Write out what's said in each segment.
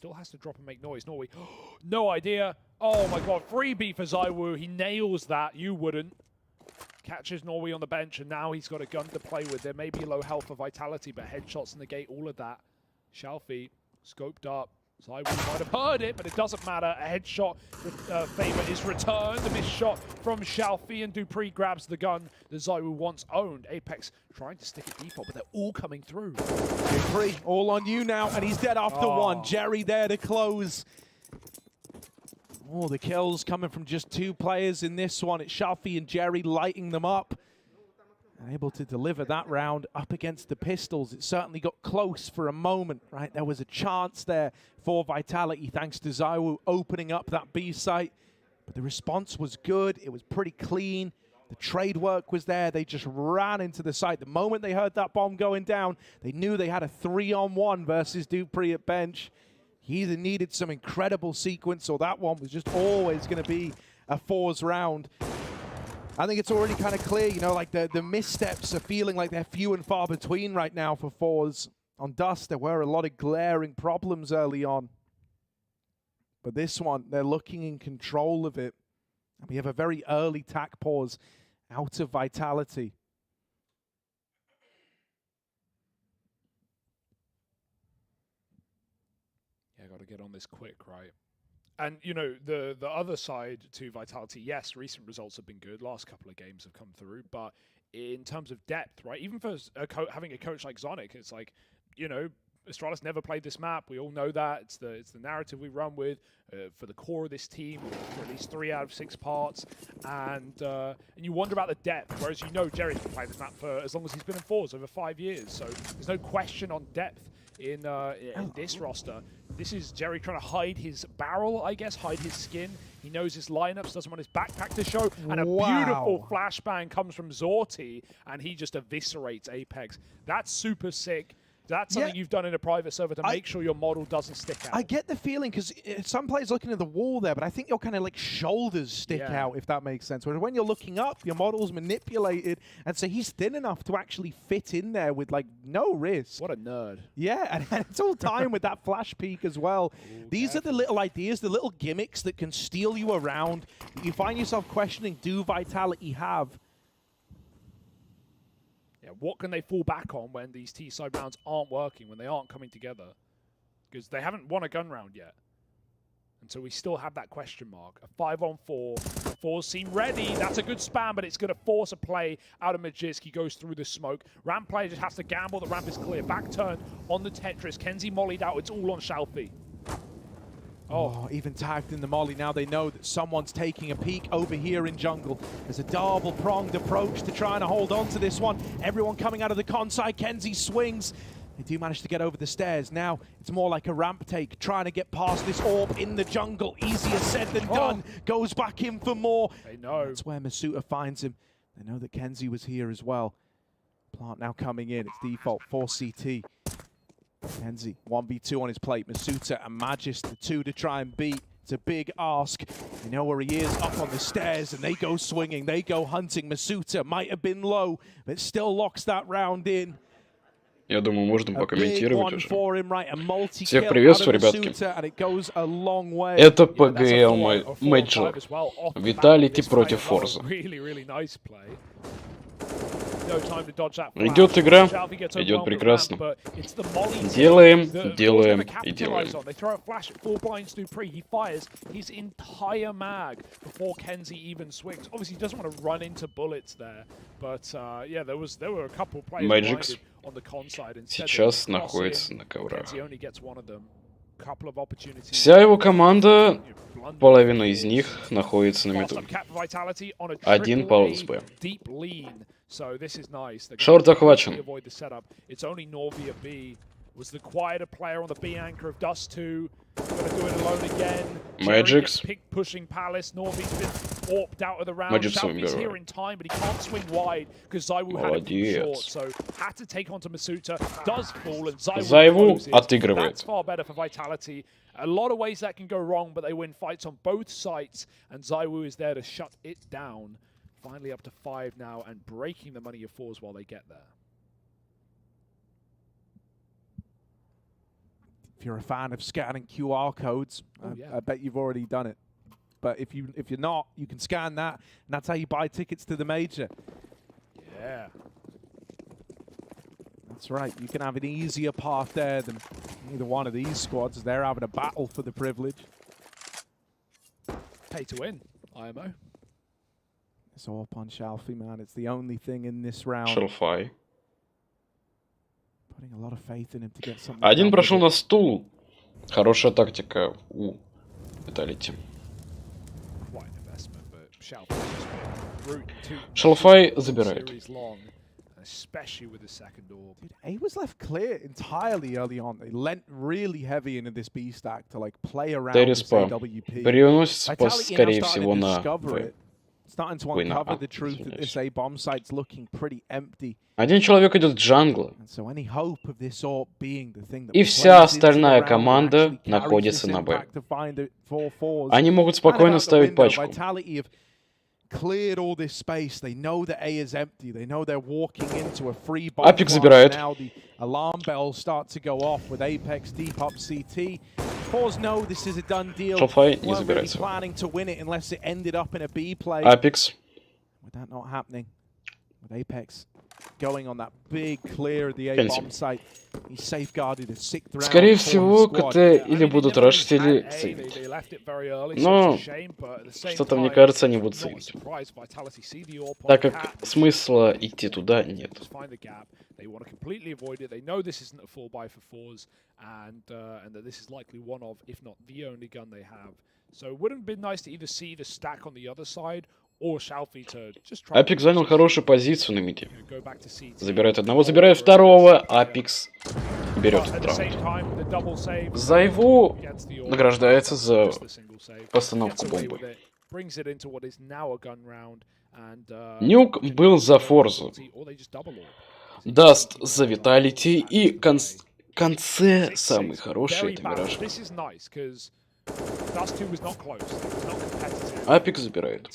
still has to drop and make noise. Norway, no idea. Oh my god, freebie for ZywOo. He nails that. You wouldn't. Catches Norway on the bench, and now he's got a gun to play with. There may be low health for Vitality, but headshots negate all of that. Shalfie scoped up. ZywOo might have heard it, but it doesn't matter. A headshot favor is returned. The missed shot from Shalfie, and Dupree grabs the gun that ZywOo once owned. Apex trying to stick at default, but they're all coming through. Dupree, all on you now, and he's dead after one. Jerry there to close. Oh, the kills coming from just 2 players in this one. It's Shalfie and Jerry lighting them up. Able to deliver that round up against the Pistols. It certainly got close for a moment, right? There was a chance there for Vitality thanks to ZywOo opening up that B site. But the response was good. It was pretty clean. The trade work was there. They just ran into the site. The moment they heard that bomb going down, they knew they had a 3-on-1 versus Dupree at bench. He either needed some incredible sequence or that one was just always going to be a 4s round. I think it's already kind of clear, you know, like the missteps are feeling like they're few and far between right now for 4s. On Dust, there were a lot of glaring problems early on. But this one, they're looking in control of it. And we have a very early tack pause out of Vitality. Yeah, got to get on this quick, right? And, you know, the other side to Vitality, yes, recent results have been good. Last couple of games have come through. But in terms of depth, right, even for having a coach like Zonic, it's like, you know, Astralis never played this map. We all know that. It's the narrative we run with for the core of this team, for at least 3 out of 6 parts. And you wonder about the depth, whereas you know Jerry's been playing this map for as long as he's been in 4s, over 5 years. So there's no question on depth in this roster. This is Jerry trying to hide his barrel, I guess, hide his skin. He knows his lineups, doesn't want his backpack to show. And a beautiful flashbang comes from Zorti, and he just eviscerates Apex. That's super sick. That's something you've done in a private server to make sure your model doesn't stick out. I get the feeling, because some players looking at the wall there, but I think your kind of like shoulders stick out, if that makes sense. Whereas when you're looking up, your model's manipulated, and so he's thin enough to actually fit in there with like no risk. What a nerd. Yeah, and it's all time with that flash peek as well. These are the little ideas, the little gimmicks that can steal you around. You find yourself questioning, do Vitality have? What can they fall back on when these T-side rounds aren't working, when they aren't coming together? Because they haven't won a gun round yet. And so we still have that question mark. A 5-on-4. 4s seem ready. That's a good spam, but it's going to force a play out of Majisk. He goes through the smoke. Ramp player just has to gamble. The ramp is clear. Back turn on the Tetris. Kenzie mollied out. It's all on Shalfie. Oh, even tagged in the molly. Now they know that someone's taking a peek over here in jungle. There's a double-pronged approach to trying to hold on to this one. Everyone coming out of the con side. Kenzie swings. They do manage to get over the stairs. Now it's more like a ramp take, trying to get past this orb in the jungle. Easier said than done. Goes back in for more. They know. That's where Masuta finds him. They know that Kenzie was here as well. Plant now coming in. It's default for CT. Kenzie, 1v2 on his plate. Masuta and Magis, the 2 to try and beat. It's a big ask. They know where he is, up on the stairs, and they go swinging. They go hunting. Masuta might have been low, but still locks that round in. Я думаю, можно покомментировать уже. Всех приветствую, ребятки. Это PGL Majior. Vitality против Forza. Идет игра, идет прекрасно. Делаем, делаем и делаем. Magix сейчас находится на коврах. Вся его команда, половина из них находится на миду. Один пауза Б. Шорт захвачен. Magix. Magix молодец. ZywOo отыгрывает. A lot of ways that can go wrong, but they win fights on both sides, and ZywOo is there to shut it down. Finally up to 5 now, and breaking the money of 4s while they get there. If you're a fan of scanning QR codes, I bet you've already done it. But if you're not, you can scan that, and that's how you buy tickets to the major. Yeah. That's right. You can have an easier path there than either one of these squads. They're having a battle for the privilege. Pay to win, IMO. It's all up on Shalfie, man. It's the only thing in this round. Шалфай. Putting a lot of faith in him to get something. Один прошел на стул. Хорошая тактика у Vitality. Quite an investment, but Shalfie Шалфай забирает. Especially with the second orb. Dude, A was left clear entirely early on. They lent really heavy into this B stack to like play around with AWP. Переносится, скорее всего, на В. Starting to uncover the truth that this A bomb site's looking pretty empty. Один человек идет с джангла. So any hope of this orb being the thing that И вся остальная команда находится на Б. Они могут спокойно ставить пачку. Cleared all this space. They know that A is empty. They know they're walking into a free bomb. Apex забирает. Now the alarm bells start to go off with Apex deep up CT. Fours know this is a done deal. Шалфай не Weren't really забирается. planning to win it unless it ended up in a B play. Apex. With that not happening, with Apex going on that big clear of the A bomb site, he safeguarded a sixth round. Скорее всего, КТ или будут рашить, или сейвить. Но что-то, мне кажется, они будут сейвить. Так как смысла идти туда нет. They want to completely avoid it. They know this isn't a 4x for fours, and that this is likely one of, if not the only gun they have. So it would have been nice to either see the stack on the other side, or Shalfie to just try. Apex занял хорошую позицию на миде. Забирает одного, забирает второго. Apex берет этот раунд. За его награждается за постановку бомбы. Нюк был за Форзу. Даст за Vitality. И конце самый хороший это Мираж. Apex забирает.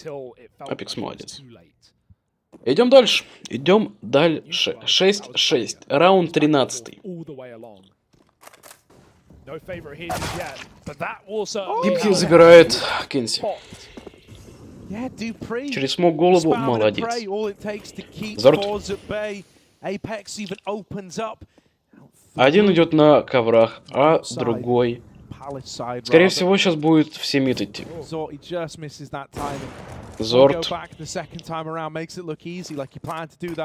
Apex молодец. Идем дальше. Идем дальше. 6-6. Раунд 13. Пипки забирает Кенси. Через смог голову. Молодец. Зорт. Один идет на коврах, а другой... Скорее всего, сейчас будет все мид идти. Зорт.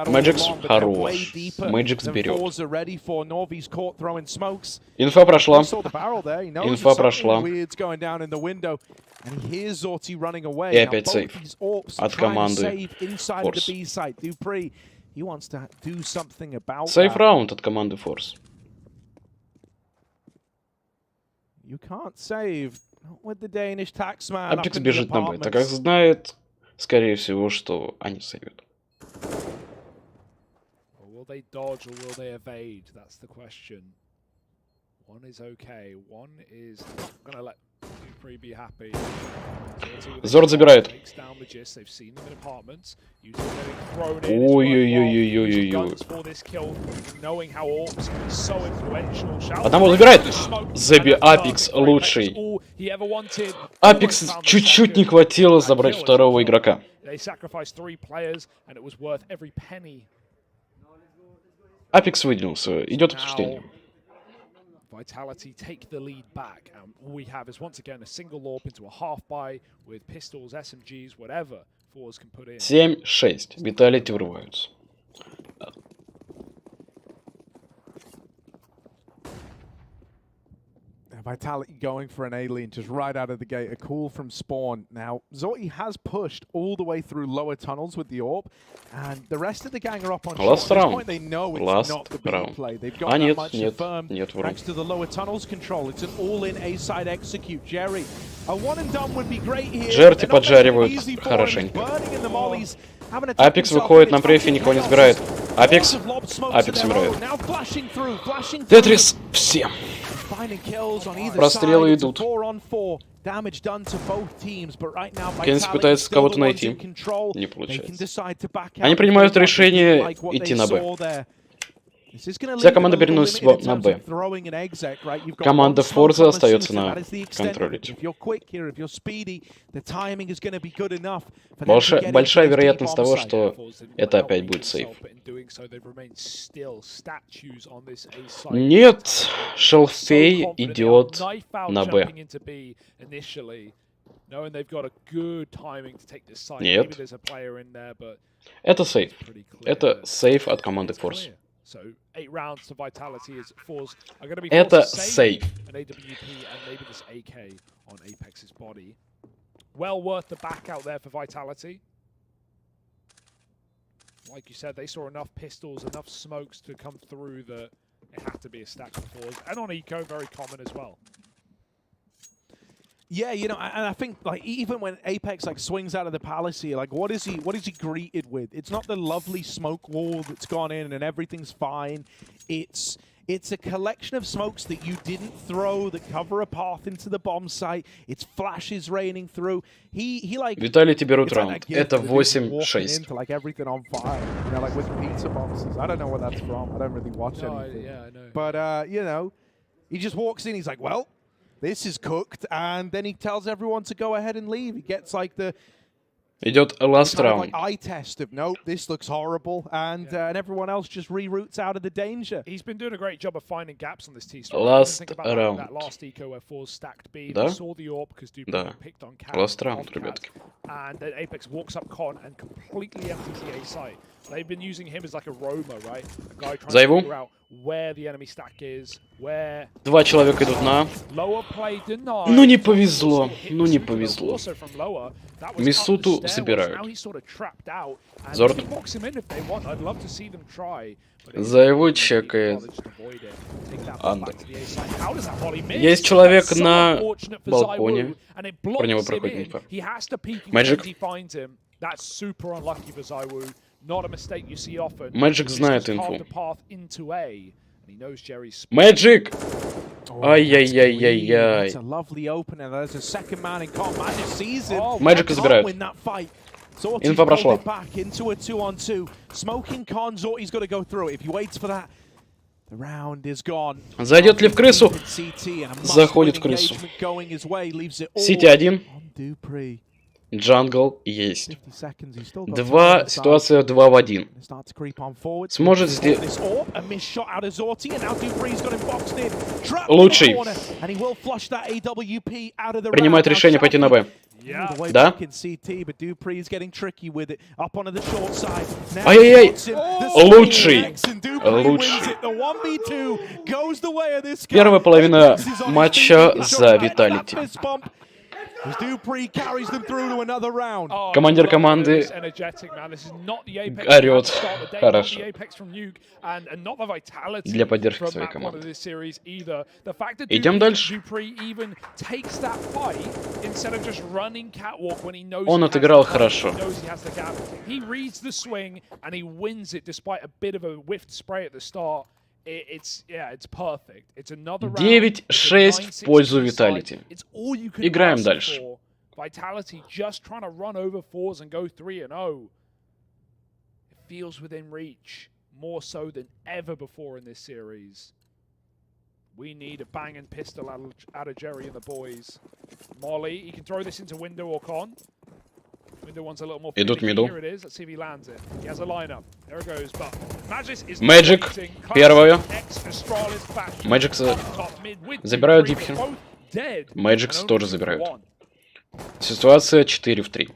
Мэджикс хорош. Мэджикс берет. Инфа прошла. Инфа прошла. И опять сейф. От команды Форс. Сейф раунд от команды Форс. Apex бежит на Б, так как знает, скорее всего, что они сейвят. Зорд забирает. Ой-ой-ой-ой-ой-ой. Одного забирает. Зеби Apex лучший. Apex чуть-чуть не хватило забрать второго игрока. Apex выделился. Идет обсуждение. Vitality take the lead back, and all we have is once again a single AWP into a half buy with pistols, SMGs, whatever fours can put in. 7-6. Vitality врываются. Vitality going for an alien just right out of the gate. A call from spawn. Now, Zorti has pushed all the way through lower tunnels with the AWP, and the rest of the gang are up on short. At this point, they know it's not the big play. They've got that much firm thanks to the lower tunnels control. It's an all-in A-side execute. Jerry, a one and done would be great here. Жерти поджаривают хорошенько. Apex выходит на префи, никого не забирает. Apex умирает. Тетрис всем. Прострелы идут. Кенси пытается кого-то найти. Не получается. Они принимают решение идти на Б. Вся команда переносится на Б. Команда Форза остается на контроле. Большая вероятность того, что это опять будет сейф. Нет, Шелфей идет на Б. Нет. Это сейф. Это сейф от команды Форс. Это сейф. Well worth the back out there for Vitality. Like you said, they saw enough pistols, enough smokes to come through that it had to be a stack of fours. And on Eco, very common as well. Yeah, you know, and I think like even when Apex like swings out of the palace here, like what is he greeted with? It's not the lovely smoke wall that's gone in and everything's fine. It's a collection of smokes that you didn't throw that cover a path into the bomb site. It's flashes raining through. He like Vitality берут раунд. Это 8-6. Like everything on fire. You know, like with pizza boxes. I don't know where that's from. I don't really watch anything. Yeah, I know. But you know, he just walks in, he's like, well, this is cooked, and then he tells everyone to go ahead and leave. He gets like the идет last round. Like eye test of nope, this looks horrible, and everyone else just reroutes out of the danger. He's been doing a great job of finding gaps on this T-star. Last round. That last eco where fours stacked B. Да? We saw the AWP because Duper picked on Cat. Last round, ребятки. And then Apex walks up Con and completely empties the A site. They've been using him as like a roamer, right? A guy trying to figure out where the enemy stack is, where. Два человека идут на. Ну не повезло, ну не повезло. Мисуту забирают. Зорд. За его чекает. Андер. Есть человек на балконе. Про него проходит инфа. Magic. Magic знает инфу. Magic! Ай-яй-яй-яй-яй. Magic забирают. Инфа прошла. Зайдет ли в крысу? Заходит в крысу. Сити 1. Джангл есть. Ситуация 2 в 1. Сможет сделать... Лучший. Принимает решение пойти на Б. Да? Ай-яй-яй! Лучший. Лучший. Первая половина матча за Виталити. Командир команды орет хорошо для поддержки своей команды. Идем дальше. Он отыграл хорошо. 9-6 в пользу Виталити. Играем дальше. Vitality just trying to run over fours and go 3-0. It feels within reach, more so than ever before in this series. We need a banging pistol out of Jerry and the boys. Molly, he can throw this into window or con. Window one's a little more. Идут middle. Here it is. Let's see if he lands it. He has a lineup. There it goes. But Magic. Первая. Magic забирают дипхи. Magic тоже забирают. Ситуация 4 в 3.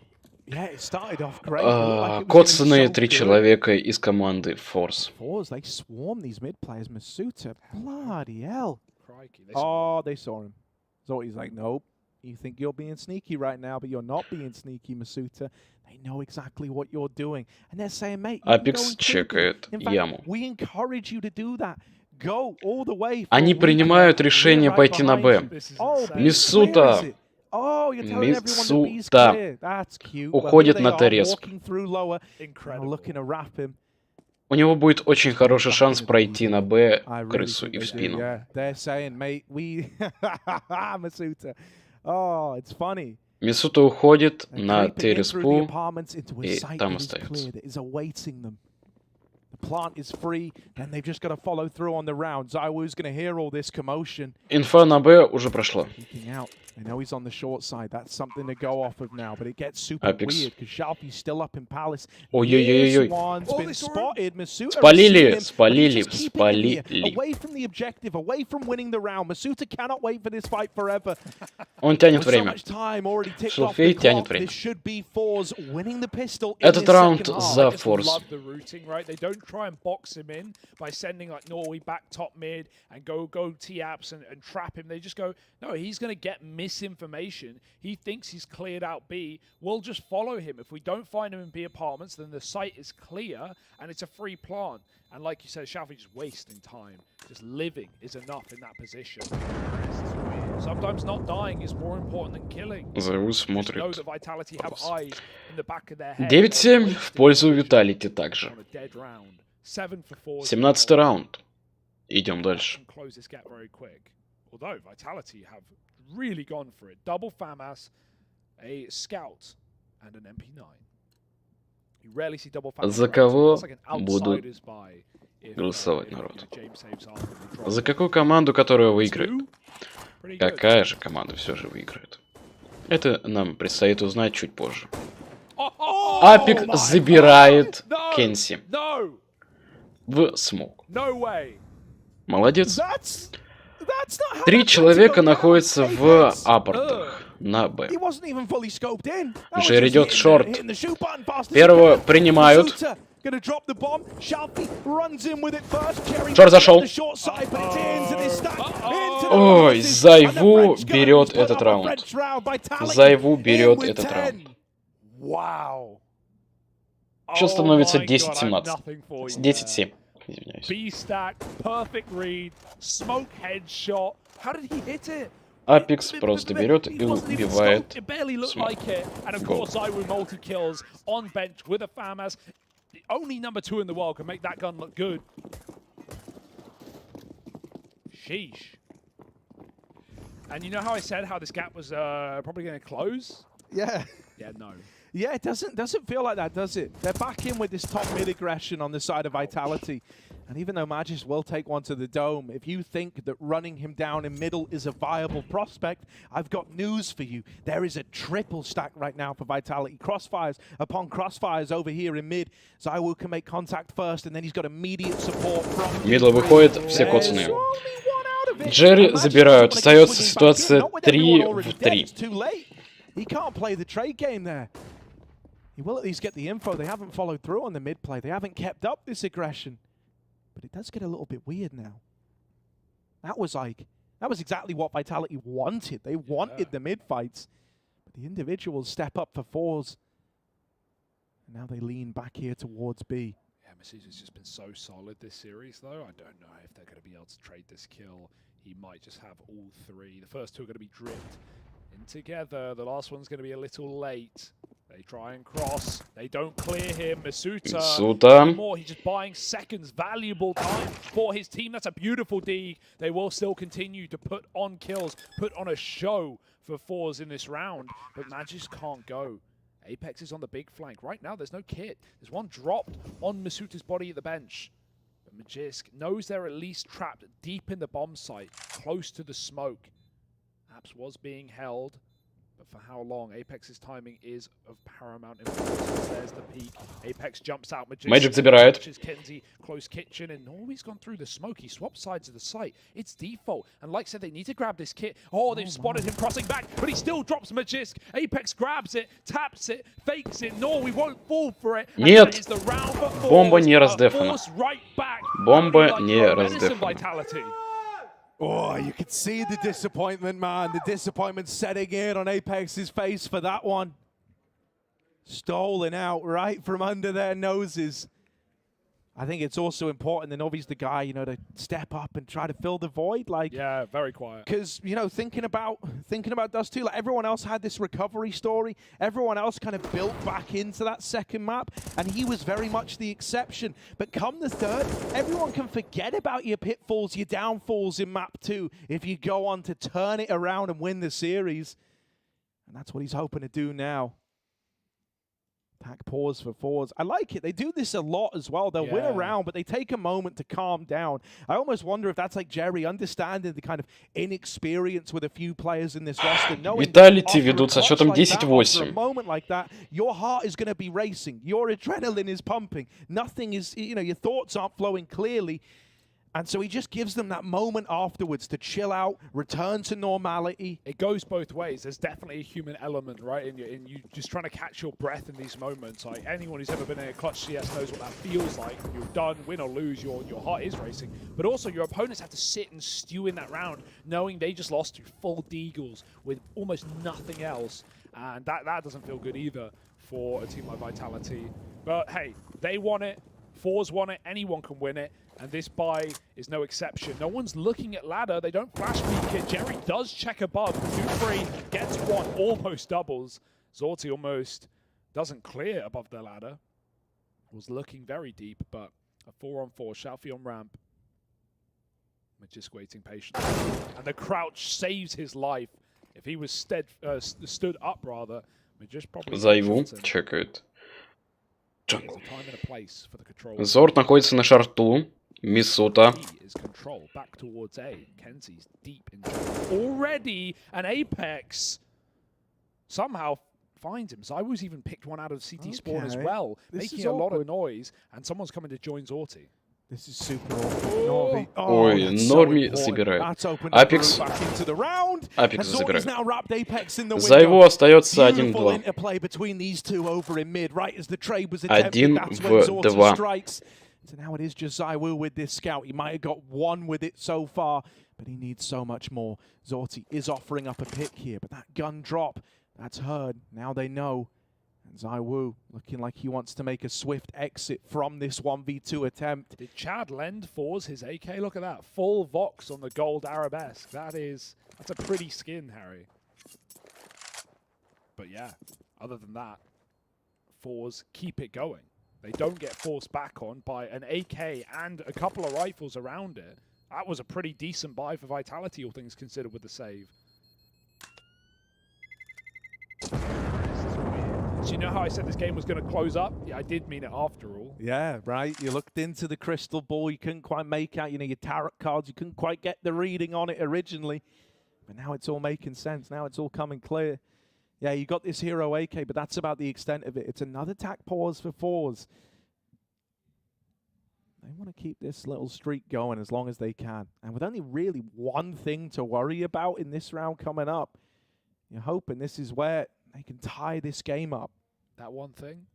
Коцанные 3 человека из команды Force. Oh, they saw him. So he's like, nope. You think you're being sneaky right now, but you're not being sneaky, Masuta. They know exactly what you're doing. And they're saying, mate, Apex чекает яму. We encourage you to do that. Go all the way. Они принимают решение пойти на Б. Мисута. Мисута уходит на ТРС. У него будет очень хороший шанс пройти на Б крысу и в спину. Мисута уходит на ТРСПу и там остается. plant is free, then they've just got to follow through on the round. Zywoo's going to hear all this commotion. Инфа на Б уже прошла. Peeking out. I know he's on the short side. That's something to go off of now, but it gets super weird because Sharpie's still up in Palace. Ой-ой-ой-ой. One's been spotted. Masuta Спалили, spalili. спалили. Away from the objective, away from winning the round. Masuta cannot wait for this fight forever. Он тянет время. Шелфей тянет время. Этот раунд за Форс. They don't try and box him in by sending like Novый back top mid and go T-apps and trap him. They just go, no, he's going to get misinformation. He thinks he's cleared out B. We'll just follow him. If we don't find him in B apartments, then the site is clear and it's a free plant. And like you said, Shalfie just wasting time. Just living is enough in that position. Sometimes not dying is more important than killing. ЗАХОДИ смотрит. 9-7 в пользу Виталити также. 17-й раунд. Идем дальше. Although Vitality have really gone for it. Double FAMAS, a scout, and an MP9. You rarely see double FAMAS. За кого будут голосовать, народ? За какую команду, которая выиграет? Какая же команда все же выиграет? Это нам предстоит узнать чуть позже. Апик забирает Кенси в смок. Молодец. 3 человека находятся в апортах на Б. Джер идет шорт. Первого принимают. Шорт зашел. Ой, Зайву берет этот раунд. Зайву берет этот раунд. Счет становится 10-17. 10-7. Извиняюсь. Апекс просто берет и убивает смок. Гол. Only number 2 in the world can make that gun look good. Sheesh. And you know how I said how this gap was probably going to close? Yeah. Yeah, no. Yeah, it doesn't feel like that, does it? They're back in with this top mid aggression on the side of Vitality. And even though Magior will take one to the dome, if you think that running him down in middle is a viable prospect, I've got news for you. There is a triple stack right now for Vitality. Crossfires upon crossfires over here in mid. Zywoo can make contact first, and then he's got immediate support from... Мидл выходит, все коцаные. Джерри забирают. Остается ситуация 3-3. He can't play the trade game there. He will at least get the info. They haven't followed through on the mid play. They haven't kept up this aggression. But it does get a little bit weird now. That was exactly what Vitality wanted. They wanted the mid fights. But the individuals step up for fours. And now they lean back here towards B. Yeah, Masuza's just been so solid this series, though. I don't know if they're going to be able to trade this kill. He might just have all 3. The first 2 are going to be dripped in together. The last one's going to be a little late. They try and cross. They don't clear him. Masuta. More. He's just buying seconds, valuable time for his team. That's a beautiful D. They will still continue to put on kills, put on a show for fours in this round. But Magic can't go. Apex is on the big flank. Right now, there's no kit. There's one dropped on Masuta's body at the bench. But Magisk knows they're at least trapped deep in the bomb site, close to the smoke. Apps was being held. But for how long? Apex's timing is of paramount importance. There's the peak. Apex jumps out. Magic забирает. Kenzie, close kitchen, and Norway's gone through the smoke. He swapped sides of the site. It's default. And like I said, they need to grab this kit. Oh, they've spotted him crossing back, but he still drops Magisk. Apex grabs it, taps it, fakes it. Norway won't fall for it. Нет. Бомба не раздефана. Бомба не раздефана. Oh, you could see the disappointment, man. The disappointment setting in on Apex's face for that one. Stolen out right from under their noses. I think it's also important that Novy's the guy, to step up and try to fill the void. Yeah, very quiet. Because, thinking about Dust 2, everyone else had this recovery story. Everyone else kind of built back into that second map, and he was very much the exception. But come the third, everyone can forget about your pitfalls, your downfalls in map 2 if you go on to turn it around and win the series. And that's what he's hoping to do now. Attack pause for fours. I like it. They do this a lot as well. They'll win a round, but they take a moment to calm down. I almost wonder if that's like Jerry understanding the kind of inexperience with a few players in this roster. Vitality ведут со счетом 10-8. A moment like that, your heart is going to be racing. Your adrenaline is pumping. Nothing is, you know, your thoughts aren't flowing clearly. And so he just gives them that moment afterwards to chill out, return to normality. It goes both ways. There's definitely a human element, right? In you just trying to catch your breath in these moments. Like anyone who's ever been in a clutch CS knows what that feels like. You're done, win or lose, your heart is racing. But also your opponents have to sit and stew in that round, knowing they just lost to full deagles with almost nothing else. And that doesn't feel good either for a team like Vitality. But hey, they won it. Fours won it. Anyone can win it. And this buy is no exception. No one's looking at ladder. They don't flash peek it. Jerry does check above. Dupri gets one, almost doubles. Zorti almost doesn't clear above the ladder. Was looking very deep, but a 4-on-4. Shalfie on ramp. Just waiting patiently. And the crouch saves his life. If he was stood up, rather, just probably... Зайву чекает. Джангл. Зорт находится на шарту. Мисута. Already an Apex somehow finds him. Zywoo's even picked one out of CT spawn as well, making a lot of noise, and someone's coming to join Zorti. This is super awkward. Ой, Норми забирает. Апекс. Апекс забирает. Зайву остается 1-2. 1-2. So now it is just Zywoo with this scout. He might have got one with it so far, but he needs so much more. Zorti is offering up a pick here, but that gun drop, that's heard. Now they know. And Zywoo looking like he wants to make a swift exit from this 1v2 attempt. Did Chad lend Fours his AK? Look at that. Full Vox on the gold arabesque. That's a pretty skin, Harry. But yeah, other than that, Fours keep it going. They don't get forced back on by an AK and a couple of rifles around it. That was a pretty decent buy for Vitality, all things considered, with the save. So you know how I said this game was going to close up? Yeah, I did mean it after all. Yeah, right. You looked into the crystal ball. You couldn't quite make out, you know, your tarot cards. You couldn't quite get the reading on it originally. But now it's all making sense. Now it's all coming clear. Yeah, you got this hero AK, but that's about the extent of it. It's another tack pause for Fours. They want to keep this little streak going as long as they can. And with only really one thing to worry about in this round coming up, you're hoping this is where they can tie this game up. That one thing?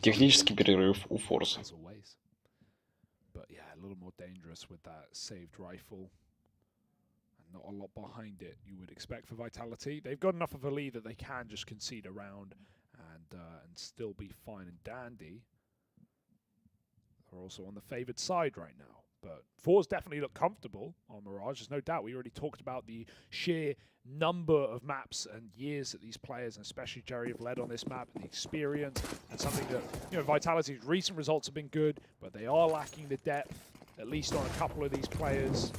Технический перерыв у Форса. As always. But yeah, a little more dangerous with that saved rifle. Not a lot behind it you would expect for Vitality. They've got enough of a lead that they can just concede a round and still be fine and dandy. They're also on the favoured side right now. But Fours definitely look comfortable on Mirage. There's no doubt. We already talked about the sheer number of maps and years that these players, and especially Jerry, have led on this map, and the experience, and something that, you know, Vitality's recent results have been good, but they are lacking the depth, at least on a couple of these players.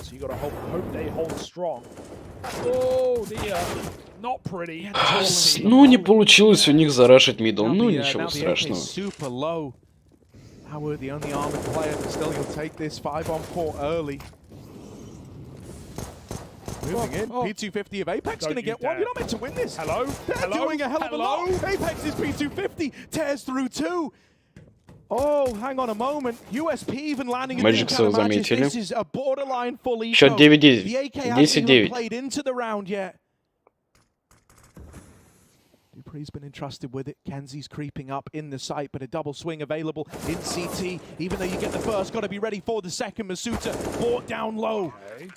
So you got to hope they hold strong. Oh dear, not pretty. Ну, не получилось у них зарашить мидл. Ну, ничего страшного. Super low. Now we're the only armored player, but still you'll take this 5-on-4 early. Moving in, P250 of Apex going to get one. You're not meant to win this. Hello? They're doing a hell of a lot. Apex is P250, tears through two. Oh, hang on a moment. USP even landing in the This is a borderline full eco. Счет 9-9. The AK hasn't even played into the round yet. Dupree's been entrusted with it. Kenzie's creeping up in the site, but a double swing available in CT. Even though you get the first, got to be ready for the second. Masuta brought down low. Okay.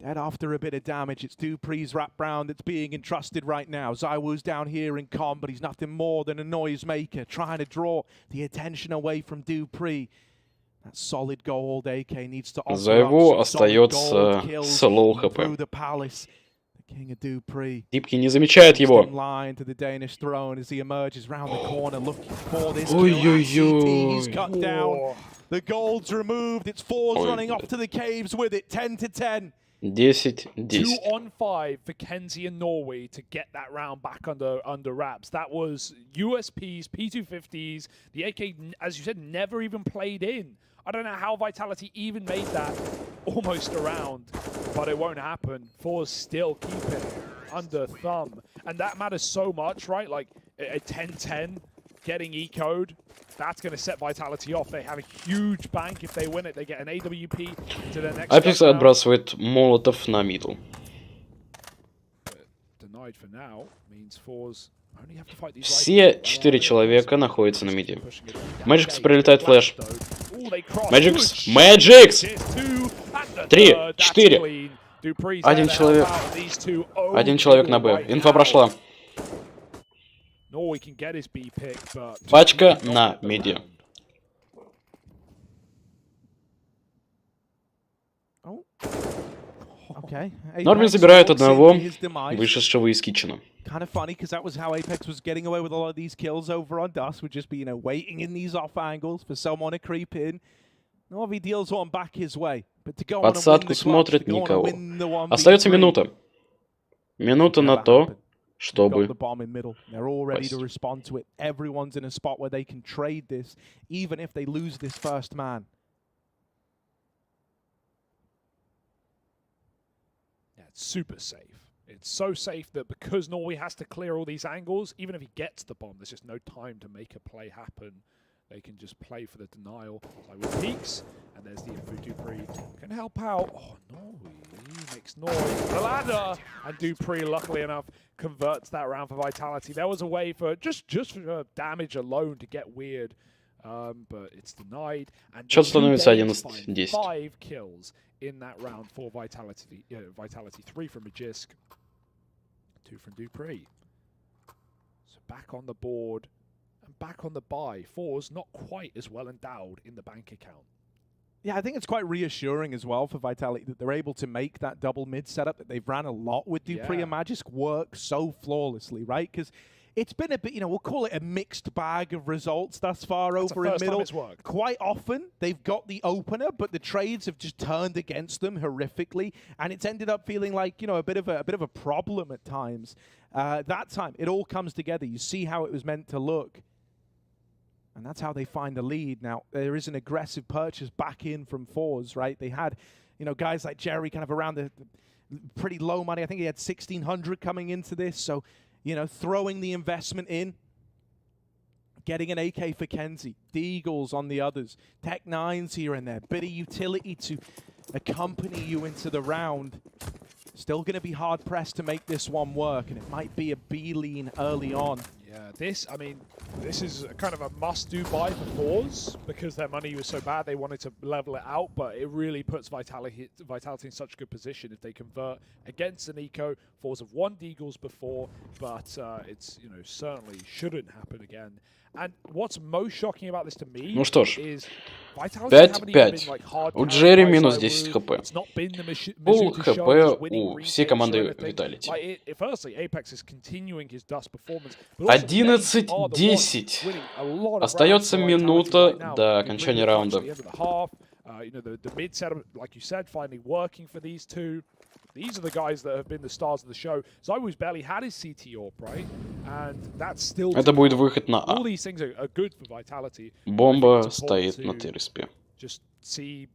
Dead after a bit of damage. It's Dupree's wrap round that's being entrusted right now. Zywoo's down here in com, but he's nothing more than a noisemaker, trying to draw the attention away from Dupree. That solid gold AK needs to offer Зайву остается с лоу хп. Дипки не замечает его. The gold's removed. It's Fours running off to the caves with it. 10-10. 10-10. 2-on-5 for Kenzie and Norway to get that round back under wraps. That was USPs, P250s. The AK, as you said, never even played in. I don't know how Vitality even made that almost around, but it won't happen. Fours still keep it under thumb. And that matters so much, right? Like a 10-10 getting eco'd. That's going to set Vitality off. They have a huge bank if they win it. They get an AWP to their next. Апекс отбрасывает молотов на мидл. Все 4 человека находятся на миде. Magix прилетает флэш. Magix! 3, 4. Один человек на Б. Инфа прошла. Пачка на миде. Норвин забирает одного вышедшего из китчена. Kind of funny because that was how Apex was getting away with a lot of these kills over on Dust, would just be, you know, waiting in these off angles for someone to creep in. Новый deals one back his way, but to go on and win the clutch, Подсадку смотрит никого. Остается минута. Минута на то, чтобы They're all ready to respond to it. Everyone's in a spot where they can trade this, even if they lose this first man. Yeah, it's super safe. It's so safe that because Norway has to clear all these angles, even if he gets the bomb, there's just no time to make a play happen. They can just play for the denial. So with peeks, and there's the Info Dupree can help out. Oh, Norway makes noise. The ladder, and Dupree, luckily enough, converts that round for Vitality. There was a way for just for damage alone to get weird, but it's denied. And счет становится 11-10. 5 kills in that round for Vitality. Vitality 3 from Majior, 2 from Dupree. So back on the board. And back on the buy. Fours not quite as well endowed in the bank account. Yeah, I think it's quite reassuring as well for Vitality that they're able to make that double mid setup that they've ran a lot with Dupree and Majior work so flawlessly, right? Because it's been a bit, you know, we'll call it a mixed bag of results thus far over in middle. Quite often they've got the opener, but the trades have just turned against them horrifically, and it's ended up feeling like, you know, a bit of a problem at times. That time it all comes together. You see how it was meant to look. And that's how they find the lead. Now, there is an aggressive purchase back in from Fours, right? They had, you know, guys like Jerry kind of around the pretty low money. I think he had 1,600 coming into this. So, you know, throwing the investment in, getting an AK for Kenzie, Deagles on the others, Tech 9s here and there, bit of utility to accompany you into the round. Still going to be hard-pressed to make this one work, and it might be a B-lean early on. Yeah, this is kind of a must-do buy for Fours because their money was so bad they wanted to level it out, but it really puts Vitality in such a good position if they convert against an eco. Fours have won Deagles before, but it's, you know, certainly shouldn't happen again. And what's most shocking about this to me is 5-5. У Джерри минус 10 хп. Пул хп у всей команды Vitality. 11-10. Остается минута до окончания раунда. These are the guys that have been the stars of the show. ZywOo's barely had his CT AWP, right? And that's still. Это будет выход на А. All these things are good for Vitality. Бомба стоит на терраспе. Just see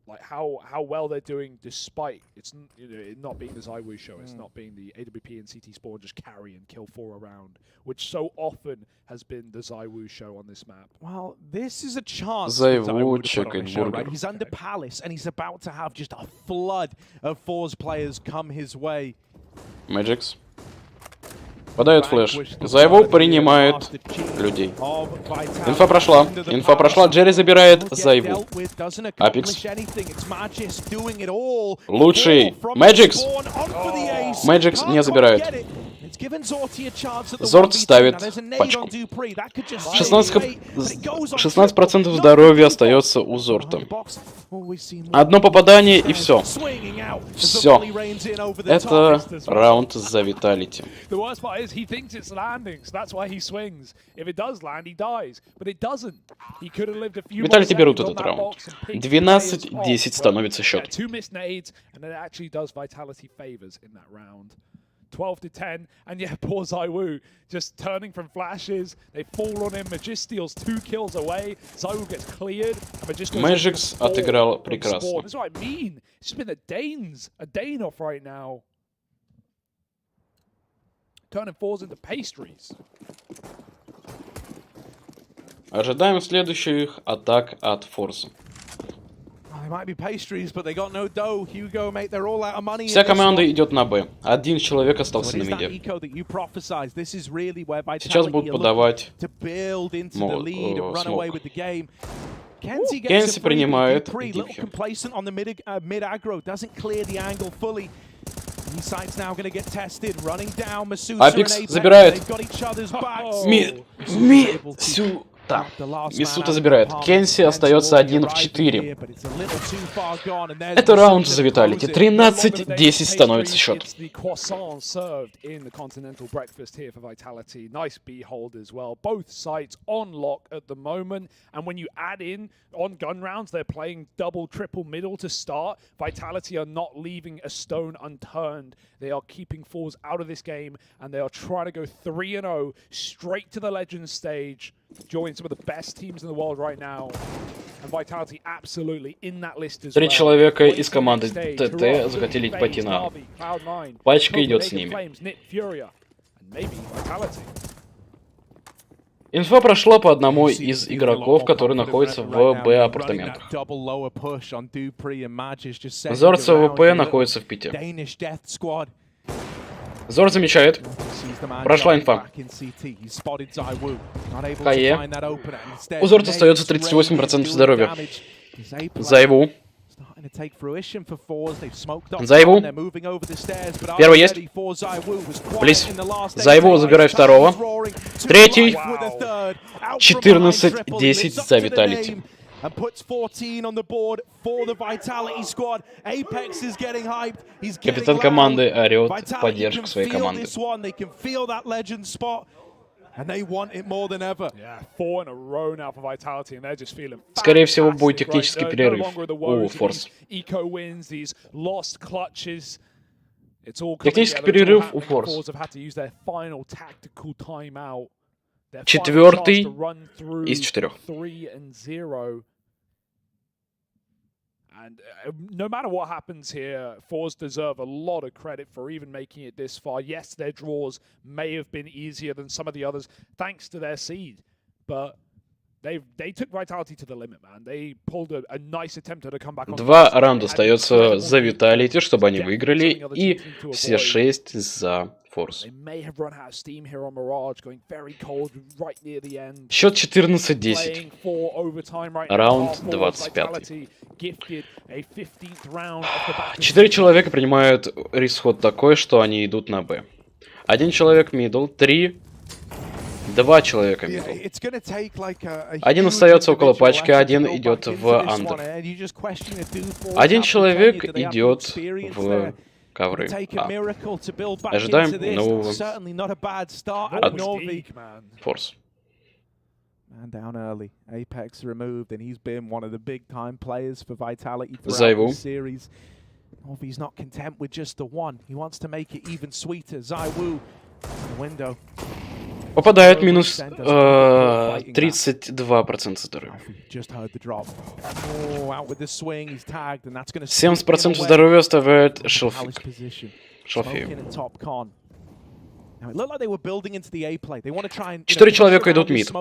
like how well they're doing despite it's, you know, it not being the ZywOo show, it's not being the AWP and CT Spawn just carry and kill 4 around, which so often has been the ZywOo show on this map. Well, this is a chance ZywOo чекает бургер. Right? He's under Palace and he's about to have just a flood of Fours players come his way. Magix. Подает флеш. ZywOo принимает людей. Инфа прошла. Инфа прошла. Джерри забирает ZywOo. Апекс. Лучший. Magix. Magix не забирает. Зорт ставит пачку. 16% здоровья остается у Зорта. Одно попадание и все. Все. Это раунд за Виталити. The worst part is he thinks it's landing, so that's why he swings. If it does land, he dies. But it doesn't. He could have lived a few more Виталити берут seconds on этот that раунд. box and picked 12-10 становится Yeah, счет. 2 missed nades, and it actually does Vitality favors in that round. 12-10, and yeah, poor Zaiwu just turning from flashes. They fall on him. Magis steals 2 kills away. Zaiwu gets cleared. And Magis goes Magix отыграл прекрасно. That's what I mean. It's just been a Dane off right now. Turning fours into pastries. Ожидаем следующих атак от Форса. Вся команда идет на Б. Один человек остался на миде. Сейчас будут подавать смог. Кенси принимает дипхи. Апекс забирает. Да. Мисута забирает. Кенси остается 1 в 4. Это раунд за Виталити. 13-10 становится счет. On gun rounds, they're playing double, triple middle to start. Vitality are not leaving a stone unturned. They are keeping fours out of this game, and they are trying to go 3-0 straight to the Legends stage, join some of the best teams in the world right now. And Vitality absolutely in that list as well. 3 человека из команды ТТ захотели пойти на А. Пачка идет с ними. Инфа прошла по одному из игроков, который находится в Б-апартаментах. Зорд с АВП находится в Пите. Зорд замечает. Прошла инфа. КЕ. У Зорда остается 38% здоровья. Зайву. Зайву. Первый есть. Близ. Зайву забирает второго. Третий. 14-10 за Виталити. Капитан команды орет поддержку своей команды. Скорее всего, будет технический перерыв у Форс. Технический перерыв у Форс. 4-й из 4. And no matter what happens here, Fours deserve a lot of credit for even making it this far. Yes, their draws may have been easier than some of the others, thanks to their seed, but they took Vitality to the limit, man. They pulled a nice attempt to come back on. 2 раунда остается за Виталити, чтобы они выиграли, и все 6 за Форс. Счет 14-10. Раунд 25. 4 человека принимают исход такой, что они идут на Б. 1 человек мидл, 3. 2 человека мидл. 1 остается около пачки, 1 идет в андер. 1 человек идет в ковры. Ожидаем нового от Форс. Зайву. Попадает минус 32% здоровья. 70% здоровья оставляет Шалфею. 4 человека идут мид.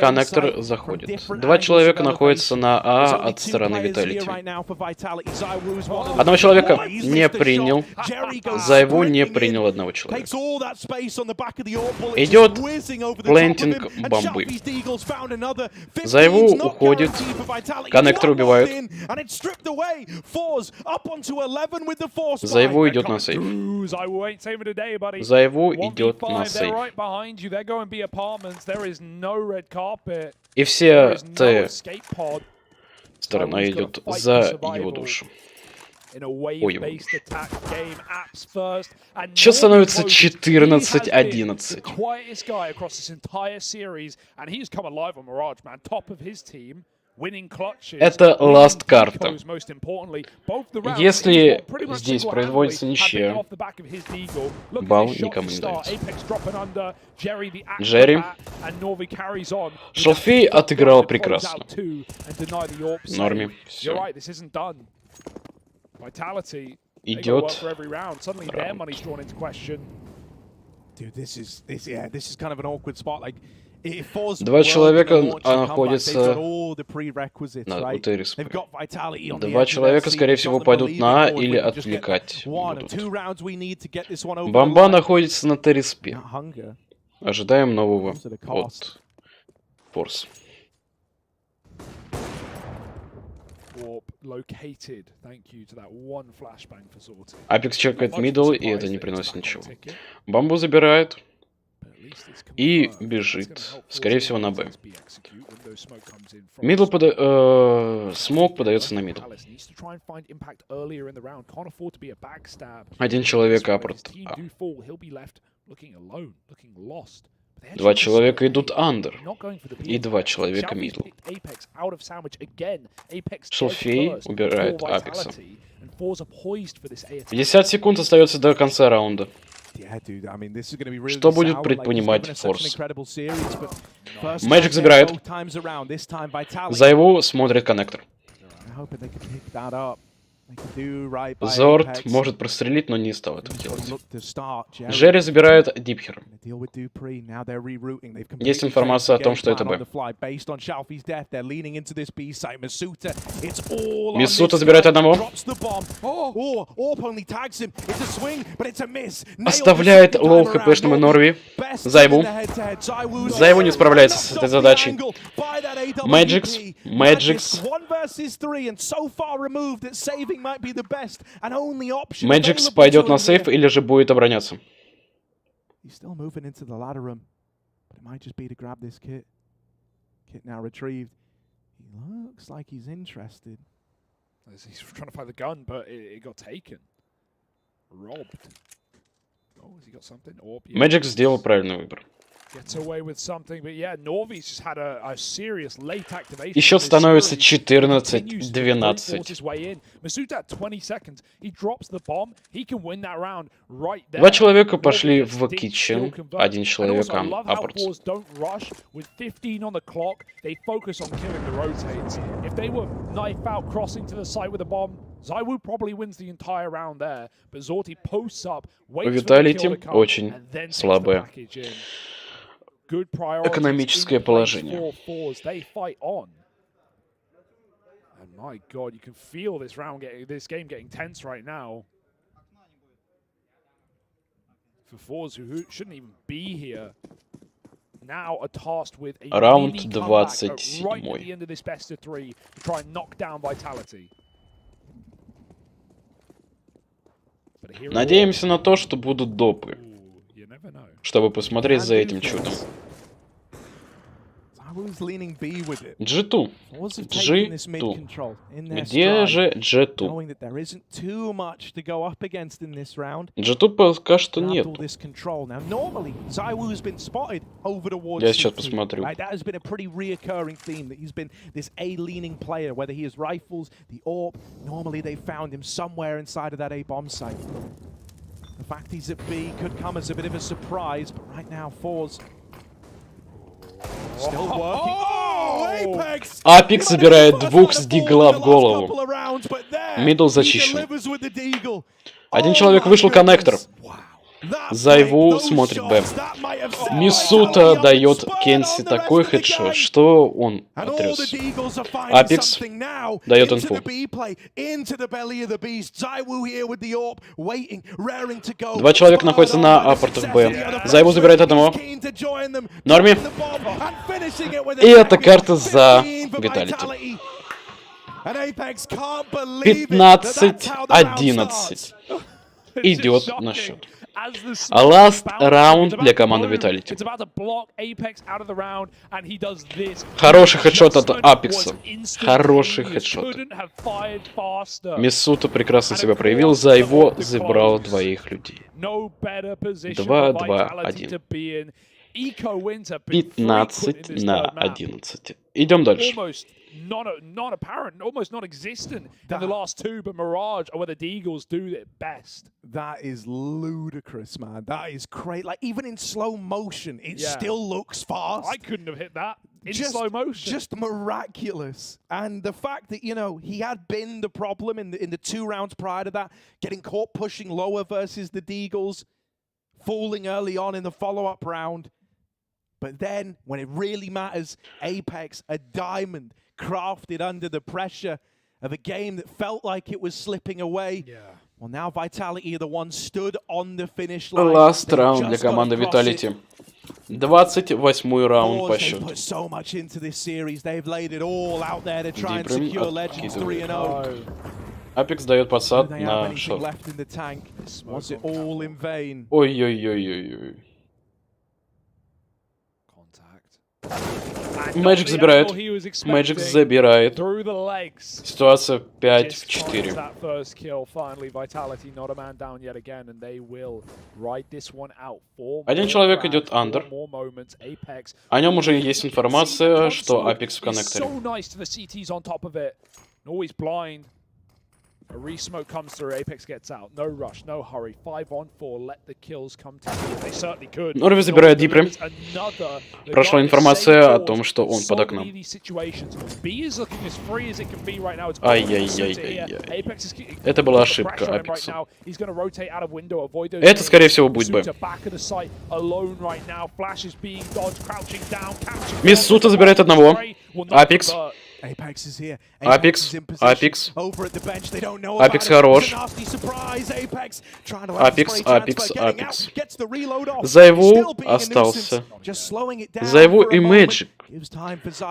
Коннектор заходит. 2 человека находятся на А от стороны Виталити. 1 человека не принял. Зайву не принял 1 человека. Идет плентинг бомбы. Зайву уходит. Коннектор убивают. Зайву идет на сейф. Зайву идет на сейф. И все Т Сторона идет за его душу. Ой, его душу. Сейчас становится 14-11. Это ласт карта. Если здесь производится ничья, балл никому не дается. Джерри. Шалфей отыграл прекрасно. В норме. Все. Идет Два человека находятся на УТРСП. Два человека, скорее всего, пойдут на или отвлекать будут. Бомба находится на ТРСП. Ожидаем нового от Форс. Апекс чекает мидл, и это не приносит ничего. Бомбу забирает. И бежит. Скорее всего, на Б. Мидл смог подается на мидл. Один человек апорт А. Два человека идут андер. И два человека мидл. Шалфей убирает Апекса. 50 секунд остается до конца раунда. Что будет предпринимать Форс? Magic забирает. За его смотрит коннектор. Зорд может прострелить, но не стал это делать. Джерри забирает Дипхер. Есть информация о том, что это Б. Мисута забирает одного. Оставляет лоу хпшному Норви. Зайву. Зайву не справляется с этой задачей. Мэджикс. Мэджикс пойдет на сейф или же будет обороняться. Мэджикс сделал правильный выбор. И счет становится 14-12. Два человека пошли в китчен, один человек апорт. У Виталити очень слабое экономическое положение. Раунд 27. Надеемся на то, что будут допы, чтобы посмотреть за этим чудом. G2. Где же G2? G2 пока что нет. Я сейчас посмотрю. Апекс забирает двух с дигла в голову. Мидл зачищен. Один человек вышел коннектор. Зайву смотрит Б. Мисута дает Кенси такой хедшот, что он отрез. Апекс дает инфу. Два человека находятся на апортах Б. Зайву забирает одного. Норми. И эта карта за Виталити. 15-11. идет на счет. А last раунд для команды Vitality. Хороший хедшот от Апекса. Хороший хедшот. Миссута прекрасно себя проявил. За его забрал двоих людей. 2-2-1. 15-11. Идем дальше. Not apparent, almost non-existent in the last two, but Mirage are where the Deagles do it best. That is ludicrous, man. That is crazy. Like, even in slow motion, it still looks fast. I couldn't have hit that in slow motion. Just miraculous. And the fact that, you know, he had been the problem in the 2 rounds prior to that, getting caught pushing lower versus the Deagles, falling early on in the follow-up round. But then, when it really matters, Apex, a diamond, crafted under the pressure of a game that felt like it was slipping away. Well, now Vitality are the ones stood on the finish line. Last раунд для команды Vitality. 28-й раунд по счету. So much into this series. They've laid it all out there to try and secure Legends 3-0. Апекс дает посад на шорт. Was it all in vain? Ой-ой-ой-ой-ой. Magic забирает. Magic забирает. Ситуация 5-4. Один человек идет андер. О нем уже есть информация, что Apex в коннекторе. A re-smoke comes through, Apex gets out. No rush, no hurry. 5-on-4, let the kills come to you. They certainly could. Новый забирает Дипрем. Прошла информация о том, что он под окном. Ай-яй-яй-яй-яй. Это была ошибка Апекса. Это, скорее всего, будет Б. Миссута забирает одного. Апекс. Апекс, Апекс. Апекс хорош. Апекс, Апекс, Апекс. Зайву остался. Зайву и Magic.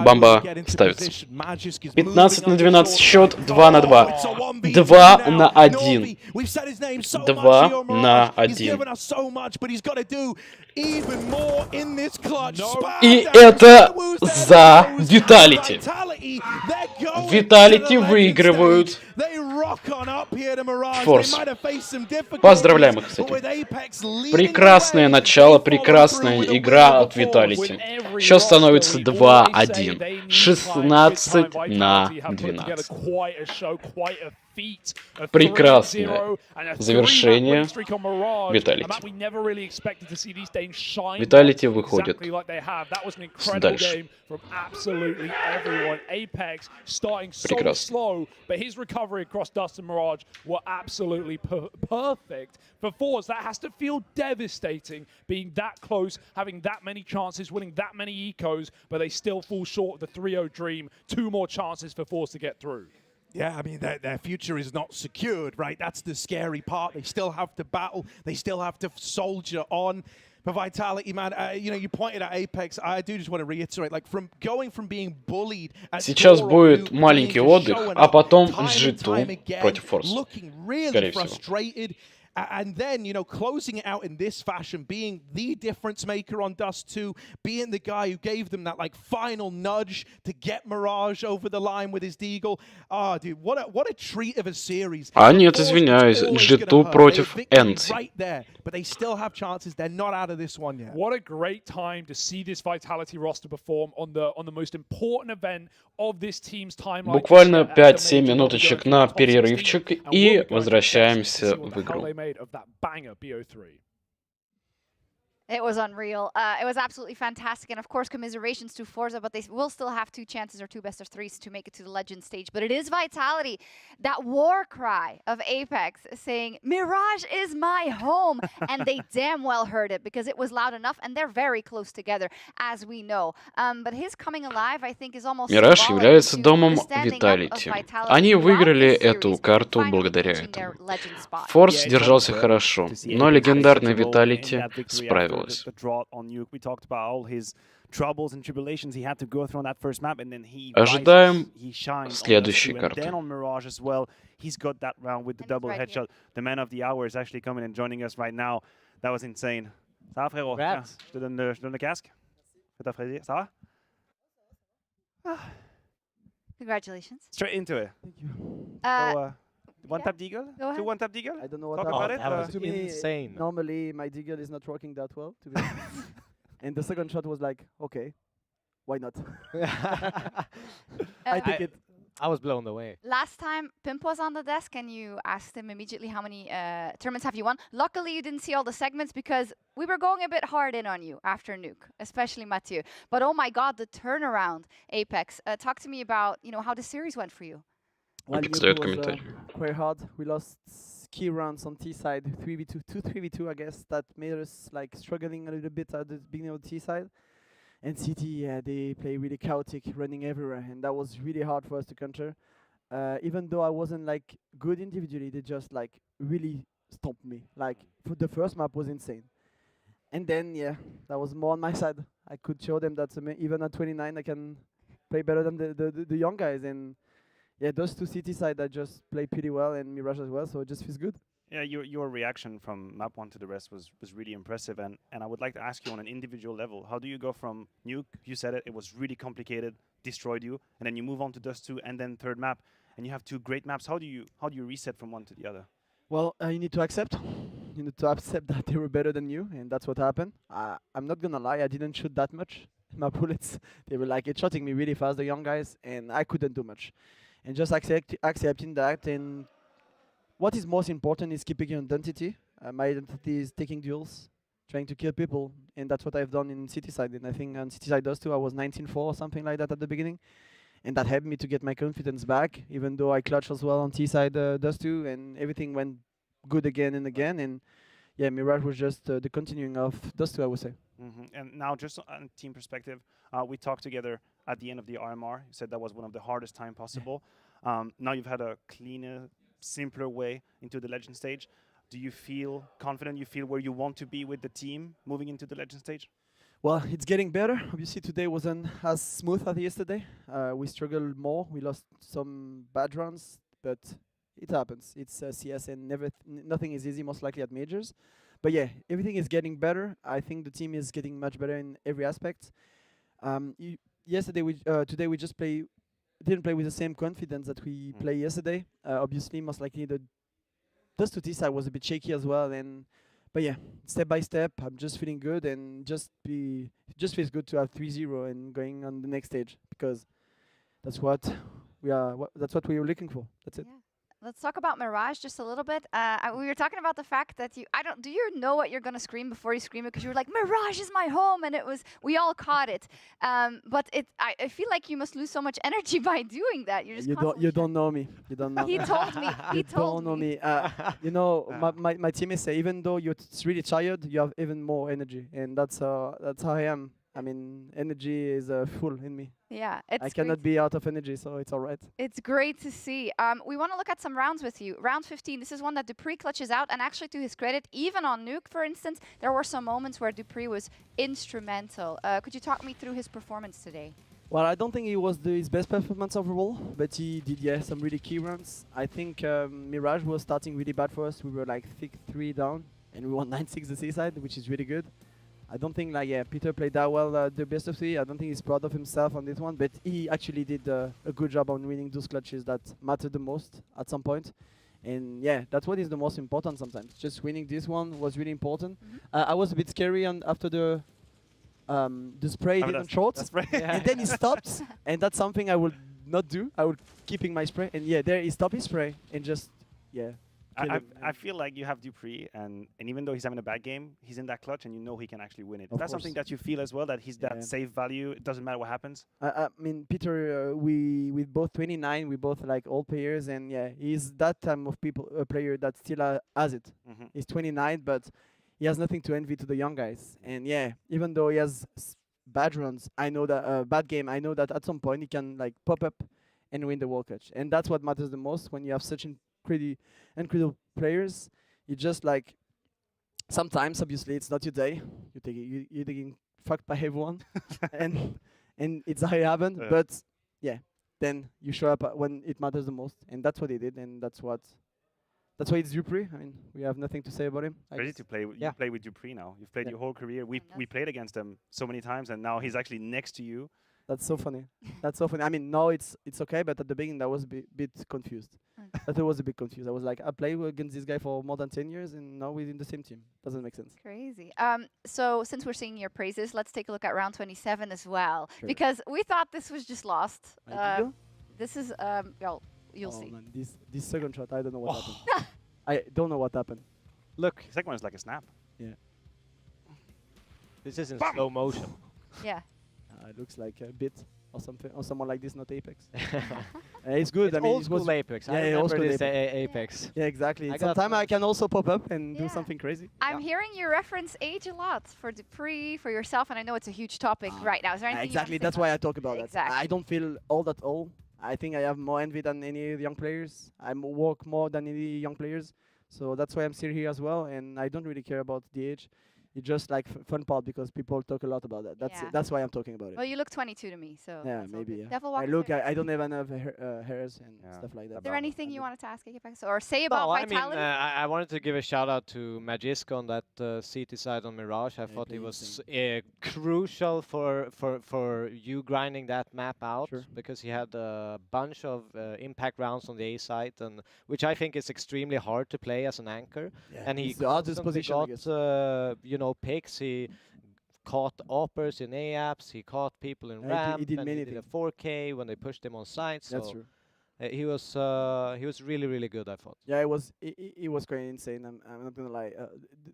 Бомба ставится. 15-12 счет, 2-2. 2-1. 2-1. И это за Vitality. Vitality выигрывают Форс. Поздравляем их с этим. Прекрасное начало, прекрасная игра от Vitality. Счет становится 2-1. 16-12. Прекрасное завершение Vitality. Vitality выходит дальше. Прекрасно. For Force, that has to feel devastating, being that close, having that many chances, winning that many ecos, but they still fall short of the 3-0 dream. 2 more chances for Force to get through. Yeah, I mean, their future is not secured, right? That's the scary part. They still have to battle. They still have to soldier on. For Vitality, man, you know, you pointed at Apex. I do just want to reiterate, like, from being bullied. Сейчас будет маленький отдых, а потом G2 против Force. Скорее всего. And then, you know, closing it out in this fashion, being the difference maker on Dust 2, being the guy who gave them that, like, final nudge to get Mirage over the line with his Deagle. Ah, dude, what a treat of a series. А нет, извиняюсь, G2 против NC. Right there, but they still have chances. They're not out of this one yet. What a great time to see this Vitality roster perform on the most important event of this team's timeline. Буквально 5-7 минуточек на перерывчик и возвращаемся в игру. Of that banger BO3. It was unreal. It was absolutely fantastic. And of course, commiserations to Forza, but they will still have 2 chances or 2 best-of-3s to make it to the Legend stage. But it is Vitality, that war cry of Apex saying, Mirage is my home. And they damn well heard it because it was loud enough and they're very close together, as we know. But his coming alive, I think, is almost Мираж является домом Vitality. Они выиграли эту карту благодаря этому. Форс держался хорошо, но легендарный Vitality справился. понравилось. The drought on Nuke. We talked about all his troubles and tribulations he had to go through on that first map, and then he Ожидаем rises, he shines следующей on Dust 2, and карты. then on Mirage as well. He's got that round with the And he's double right headshot. The man of the hour is actually coming and joining us right now. That was insane. Ça va, frérot? Tiens, je te donne le casque. Fais ta fraisier. Ça va? Congratulations. Straight into it. Thank you. So, one tap deagle? Go ahead. 2 one tap deagle? I don't know what Talk happened. about it. That was To me, insane. normally my deagle is not working that well, to be honest. And the second shot was like, okay, why not? I take it. I was blown away. Last time Pimp was on the desk and you asked him immediately how many tournaments have you won. Luckily you didn't see all the segments because we were going a bit hard in on you after Nuke, especially Majior. But oh my god, the turnaround, Apex. Talk to me about, you know, how the series went for you. Well, Apex Nuke дает was, комментарий. quite hard. We lost key rounds on T side, 3v2, 2-3v2, I guess. That made us like struggling a little bit at the beginning of T side. And CT, yeah, they play really chaotic, running everywhere, and that was really hard for us to counter. Even though I wasn't like good individually, they just like really stomped me. Like for the first map was insane. And then yeah, that was more on my side. I could show them that even at 29 I can play better than the young guys. And yeah, those two CT side I just play pretty well, and Mirage as well. So it just feels good. Yeah, your reaction from map 1 to the rest was really impressive, and I would like to ask you on an individual level, how do you go from Nuke, you said it was really complicated, destroyed you, and then you move on to Dust 2 and then third map, and you have two great maps. How do you reset from one to the other? Well, you need to accept. You need to accept that they were better than you, and that's what happened. I'm not gonna lie, I didn't shoot that much. My bullets, they were like shooting me really fast, the young guys, and I couldn't do much. And just accepting that, and what is most important is keeping your identity. My identity is taking duels, trying to kill people, and that's what I've done in City Side. And I think on City Side Dust 2, I was 19-4 or something like that at the beginning, and that helped me to get my confidence back, even though I clutched as well on T Side Dust 2, and everything went good again and again. And yeah, Mirage was just the continuing of Dust 2, I would say. And now, just on team perspective, we talked together at the end of the RMR. You said that was one of the hardest time possible. Now you've had a cleaner, simpler way into the Legend stage. Do you feel confident? You feel where you want to be with the team moving into the Legend stage? Well, it's getting better. Obviously, today wasn't as smooth as yesterday. We struggled more. We lost some bad rounds, but it happens. It's CS, and nothing is easy, most likely at majors. But yeah, everything is getting better. I think the team is getting much better in every aspect. Today we just didn't play with the same confidence that we played yesterday. Obviously, most likely the Dust 2 T side was a bit shaky as well. But yeah, step by step, I'm just feeling good, and it just feels good to have 3-0 and going on the next stage, because that's what we were looking for. That's it. Yeah. Let's talk about Mirage just a little bit. We were talking about the fact that do you know what you're gonna scream before you scream it? Because you were like, Mirage is my home, and we all caught it. But I feel like you must lose so much energy by doing that. You're just You don't know me. You don't know. He told me. He told don't know me. You know, my teammates say even though you're really tired, you have even more energy, and that's how I am. I mean, energy is full in me. Yeah, I cannot be out of energy, so it's all right. It's great to see. We want to look at some rounds with you. Round 15, this is one that Dupree clutches out, and actually to his credit, even on Nuke, for instance, there were some moments where Dupree was instrumental. Could you talk me through his performance today? Well, I don't think it was his best performance overall, but he did, some really key runs. I think Mirage was starting really bad for us. We were like 6-3 down, and we won 9-6 the C-side, which is really good. I don't think Peter played that well the best of 3. I don't think he's proud of himself on this one, but he actually did a good job on winning those clutches that mattered the most at some point. And yeah, that's what is the most important sometimes. Just winning this one was really important. I was a bit scary after the spray didn't short, and then he stopped, and that's something I would not do. I would keeping my spray, and yeah, there he stopped his spray and just I feel like you have Dupree, and even though he's having a bad game, he's in that clutch, and you know he can actually win it. Is that something that you feel as well, that he's that safe value? It doesn't matter what happens. I mean, Peter, we both 29, we both like old players, and yeah, he's that type of player that still has it. He's 29, but he has nothing to envy to the young guys. And yeah, even though he has bad runs, I know that bad game. I know that at some point he can like pop up and win the World Clutch, and that's what matters the most when you have such incredible players. You just like sometimes, obviously, it's not your day. You're getting fucked by everyone, and it's how it happened. Yeah. But yeah, then you show up when it matters the most, and that's what he did, and that's why it's Dupree. I mean, we have nothing to say about him. Ready to play. You play with Dupree now. You've played your whole career. We played against him so many times, and now he's actually next to you. That's so funny. That's so funny. I mean, now it's okay, but at the beginning I was a bit confused. I was a bit confused. I was like, I played against this guy for more than 10 years, and now we're in the same team. Doesn't make sense. Crazy. So since we're singing your praises, let's take a look at round 27 as well, Sure. because we thought this was just lost. Majior? This is well, you'll see. Man, this second shot, I don't know what happened. I don't know what happened. Look, The second one is like a snap. this is in slow motion. Yeah. It looks like a bit or something, or someone like this, not Apex. It's good. It's I mean, old school Apex. I old remember school this Apex. Yeah, exactly. I got Sometimes I those. can also pop up and do Yeah. something crazy. I'm hearing you reference age a lot for Dupree, for yourself, and I know it's a huge topic right now. Is there anything Exactly. you That's want why I talk about that. Exactly. I don't feel all that old. I think I have more envy than any young players. I work more than any young players. So that's why I'm still here as well. And I don't really care about the age. It's just like fun part because people talk a lot about that. Yeah. That's why I'm talking about it. Well, you look 22 to me, so Yeah, that's all maybe. good. Yeah. Devil I Walker, look. is I don't have enough hairs and Yeah. stuff like that. there About anything I you do. wanted to ask Apex or say about Well, I mean, Vitality? I wanted to give a shout out to Magisk on that CT side on Mirage. I thought he played was crucial for you grinding that map out Sure. because he had a bunch of impact rounds on the A side, and which I think is extremely hard to play as an anchor. Yeah, And he it's the hardest constantly position, I got guess. picks. He caught uppers in A apps. He caught people in Yeah, ramp. he did and many he did a things. 4K when they pushed him on site. That's So true. he was really good, I thought. Yeah, it was quite insane. I'm not gonna lie.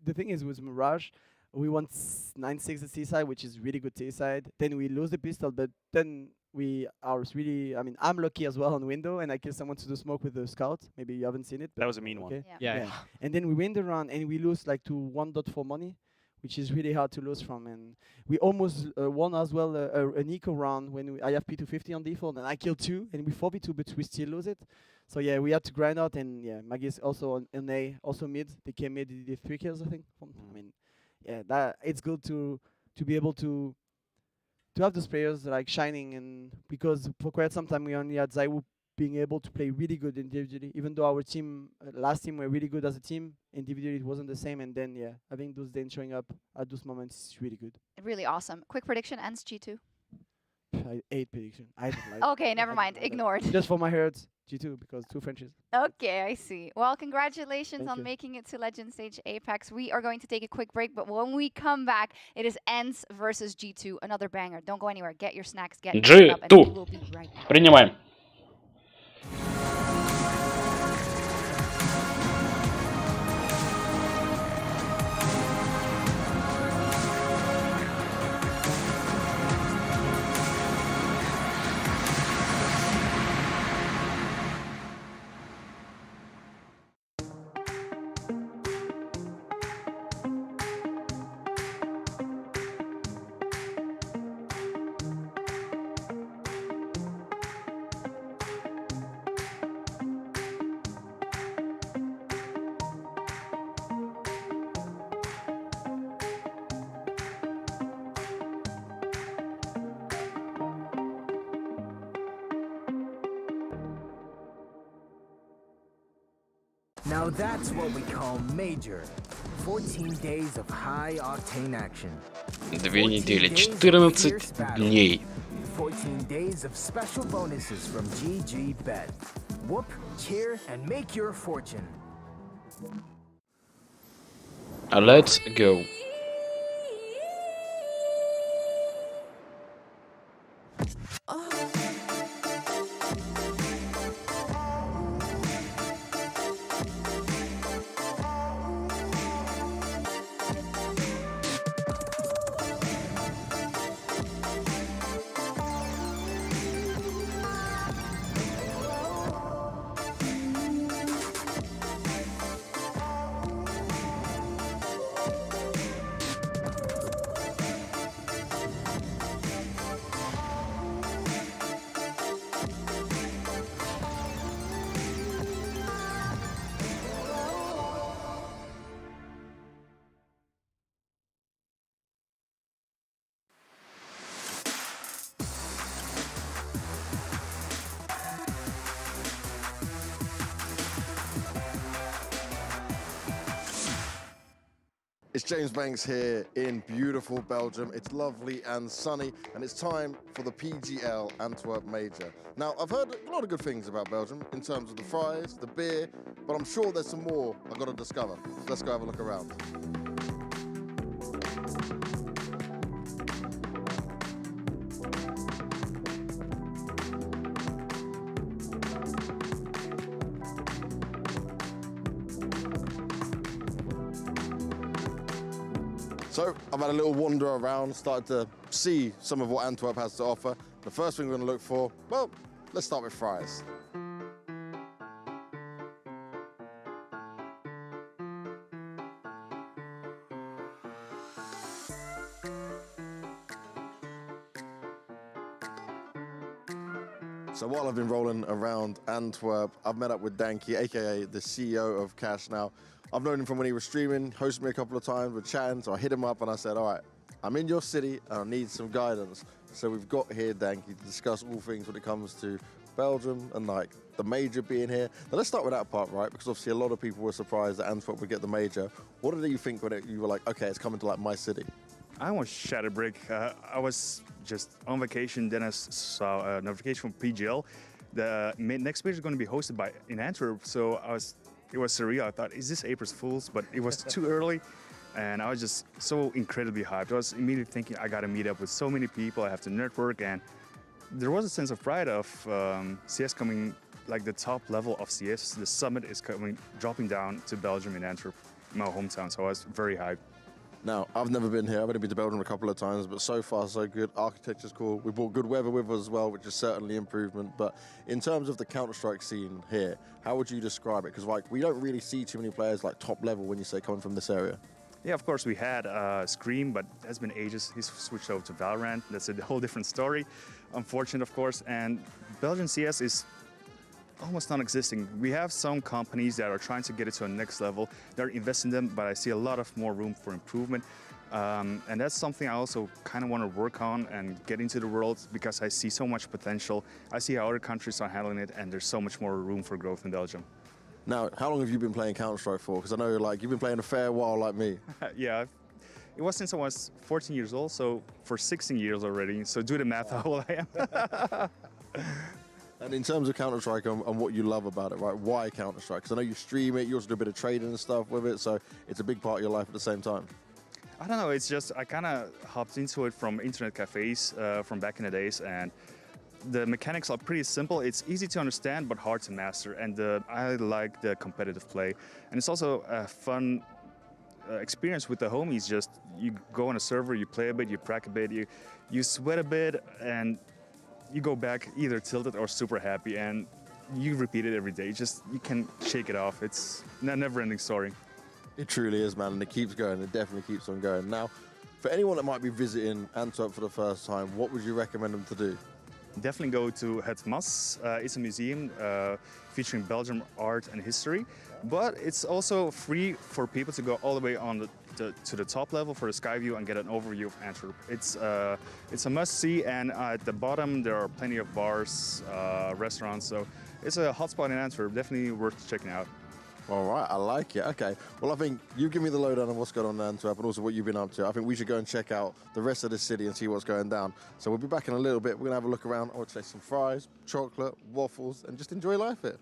The thing is with Mirage, we won 9-6 the C side, which is really good T side. Then we lose the pistol, but then we are really. I mean, I'm lucky as well on window, and I kill someone to the smoke with the scout. Maybe you haven't seen it. That was a mean one. Okay. Yeah. Yeah. And then we win the round, and we lose like to 1.4 money, which is really hard to lose from. And we almost won as well an eco round when I have P250 on default, and I killed 2, and we 4v2, but we still lose it. So yeah, we had to grind out, and yeah, Magis also on A, also mid. They came mid, they did 3 kills, I think. I mean, yeah, that it's good to be able to have those players like shining, and because for quite some time we only had Zaiwu being able to play really good individually, even though our team, last team were really good as a team, individually it wasn't the same, and then yeah, having those Danes showing up at those moments is really good. Really awesome. Quick prediction, ends G2. I hate prediction. I don't like Okay, never mind. Ignored. Just for my heart, G2, because 2 Frenches. Okay, I see. Well, congratulations Thank on you. making it to Legend Stage Apex. We are going to take a quick break, but when we come back, it is ENCE versus G2, another banger. Don't go anywhere. Get your snacks, get your G2. up, and we will be right back. Принимаем. Now that's what we call Majior. 14 days of high-octane action. 2 недели, 14 дней. 14 days of special bonuses from GGBet. Whoop, cheer, and make your fortune. Let's go. It's James Banks here in beautiful Belgium. It's lovely and sunny, and it's time for the PGL Antwerp Major. Now, I've heard a lot of good things about Belgium in terms of the fries, the beer, but I'm sure there's some more I've got to discover. So let's go have a look around. So I've had a little wander around, started to see some of what Antwerp has to offer. The first thing we're going to look for, well, let's start with fries. So while I've been rolling around Antwerp, I've met up with Danky, aka the CEO of Cash. Now, I've known him from when he was streaming, hosted me a couple of times, we're chatting, so I hit him up and I said, all right, I'm in your city and I need some guidance. So we've got here Danky to discuss all things when it comes to Belgium and like the major being here. Now let's start with that part, right? Because obviously a lot of people were surprised that Antwerp would get the major. What did you think when you were like, okay, it's coming to like my city? I was shatterbrick. I was just on vacation, then I saw a notification from PGL. The next major is going to be hosted in Antwerp, so it was surreal. I thought, is this April's Fools? But it was too early, and I was just so incredibly hyped. I was immediately thinking, I got to meet up with so many people, I have to network, and there was a sense of pride of CS coming, like the top level of CS. The summit is dropping down to Belgium in Antwerp, my hometown, so I was very hyped. Now, I've never been here. I've only been to Belgium a couple of times, but so far so good. Architecture's cool. We brought good weather with us as well, which is certainly improvement. But in terms of the Counter-Strike scene here, how would you describe it? Because like we don't really see too many players like top level when you say coming from this area. Yeah, of course we had ＳTRIM, but it's been ages. He's switched over to Valorant. That's a whole different story. Unfortunate, of course. And Belgian CS is almost non-existing. We have some companies that are trying to get it to a next level. They're investing in them, but I see a lot of more room for improvement. And that's something I also kind of want to work on and get into the world because I see so much potential. I see how other countries are handling it, and there's so much more room for growth in Belgium. Now, how long have you been playing Counter-Strike for? Because I know like you've been playing a fair while like me. Yeah, it was since I was 14 years old, so for 16 years already. So do the math how old I am. And in terms of Counter-Strike and what you love about it, right? Why Counter-Strike? Because I know you stream it, you also do a bit of trading and stuff with it, so it's a big part of your life at the same time. I don't know, it's just I kind of hopped into it from internet cafes from back in the days, and the mechanics are pretty simple. It's easy to understand, but hard to master, and I like the competitive play. And it's also a fun experience with the homies. Just you go on a server, you play a bit, you prac a bit, you sweat a bit, and you go back either tilted or super happy, and you repeat it every day. You can shake it off. It's a never-ending story. It truly is, man, and it keeps going. It definitely keeps on going. Now, for anyone that might be visiting Antwerp for the first time, what would you recommend them to do? Definitely go to Het Mas. It's a museum featuring Belgian art and history, but it's also free for people to go all the way on to the top level for the sky view and get an overview of Antwerp. It's a must-see, and at the bottom there are plenty of bars, restaurants, so it's a hotspot in Antwerp, definitely worth checking out. All right, I like it. Okay, well, I think you give me the lowdown on what's going on in Antwerp and also what you've been up to. I think we should go and check out the rest of the city and see what's going down. So we'll be back in a little bit. We're going to have a look around. I would say some fries, chocolate, waffles, and just enjoy life here.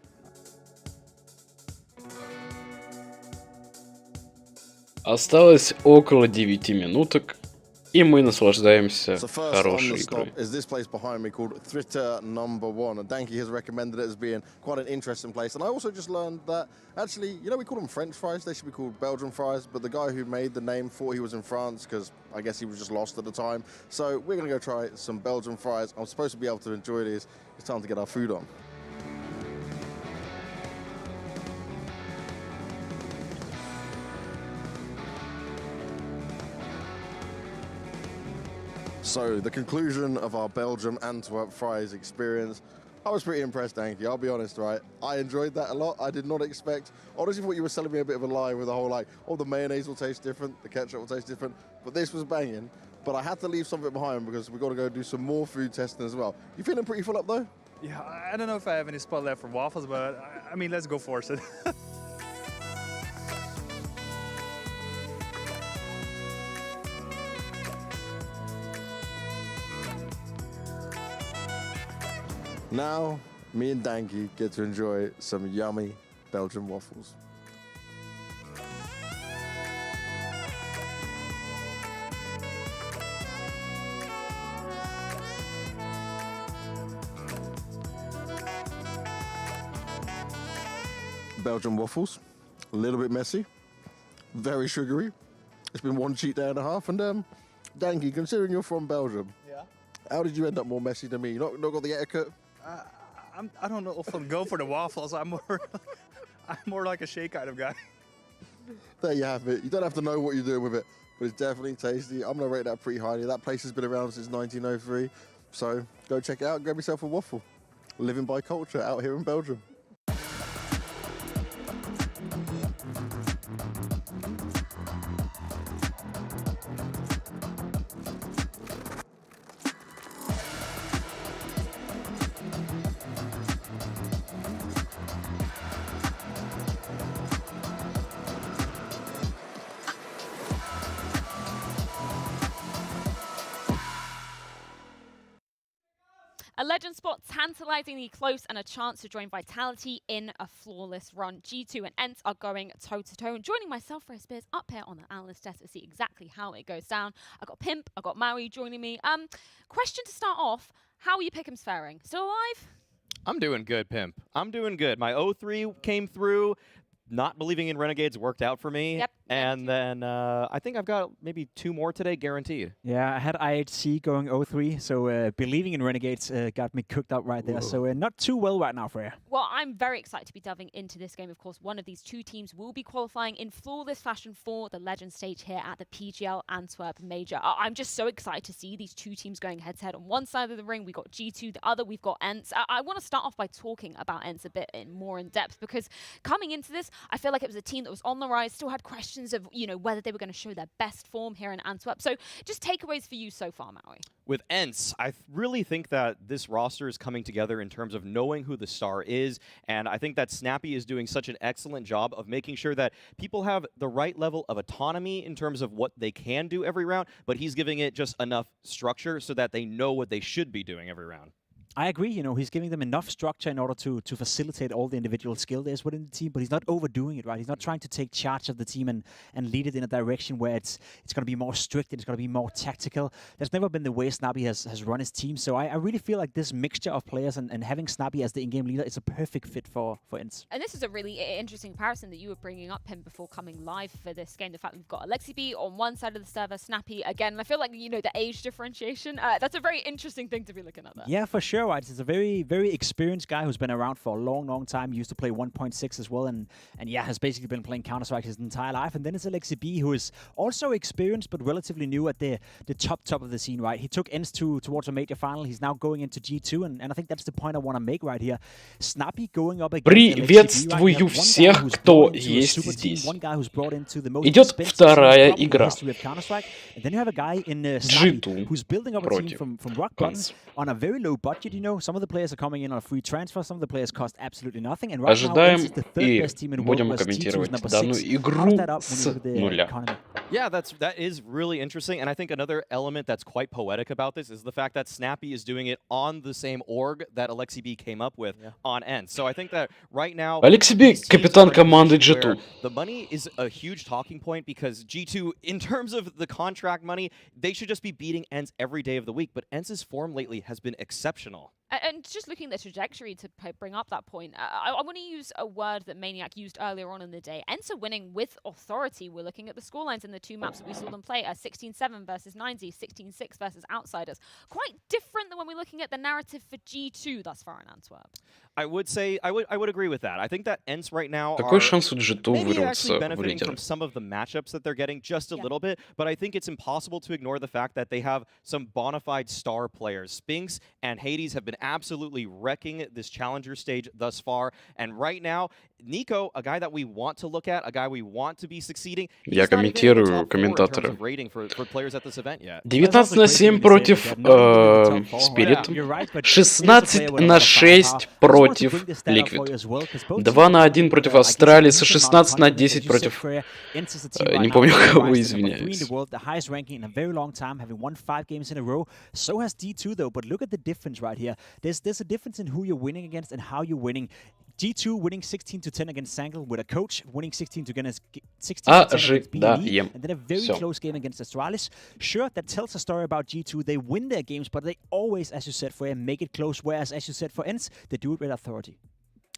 Осталось около 9 минуток, и мы наслаждаемся хорошей игрой. Is this place behind me called Thritter Number 1, and Danky has recommended it as being quite an interesting place. And I also just learned that actually, you know, we call them French fries. They should be called Belgian fries. But the guy who made the name thought he was in France because I guess he was just lost at the time. So we're gonna go try some Belgian fries. I'm supposed to be able to enjoy these. It's time to get our food on. So, the conclusion of our Belgium Antwerp fries experience. I was pretty impressed, Danky, I'll be honest, right? I enjoyed that a lot. I did not expect, honestly thought you were selling me a bit of a lie with the whole like, oh, the mayonnaise will taste different, the ketchup will taste different, but this was banging. But I had to leave something behind because we've got to go do some more food testing as well. You feeling pretty full up though? Yeah, I don't know if I have any spot left for waffles, but I mean, let's go for it. Now, me and Danky get to enjoy some yummy Belgian waffles. Belgian waffles, a little bit messy, very sugary. It's been one cheat day and a half, and Danky, considering you're from Belgium, how did you end up more messy than me? Not got the etiquette? I don't know if I'll go for the waffles. I'm more like a shake kind of guy. There you have it. You don't have to know what you're doing with it, but it's definitely tasty. I'm gonna rate that pretty highly. That place has been around since 1903, so go check it out and grab yourself a waffle. Living by culture out here in Belgium. A legend spot tantalizingly close and a chance to join Vitality in a flawless run. G2 and ENCE are going toe-to-toe. And joining myself, Ray Spears, up here on the analyst desk to see exactly how it goes down. I got Pimp, I got Maui joining me. Question to start off, how are you Pick'ems faring? Still alive? I'm doing good, Pimp. I'm doing good. My 0-3 came through. Not believing in Renegades worked out for me. Yep. And then I think I've got maybe 2 more today, guaranteed. Yeah, I had IHC going 0-3, so believing in Renegades got me cooked up right there. So not too well right now, Freya. Well, I'm very excited to be delving into this game. Of course, one of these 2 teams will be qualifying in flawless fashion for the Legend stage here at the PGL Antwerp Major. I'm just so excited to see these 2 teams going head-to-head. On one side of the ring, we've got G2, the other, we've got ENCE. I want to start off by talking about ENCE a bit more in depth, because coming into this, I feel like it was a team that was on the rise, still had questions of, whether they were going to show their best form here in Antwerp. So just takeaways for you so far, Maui. With ENCE, I really think that this roster is coming together in terms of knowing who the star is, and I think that Snappy is doing such an excellent job of making sure that people have the right level of autonomy in terms of what they can do every round, but he's giving it just enough structure so that they know what they should be doing every round. I agree. He's giving them enough structure in order to facilitate all the individual skill there's within the team, but he's not overdoing it, right? He's not trying to take charge of the team and lead it in a direction where it's going to be more strict and it's going to be more tactical. That's never been the way Snappy has run his team. So I really feel like this mixture of players and having Snappy as the in-game leader is a perfect fit for ENCE. And this is a really interesting comparison that you were bringing up, Pim, before coming live for this game. The fact we've got AlexiB on one side of the server, Snappy again. And I feel like, the age differentiation, that's a very interesting thing to be looking at there. Yeah, for sure. Right? It's a very, very experienced guy who's been around for a long, long time. He used to play 1.6 as well, and yeah, has basically been playing Counter-Strike his entire life. And then it's AlexiB, who is also experienced but relatively new at the top of the scene, right? He took ENCE towards a major final. He's now going into G2, and I think that's the point I want to make right here. Snappy going up against Приветствую всех, кто есть здесь. Идет вторая игра. G2 who's building up a team from rock bottom on a very low budget. Some of the players are coming in on a free transfer, some of the players cost absolutely nothing. And right Ожидаем now, is the third best team in world, будем комментировать данную игру с нуля. Yeah, that is really interesting, and I think another element that's quite poetic about this is the fact that Snappy is doing it on the same org that AlexiB came up with on ENCE. So I think that right now, AlexiB капитан команды G2. The money is a huge talking point because G2, in terms of the contract money, they should just be beating ENCE every day of the week. But ENCE's form lately has been exceptional. And just looking at the trajectory to bring up that point, I want to use a word that Maniac used earlier on in the day. ENCE are winning with authority. We're looking at the scorelines in the 2 maps that we saw them play, 16-7 versus 9Z, 16-6 versus Outsiders. Quite different than when we're looking at the narrative for G2 thus far in Antwerp. I would say, I would agree with that. I think that ENCE right now Какой шанс у G2 maybe вырваться actually в benefiting лидеры? from some of the matchups that they're getting just a little bit, but I think it's impossible to ignore the fact that they have some bona fide star players. Spinks and Hades have been absolutely wrecking this challenger stage thus far, and right now, Nico, a guy that we want to look at, a guy we want to be succeeding. Я комментирую комментаторы. 19-7 против Spirit, 16-6 против Liquid, 2-1 против Астралиса, 16-10 против... не помню кого, извиняюсь. The highest ranking in a very long time, having won 5 games in a row. So has G2 though, but look at the difference right here. There's a difference in who you're winning against and how you're winning. G2 winning 16-10 against Sangle with a coach winning 16-10 against BNE, and then a very close game against Astralis. Sure, that tells a story about G2. They win their games, but they always, as you said, for make it close. Whereas, as you said, for ENCE, they do it with authority.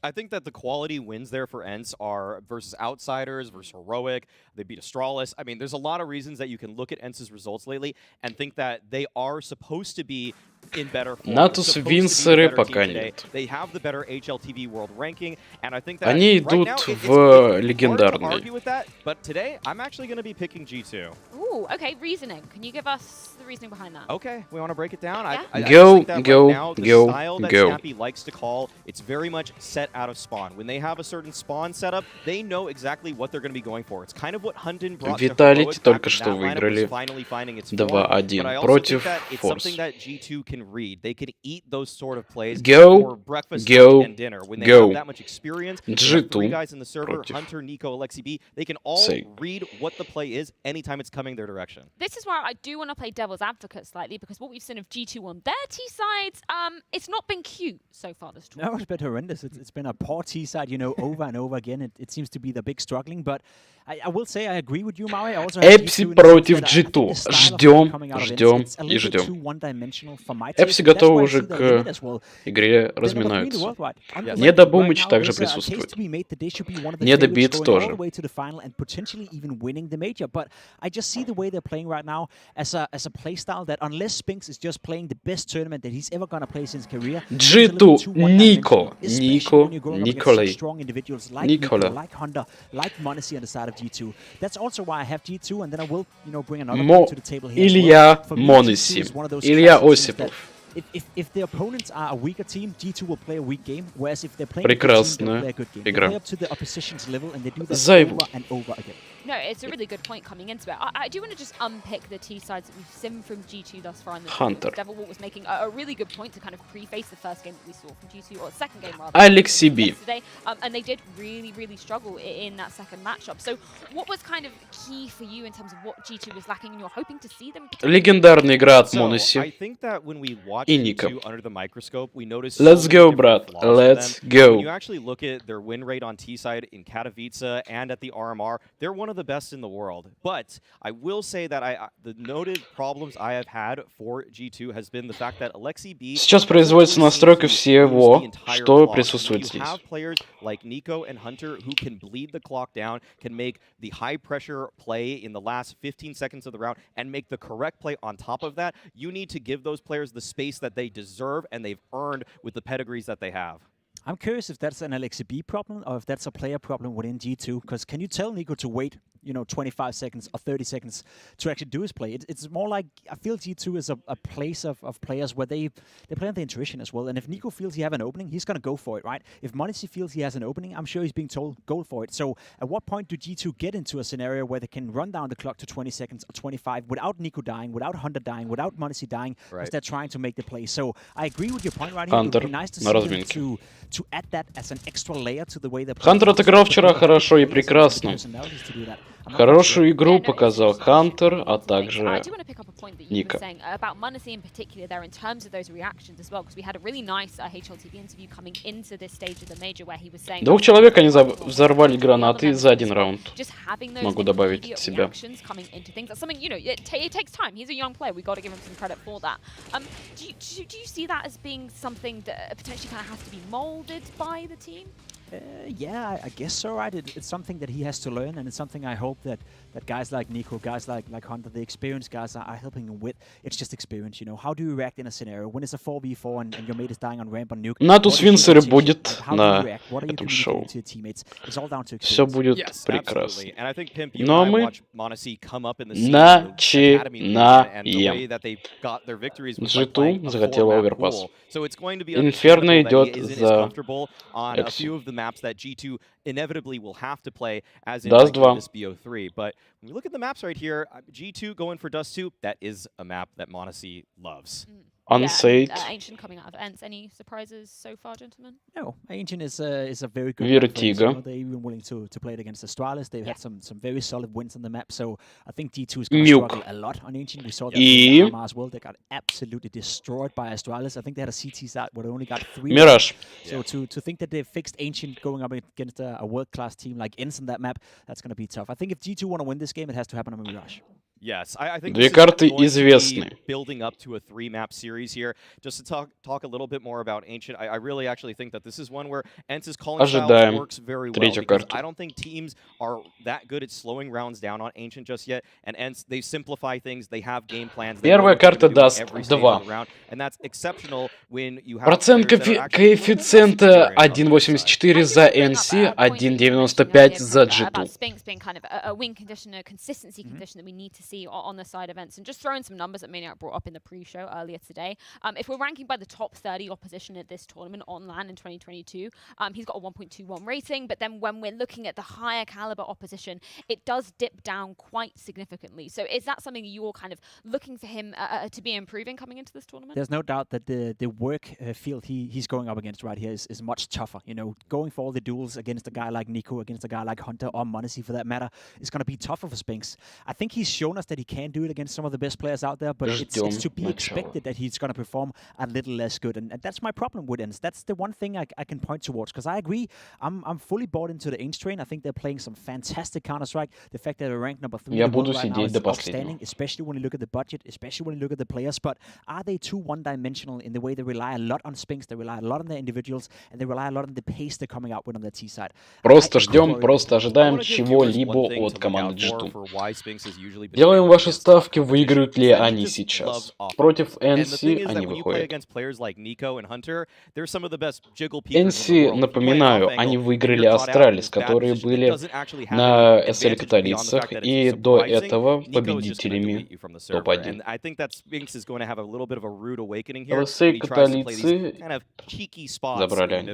I think that the quality wins there for ENCE are versus Outsiders, versus Heroic. They beat Astralis. I mean, there's a lot of reasons that you can look at ENCE's results lately and think that they are supposed to be in better form. Натус Винсеры пока нет. They have the better HLTV world ranking, and I think that Они идут в легендарный. But today, I'm actually going to be picking G2. Ooh, okay, reasoning. Can you give us the reasoning behind that? Okay, we want to break it down. Yeah. I Go, think that go, right now, the go, style that go. Snappy likes to call, it's very much set out of spawn. When they have a certain spawn setup, they know exactly what they're going to be going for. It's kind of what Hunden brought to Vitality Heroic только back что when that lineup выиграли was finally finding its 2-1 form. But I also против think that it's Force. something that G2 can read. They can eat those sort of plays Go, for breakfast, go, lunch, and dinner. When they go. have that much experience, they have 3 guys in the server, против Hunter, Nico, Alexi B, they can all read what the play is anytime it's coming their direction. This is where I do want to play devil's advocate slightly, because what we've seen of G2 on their T-sides, it's not been cute so far this tournament. No, it's been horrendous. It's been a poor T-side, you know, over and over again. It seems to be the big struggling, but I will say I agree with you, Maui. I also Эпси против G2. Ждем, ждем и ждем. Эпси готовы уже к игре, разминаются. Недобумыч также присутствует. Недобит тоже. But I just see the way they're playing right now as a play style that unless Spinks is just playing the best tournament that he's ever gonna play since career. G2, Nico, Nikolai, Nicola, like Hunter, like Monacy on the side of G2. That's also why I have G2, and then I will, you know, bring another player to the table here. Илья Монеси, Илья Осипов. If the opponents are a weaker team, G2 will play a weak game, whereas if they're playing a good team, they'll play a good game. They play up to the opposition's level, and they do that over and over again. No, it's a really good point coming into it. I do want to just unpick the T-sides that we've seen from G2 thus far in the Hunter. Devilwalk was making a really good point to kind of preface the first game that we saw from G2, or the second game rather. Alexi B. Yesterday, and they did really struggle in that second matchup. So what was kind of key for you in terms of what G2 was lacking, and you're hoping to see them? Легендарная игра от Монаси и Ника. Let's go, брат. Let's go. When you actually look at their win rate on T-side in Katowice and at the RMR, they're one of the best in the world. But I will say that the noted problems I have had for G2 has been the fact that Alexi B. Сейчас производится настройка всего, что присутствует здесь. You have players like Nico and Hunter who can bleed the clock down, can make the high pressure play in the last 15 seconds of the round, and make the correct play on top of that. You need to give those players the space that they deserve and they've earned with the pedigrees that they have. I'm curious if that's an Alexi B problem or if that's a player problem within G2. Because can you tell Nico to wait, you know, 25 seconds or 30 seconds to actually do his play? It's more like, I feel G2 is a place of players where they play on the intuition as well. And if Nico feels he has an opening, he's going to go for it, right? If Monacy feels he has an opening, I'm sure he's being told, go for it. So at what point do G2 get into a scenario where they can run down the clock to 20 seconds or 25 without Nico dying, without Hunter dying, without Monacy dying, because they're trying to make the play? So I agree with your point right here. It would be nice to see them to add that as an extra layer to the way they play. Хантер отыграл вчера хорошо и прекрасно. Хорошую игру показал Хантер, а также Ника. About Monacy in particular there in terms of those reactions as well, because we had a really nice HLTV interview coming into this stage of the major where he was saying 2 человек они взорвали гранаты за 1 раунд. Могу добавить от себя. That's something, you know, it takes time. He's a young player. We got to give him some credit for that. Do you see that as being something that potentially kind of has to be molded by the team? Yeah, I guess so, right? It's something that he has to learn, and it's something I hope that guys like Nico, guys like Hunter, the experienced guys are helping him with. It's just experience, you know. How do you react in a scenario when it's a 4v4 and your mate is dying on ramp on nuke? Натус Винсеры будет на этом шоу. Все будет прекрасно. Ну а мы начинаем. G2 захотела оверпас. Инферно идет за Экси. maps that G2 inevitably will have to play as in Dust 2. this BO3. But when we look at the maps right here, G2 going for Dust 2, that is a map that m0NESY loves. Unsaid. Ancient coming out of ENCE. Any surprises so far, gentlemen? No, Ancient is a very good Vertigo. They're even willing to play it against Astralis. They've had some very solid wins on the map, so I think G2 is going to struggle a lot on Ancient. We saw that in as well. They got absolutely destroyed by Astralis. I think they had a CT start where they only got 3. Mirage. So to think that they fixed Ancient going up against a world-class team like ENCE on that map, that's going to be tough. I think if G2 want to win this game, it has to happen on Mirage. Yes, I think Две карты известны. Building up to a 3-map series here. Just to talk a little bit more about Ancient, I really actually think that this is one where ENCE's calling style works very well. Because I don't think teams are that good at slowing rounds down on Ancient just yet. And ENCE, they simplify things, they have game plans. Первая карта даст 2. And that's exceptional when you have Процент коэффициента 1.84 за NC, 1.95 за G2. Spinks being kind of a win condition, a consistency condition that we need to see on the side of ENCE. And just throwing some numbers that Majior brought up in the pre-show earlier today. If we're ranking by the top 30 opposition at this tournament on LAN in 2022, he's got a 1.21 rating. But then when we're looking at the higher caliber opposition, it does dip down quite significantly. So is that something you're kind of looking for him to be improving coming into this tournament? There's no doubt that the work field he's going up against right here is much tougher. You know, going for all the duels against a guy like Nico, against a guy like Hunter, or m0NESY for that matter, is going to be tougher for Spinks. I think he's shown us that he can do it against some of the best players out there, but it's to be expected that he's going to perform a little less good. And that's my problem with ENCE. That's the one thing I can point towards, because I agree, I'm fully bought into the ENCE train. I think they're playing some fantastic Counter-Strike. The fact that they're ranked number 3 right now is outstanding, especially when you look at the budget, especially when you look at the players. But are they too one-dimensional in the way they rely a lot on Spinks, they rely a lot on their individuals, and they rely a lot on the pace they're coming out with on their T-side? Просто ждем, просто ожидаем чего-либо от команды G2. Делаем ваши ставки, выиграют ли они сейчас. Против NC они выходят. NC, напоминаю, они выиграли Астралис, которые были на SL-католицах и до этого победителями топ-1. SL-католицы забрали они.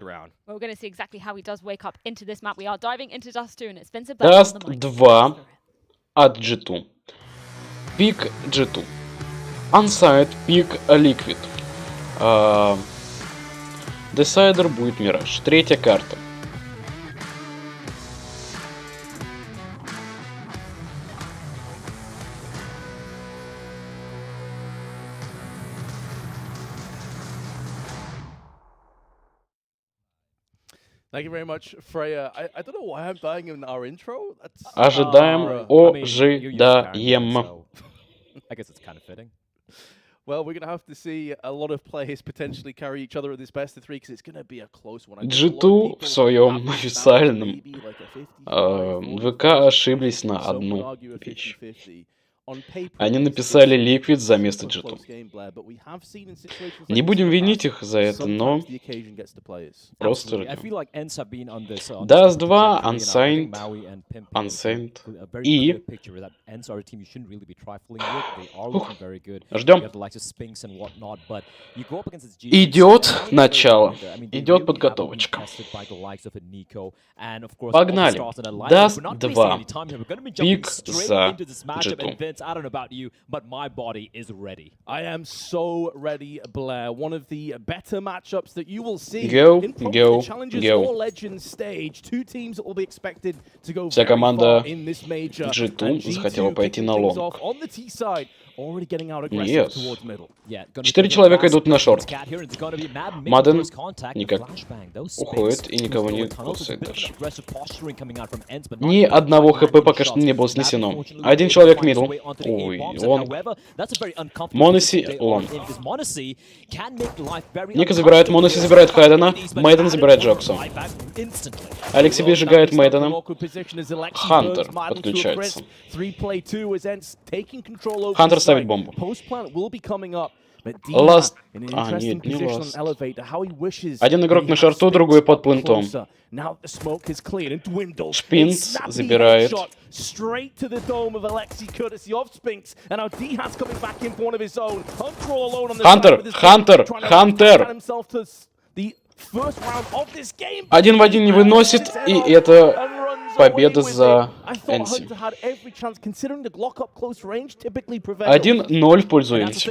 Даст 2 от G2. Пик G2. Ансайд, пик Liquid. Десайдер будет Мираж. 3-я карта. Thank you very much, Freya. I don't know why I'm dying in our intro. Ожидаем, ожидаем. I guess it's kind of fitting. Well, we're going to have to see a lot of players potentially carry each other at this best of 3, because it's going to be a close one. G2 в своем официальном ВК ошиблись на одну вещь. Они написали Liquid за место G2. Не будем винить их за это, но просто Dust 2, Unsigned и ждем. Идет начало, идет подготовочка. Погнали. Dust 2. Пик за G2. I don't know about you, but my body is ready. I am so ready, Blair. One of the better matchups that you will see in the Challenges for Legends stage. 2 teams that will be expected to go Вся команда in this major. G2 захотела пойти на лонг. On the T side, already getting out aggressive towards middle. 4 человека идут на шорт. Маден никак уходит и никого не кусает даже. Ни одного хп пока что не было снесено. 1 человек мидл. Ой, лонг. m0NESY лонг. Ника забирает m0NESY, забирает Хайдена. Мейден забирает Джоксу. Алекси сжигает Мейдена. Хантер подключается. Хантер ставит бомбу. Ласт... нет, не ласт. Один игрок на шорту, другой под плентом. Шпинц забирает. Хантер! Хантер! Хантер! Один в один не выносит, и это победа за Энси. 1-0 в пользу Энси.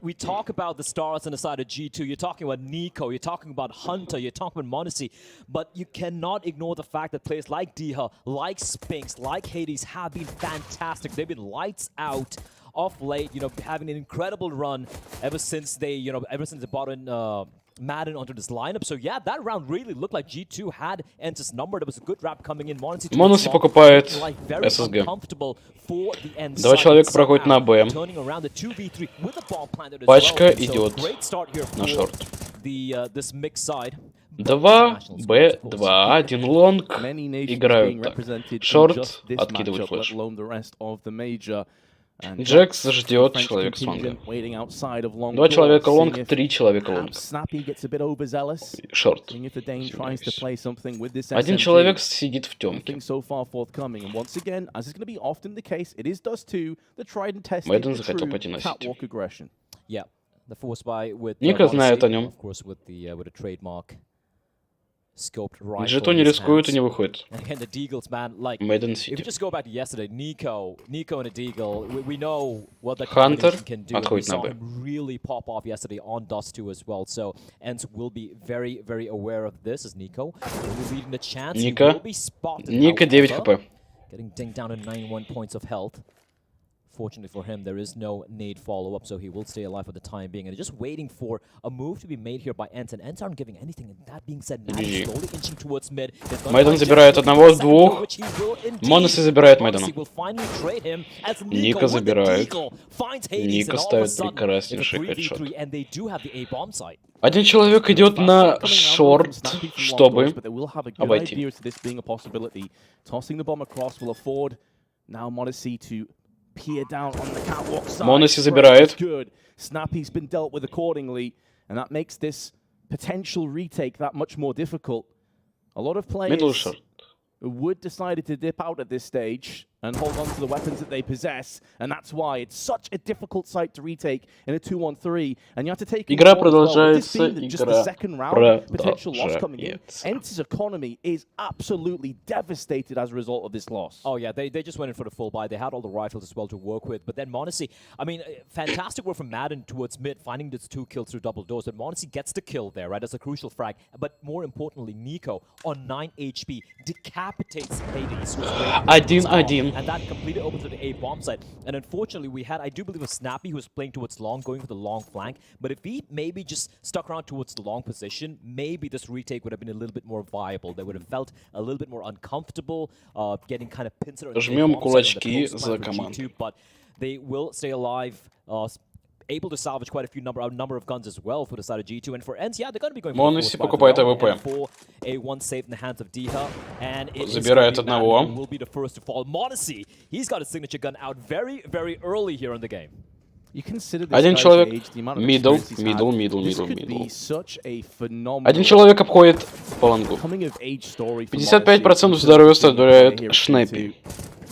We talk about the stars on the side of G2. You're talking about Nico, you're talking about Hunter, you're talking about Monacy, but you cannot ignore the fact that players like Diha, like Spinks, like Hades have been fantastic. They've been lights out of late, you know, having an incredible run ever since they, you know, ever since they brought in Madden onto this lineup. So yeah, that round really looked like G2 had Ensis numbered. There was a good rap coming in. Monacy покупает ССГ. Два человека проходят на Б. Пачка идет на шорт. 2, Б, 2, 1 лонг. Играют так. Шорт, откидывают флеш. Джекс ждет человек с лонга. 2 человека лонг, 3 человека лонг. Шорт. 1 человек сидит в темке. Мэдден захотел пойти на сити. Ника знает о нем. G2 не рискует и не выходит. Мэдден сидит. Хантер отходит на Б. Ника 9 хп. Fortunately for him, there is no nade follow-up, so he will stay alive for the time being. And just waiting for a move to be made here by Ents. And Ents aren't giving anything. And that being said, Matt is slowly inching towards mid. Мэдден забирает одного из двух. Монаси забирает Мэддена. Ника забирает. Ника ставит прекраснейший хедшот. Один человек идет на шорт, чтобы обойти. Монаси забирает. Snappy's been dealt with accordingly, and that makes this potential retake that much more difficult. A lot of players would decide to dip out at this stage and hold on to the weapons that they possess, and that's why it's such a difficult site to retake in a 2-on-3, and you have to take игра продолжается, just the second round potential loss coming in. Ents' economy is absolutely devastated as a result of this loss. Oh yeah, they just went in for the full buy. They had all the rifles as well to work with, but then Monacy, I mean, fantastic work from Madden towards mid, finding this 2 kills through double doors, but Monacy gets the kill there, right? That's a crucial frag, but more importantly, Nico on 9 HP decapitates Hades. 1-1. And that completely opens to the A bomb site. And unfortunately, we had, I do believe, a Snappy who was playing towards long, going for the long flank. But if he maybe just stuck around towards the long position, maybe this retake would have been a little bit more viable. They would have felt a little bit more uncomfortable, getting kind of pincer. Жмем кулачки за команду. But they will stay alive. Able to salvage quite a few number of guns as well for the side of G2, and for Ents, yeah, they're going to be going Monacy покупает АВП. A1 saved in the hands of Diha, and it забирает одного. will be the first to fall. Monacy, he's got his signature gun out very, very early here in the game. Один человек middle. Один человек обходит по лонгу. 55% здоровья оставляет Шнеппи.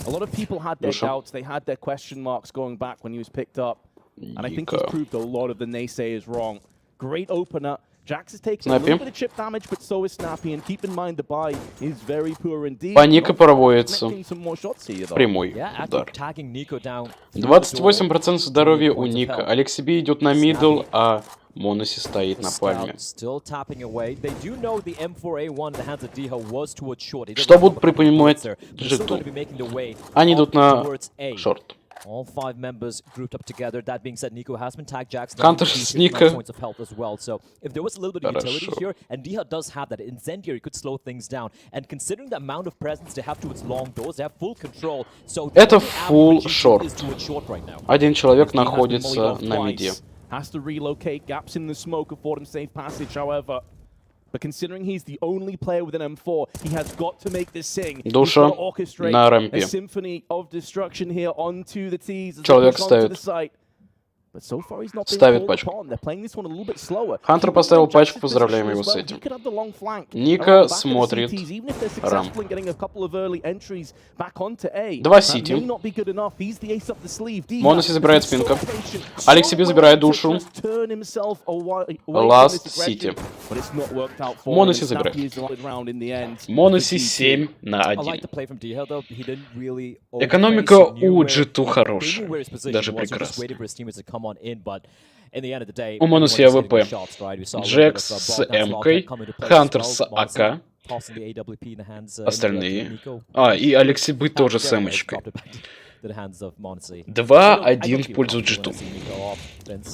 A lot of people had their doubts, they had their question marks going back when he was picked up. And I think he's proved a lot of the naysayers wrong. Great opener. Jax is taking a little bit of chip damage, but so is Snappy. And keep in mind the buy is very poor indeed. По Ника проводится прямой удар. 28% здоровья у Ника. Алексиби идет на мидл, а Монаси стоит на пальме. Что будут предпринимать G2? Они идут на шорт. All 5 members grouped up together. That being said, Nico has been tagged. Jax Counter sneaker points of health as well. So if there was a little bit of utility here, and Diha does have that incendiary, could slow things down. And considering the amount of presence they have towards long doors, they have full control. So это full short. Один человек находится на миде. Has to relocate. Gaps in the smoke afford him safe passage, however. But considering he's the only player with an M4, he has got to make this sing. Душа на рампе. A symphony of destruction here onto the T's. Человек ставит Ставит пачку. Хантер поставил пачку, поздравляем его с этим. Ника смотрит рам. 2 сити. Моноси забирает спинка. Алекс себе забирает душу. Ласт сити. Моноси забирает. Моноси 7 на 1. Экономика у G2 хорошая. Даже прекрасная. У Моноси АВП. Джекс с М-кой, Хантер с АК. Остальные. И Алекси Бы тоже с М-очкой. 2-1 в пользу G2.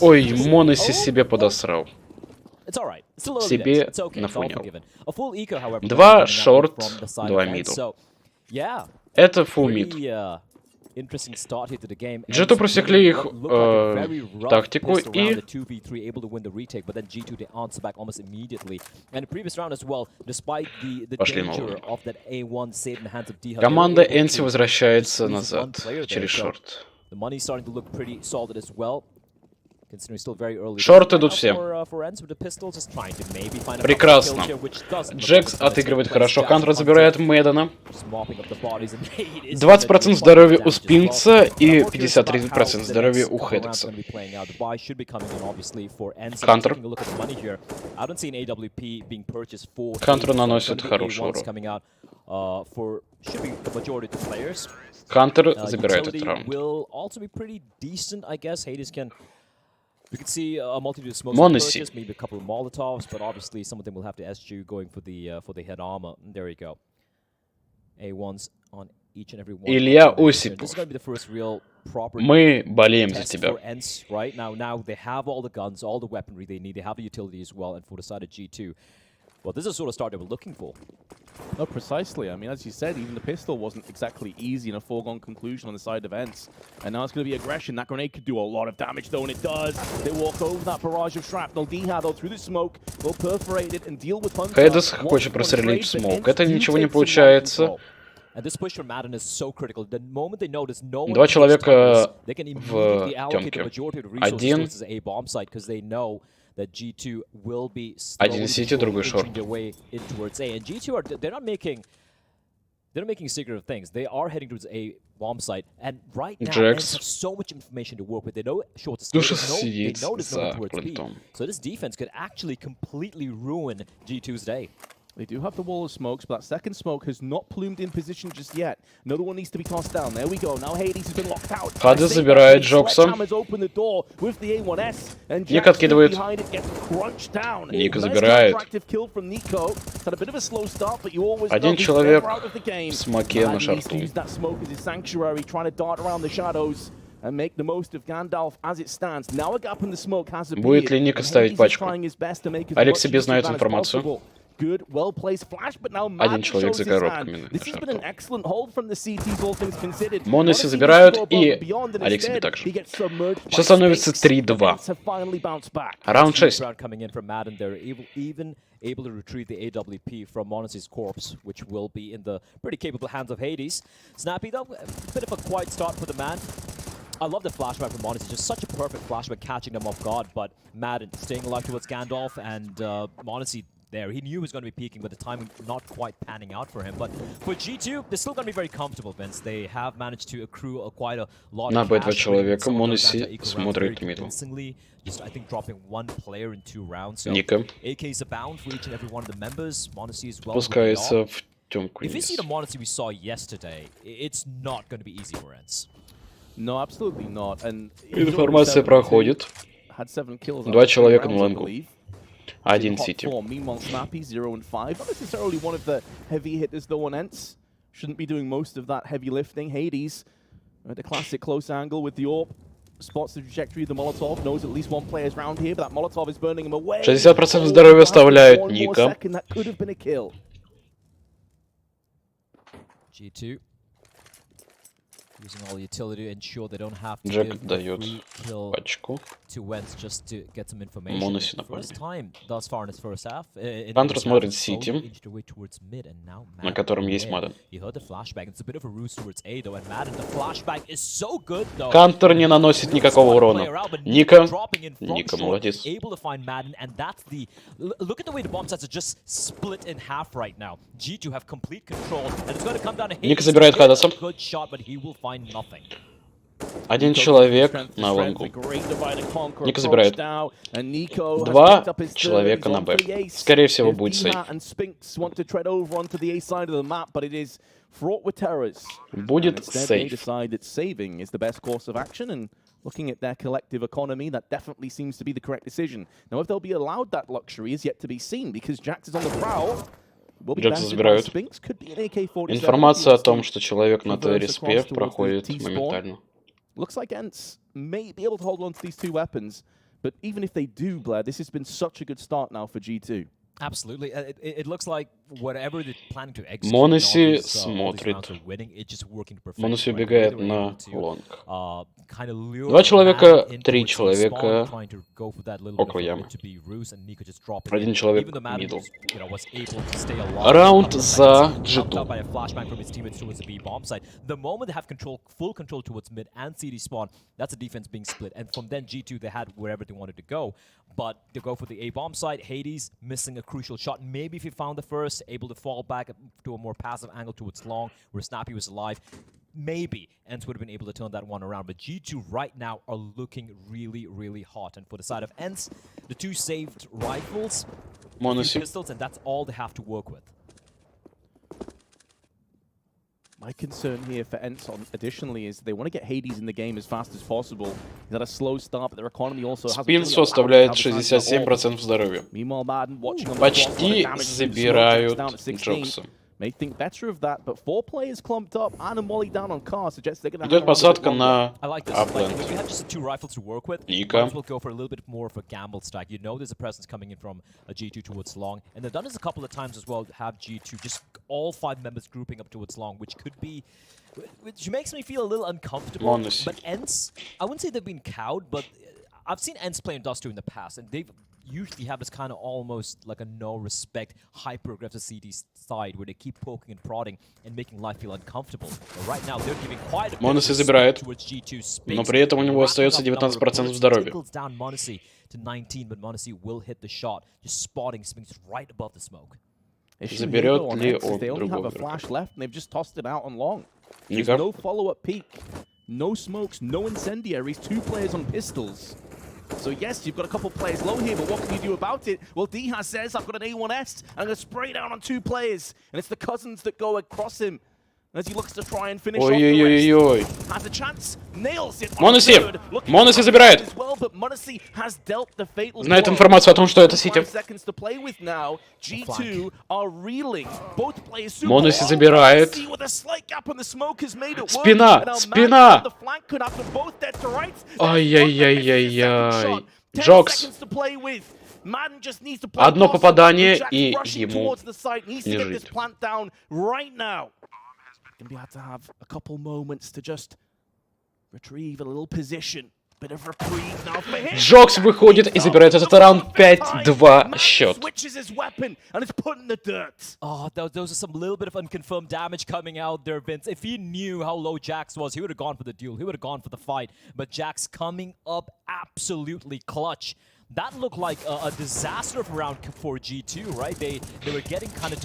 Ой, Моноси себе подосрал. Себе нафунял. 2 шорт, 2 мидл. Это фулл мид. G2 просекли их тактику и... Пошли новые. Команда Энси возвращается назад через шорт. Шорт идут все. Прекрасно. Джекс отыгрывает хорошо. Хантер забирает Мэддена. 20% здоровья у Спинкса и 53% здоровья у Хедекса. Хантер. Хантер наносит хороший урон. Хантер забирает этот раунд. We could see a multitude of smoke purchase, maybe a couple of Molotovs, but obviously some of them will have to SG going for the head armor. There you go. A1s on each and every one. Илья Осипов. Мы болеем за тебя. Right now they have all the guns, all the weaponry they need. They have the utility as well, and for the side of G2. Well, this is the sort of start they were looking for. No, precisely. I mean, as you said, even the pistol wasn't exactly easy in a foregone conclusion on the side of Ents. And now it's going to be aggression. That grenade could do a lot of damage, though, and it does. They walk over that barrage of shrapnel. D-Ha, though, through the smoke, will perforate it and deal with Hunter. Хедес хочет прострелить в смоук. Это ничего не получается. 2 человека в темке. Один сити, другой шорт. They're not making a secret of things. They are heading towards a bomb site, and right now Jax they have so much information to work with. They know short to Душа they сидит know за towards B. плентом. So this defense could actually completely ruin G2's day. They do have the wall of smokes, but that second smoke has not plumed in position just yet. Another one needs to be tossed down. There we go. Now Hades has been locked out. Хадес забирает Джокса. Ник откидывает. Ника забирает. Один человек в смоке на шарту. Будет ли Ника ставить пачку? Алекс себе знает информацию. Один человек за коробками. Моноси забирают, и Алекс себе также. Сейчас становится 3-2. Раунд 6. Able to retrieve the AWP from Monosi's corpse, which will be in the pretty capable hands of Hades. Snappy, though, a bit of a quiet start for the man. I love the flashback from Monosi, just such a perfect flashback, catching them off guard, but Madden staying alive towards Gandalf, and Monosi there. He knew he was going to be peeking, but the timing not quite panning out for him. But for G2, they're still going to be very comfortable, Vince. They have managed to accrue quite a lot of cash. Человека Моноси смотрит мидл. Just, I think, dropping 1 player in 2 rounds. So Ника AKs abound for each and every one of the members. Monosi as well. Спускается в темку. If you see the Monosi we saw yesterday, it's not going to be easy for Ents. No, absolutely not. And информация проходит. 2 человека на лэнгу. 1 сити. Meanwhile, Snappy 0 and 5. Not necessarily one of the heavy hitters though on Ents. Shouldn't be doing most of that heavy lifting. Hades, the classic close angle with the AWP. Spots the trajectory of the Molotov, knows at least 1 player is round here, but that Molotov is burning him away. 60% здоровья оставляет Ника. That could have been a kill. G2. Using all utility to ensure they don't have to Джек give дает free kill пачку. to Wentz just to get some information. Монуси на First поле. time thus far in his first half. Хантер смотрит Сити, на котором есть Madden. You heard the flashback. It's a bit of a ruse towards A though, and Madden, the flashback is so good though. Хантер не наносит никакого урона. Ника молодец. Able to find Madden, and that's the look at the way the bomb sites are just split in half right now. G2 have complete control, and it's going to come down to Hades. Ника забирает Хадаса. Good shot, but he will find nothing. Один человек на лонгу. Ника забирает. 2 человека на Б. Скорее всего, будет сейф. Будет сейф. Looking at their collective economy, that definitely seems to be the correct decision. Now, if they'll be allowed that luxury is yet to be seen, because Jax is on the prowl. Джекса забирают. Информация о том, что человек на Т-респе проходит моментально. Looks like Ents may be able to hold on to these two weapons, but even if they do, Blair, this has been such a good start now for G2. Absolutely. It looks like whatever they're planning to execute, Моноси смотрит. Моноси убегает на лонг. 2 человека, 3 человека около ямы. 1 человек мидл. Раунд за G2. The moment they have full control towards mid and CD spawn, that's a defense being split. And from then G2, they had wherever they wanted to go. But they go for the A bomb site. Hades missing a crucial shot. Maybe if he found the first, able to fall back to a more passive angle towards long, where Snappy was alive. Maybe Ents would have been able to turn that one around. But G2 right now are looking really, really hot. And for the side of Ents, the 2 saved rifles, 2 pistols, and that's all they have to work with. My concern here for Enson, additionally, is they want to get Hades in the game as fast as possible. He's had a slow start, but their economy also has... Спинсу оставляет 67% здоровья. Почти забирают Джокса. May think better of that, but 4 players clumped up and a molly down on car suggests they're going to have... Идет посадка на Upland. When you have just 2 rifles to work with, Ника. will go for a little bit more of a gamble strike. You know there's a presence coming in from a G2 towards long, and they've done this a couple of times as well, have G2 just all 5 members grouping up towards long, which could be... Which makes me feel a little uncomfortable. Monosi. But Ents, I wouldn't say they've been cowed, but I've seen Ents play in Dust 2 in the past, and they've usually have this kind of almost like a no-respect, hyper-aggressive CD side where they keep poking and prodding and making life feel uncomfortable. But right now, they're giving quite a bit Моноси забирает, towards G2 но при этом у него остается 19% здоровья. Down Monosi to 19, but Monosi will hit the shot, just spotting Spinks right above the smoke. Заберет ли он They only have другого a flash left, and they've just tossed it out on long. There's Ника. no follow-up peek, no smokes, no incendiaries, 2 players on pistols. So yes, you've got a couple players low here, but what can you do about it? Well, Dihas says, I've got an A1S, and I'm going to spray down on 2 players. And it's the cousins that go across him. As he looks to try and finish off the rest. Has a chance, nails it. Моноси! Моноси забирает! Знает информацию о том, что это Сити. Моноси забирает. Спина! Спина! Ай-яй-яй-яй-яй. Джокс. Одно попадание, и ему не жить. Gonna be able to have a couple moments to just retrieve a little position. Bit of reprieve now for him. Джокс выходит и забирает этот раунд 5-2 счет. Oh, those are some little bit of unconfirmed damage coming out there, Vince. If he knew how low Jax was, he would have gone for the duel. He would have gone for the fight. But Jax coming up absolutely clutch. That looked like a disaster of a round for G2, right? They were getting kind of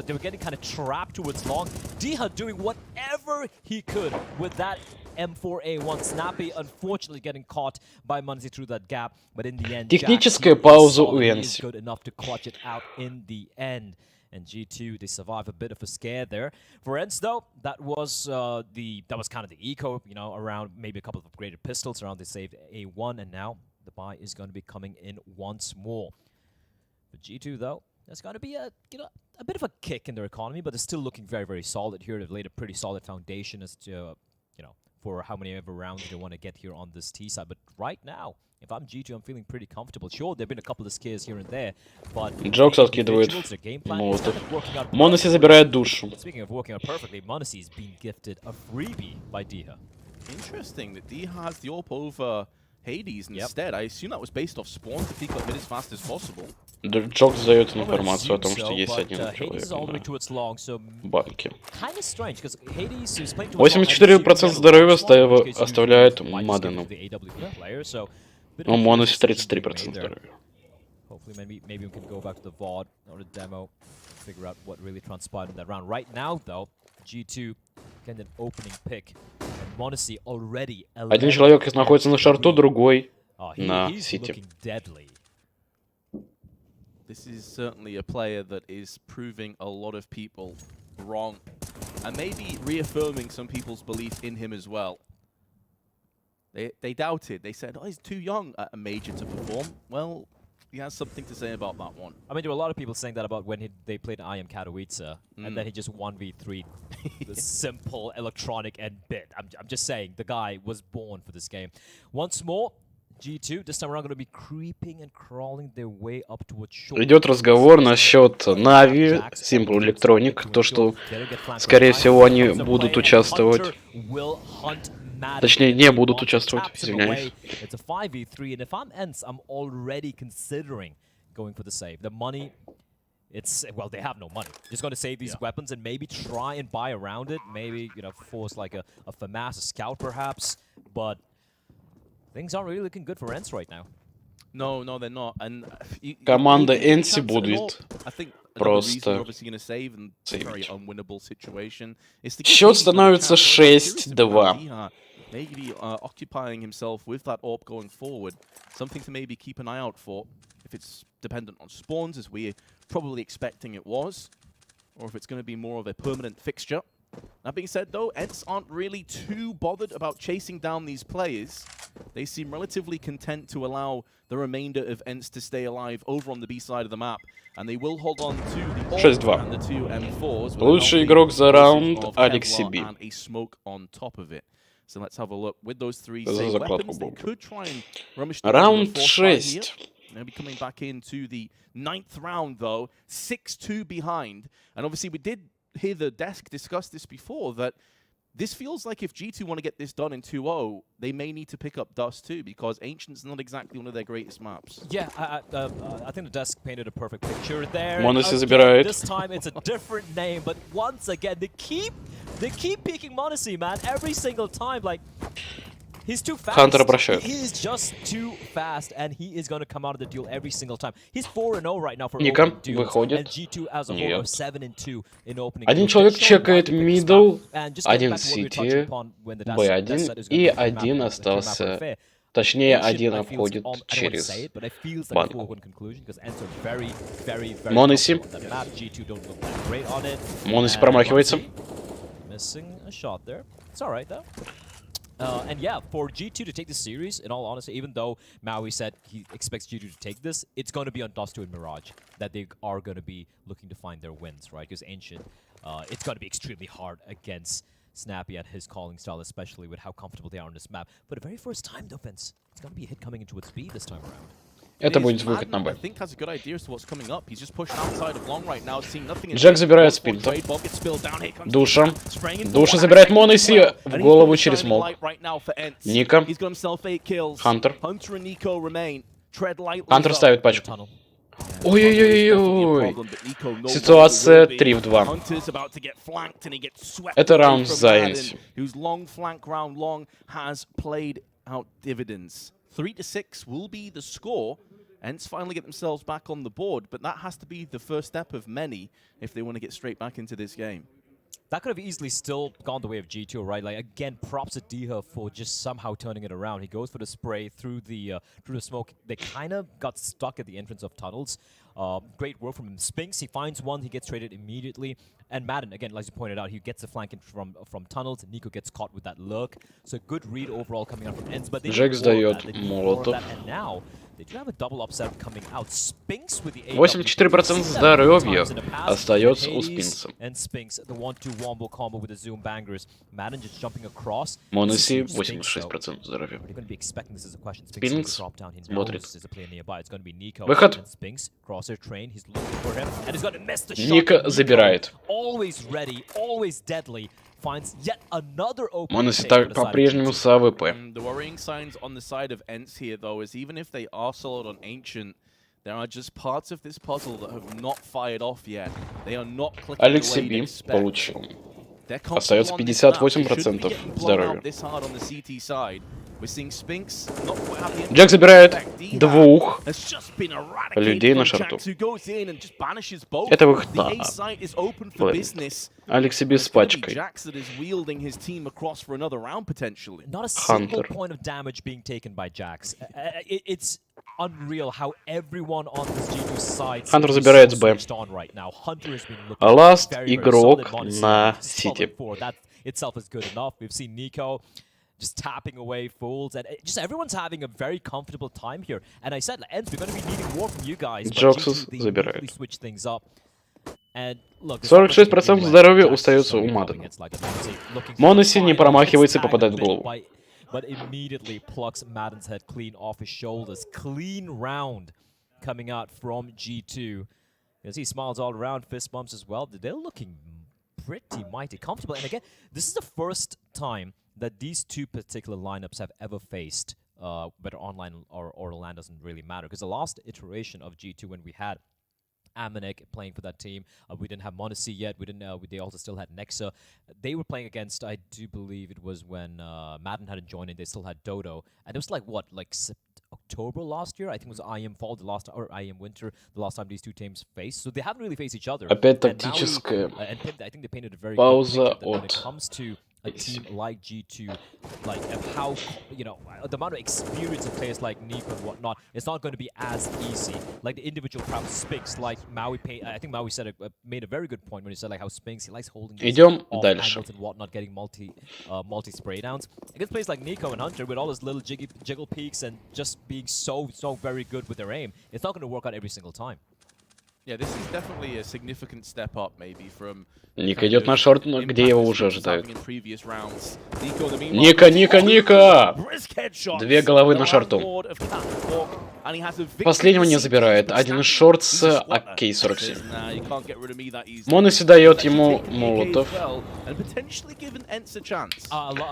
they were getting kind of trapped towards long. Diha doing whatever he could with that M4A1. Snappy unfortunately getting caught by Munzi through that gap, but in the end, Техническая пауза у Энси. good enough to clutch it out in the end. And G2, they survive a bit of a scare there. For Ents, though, that was kind of the eco, you know, around maybe a couple of upgraded pistols around they saved A1, and now the buy is going to be coming in once more. For G2, though, there's going to be a bit of a kick in their economy, but they're still looking very, very solid here. They've laid a pretty solid foundation as to for how many ever rounds they want to get here on this T side. But right now, if I'm G2, I'm feeling pretty comfortable. Sure, there've been a couple of scares here and there, but Джокс откидывает молотов. Моноси забирает душу. Speaking of working out perfectly, Monacy is being gifted a freebie by Diha. Interesting that Diha has the AWP over Hades instead. I assume that was based off spawn to pick up mid as fast as possible. Джокс дает информацию о том, что есть один человек на банке. 84% здоровья оставляет Мадену. У Моноси 33% здоровья. Hopefully, maybe we can go back to the VOD or the demo, figure out what really transpired in that round. Right now, though, G2 get an opening pick. And Monacy already. Один человек находится на шарту, другой на сити. This is certainly a player that is proving a lot of people wrong, and maybe reaffirming some people's belief in him as well. They doubted. They said, "Oh, he's too young at a major to perform." Well, he has something to say about that one. I mean, there were a lot of people saying that about when they played IM Katowice, and then he just 1v3 the simple electronic and bit. I'm just saying, the guy was born for this game. Once more, G2, this time around, going to be creeping and crawling their way up towards shore. Идет разговор насчет Нави, Simple Electronic, то, что, скорее всего, они будут участвовать. Точнее, не будут участвовать, извиняюсь. It's a 5v3, and if I'm ENCE, I'm already considering going for the save. The money, well, they have no money. Just going to save these weapons and maybe try and buy around it. Maybe, you know, force like a FAMAS, a scout perhaps. But things aren't really looking good for ENCE right now. No, they're not. And команда ENCE будет просто сейвить. Счет становится 6-2. Maybe occupying himself with that AWP going forward, something to maybe keep an eye out for. If it's dependent on spawns, as we're probably expecting it was, or if it's going to be more of a permanent fixture. That being said, though, ENCE aren't really too bothered about chasing down these players. They seem relatively content to allow the remainder of ENCE to stay alive over on the B side of the map. And they will hold on to the AWP and the two M4s. Лучший игрок за раунд Алекси Би. And a smoke on top of it. So let's have a look. With those three same weapons, they could try and rummage Раунд 6. They'll be coming back into the 9th round, though. 6-2 behind. And obviously, we did hear the desk discuss this before, that this feels like if G2 want to get this done in 2-0, they may need to pick up Dust too, because Ancient's not exactly one of their greatest maps. Yeah, I think the desk painted a perfect picture there. Monacy забирает. This time it's a different name, but once again, they keep picking Monacy, man, every single time. Like, he's too fast. Хантер обращает. He is just too fast, and he is going to come out of the duel every single time. He's 4-0 right now for Ника opening duels, выходит. and G2 as a whole are 7-2 in opening. Один человек чекает мидл, один сити, Б1 и один остался. Точнее, один обходит через банку. Моноси. Моноси промахивается. And yeah, for G2 to take this series, in all honesty, even though Maui said he expects G2 to take this, it's going to be on Dust2 and Mirage that they are going to be looking to find their wins, right? Because Ancient, it's going to be extremely hard against Snappy at his calling style, especially with how comfortable they are on this map. But the very first time, though, Vince, it's going to be a hit coming into its B this time around. Это будет выход на Б. Джек забирает спинта. Душа. Душа забирает Моноси в голову через смок. Ника. Хантер. Хантер ставит пачку. Ой-ой-ой-ой. Ситуация 3-2. Это раунд за ENCE. 3-6 will be the score. ENCE finally get themselves back on the board, but that has to be the first step of many if they want to get straight back into this game. That could have easily still gone the way of G2, right? Like, again, props to Diha for just somehow turning it around. He goes for the spray through the smoke. They kind of got stuck at the entrance of tunnels. Great work from him. Spinks, he finds one, he gets traded immediately. And Madden, again, like you pointed out, he gets the flank from tunnels. Nico gets caught with that lurk. So good read overall coming out from ENCE. But they Джек сдает молотов. And now 84% здоровья остается у Спинкса. Моноси 86% здоровья. Спинкс смотрит. Выход. Ника забирает. Моноси по-прежнему с АВП. Алекси Би получил. Остается 58% здоровья. Джек забирает двух людей на шарту. Это выход на Алекси Би с пачкой. Хантер. Хантер забирает с Б. Ласт игрок на Сити. Just tapping away fools, and just everyone's having a very comfortable time here. And I said, Ents, we're going to be needing more from you guys. Джоксус забирает. 46% здоровья остается у Мадена. Моноси не промахивается и попадает в голову. But immediately plucks Madden's head clean off his shoulders. Clean round coming out from G2. You can see smiles all around, fist bumps as well. They're looking pretty mighty comfortable. And again, this is the first time that these two particular lineups have ever faced, whether online or LAN doesn't really matter. Because the last iteration of G2, when we had Amanek playing for that team, we didn't have Monacy yet. We didn't. They also still had Nexa. They were playing against, I do believe it was when Madden hadn't joined in. They still had Dodo, and it was like what, like October last year. I think it was IM Fall the last, or IM Winter the last time these two teams faced. So they haven't really faced each other. Опять тактическая пауза от a team like G2, like how, you know, the amount of experience of players like Nico and whatnot, it's not going to be as easy. Like the individual crowd Spinks, like Maui, I think Maui said made a very good point when he said like how Spinks, he likes holding Идем дальше. And whatnot, getting multi spray downs. Against players like Nico and Hunter with all his little jiggle peaks and just being so very good with their aim, it's not going to work out every single time. Yeah, this is definitely a significant step up, maybe from. Ника идет на шорт, где его уже ожидают. Ника! Две головы на шорту. Последнего не забирает. Один из шорт с АК-47. Моноси дает ему молотов.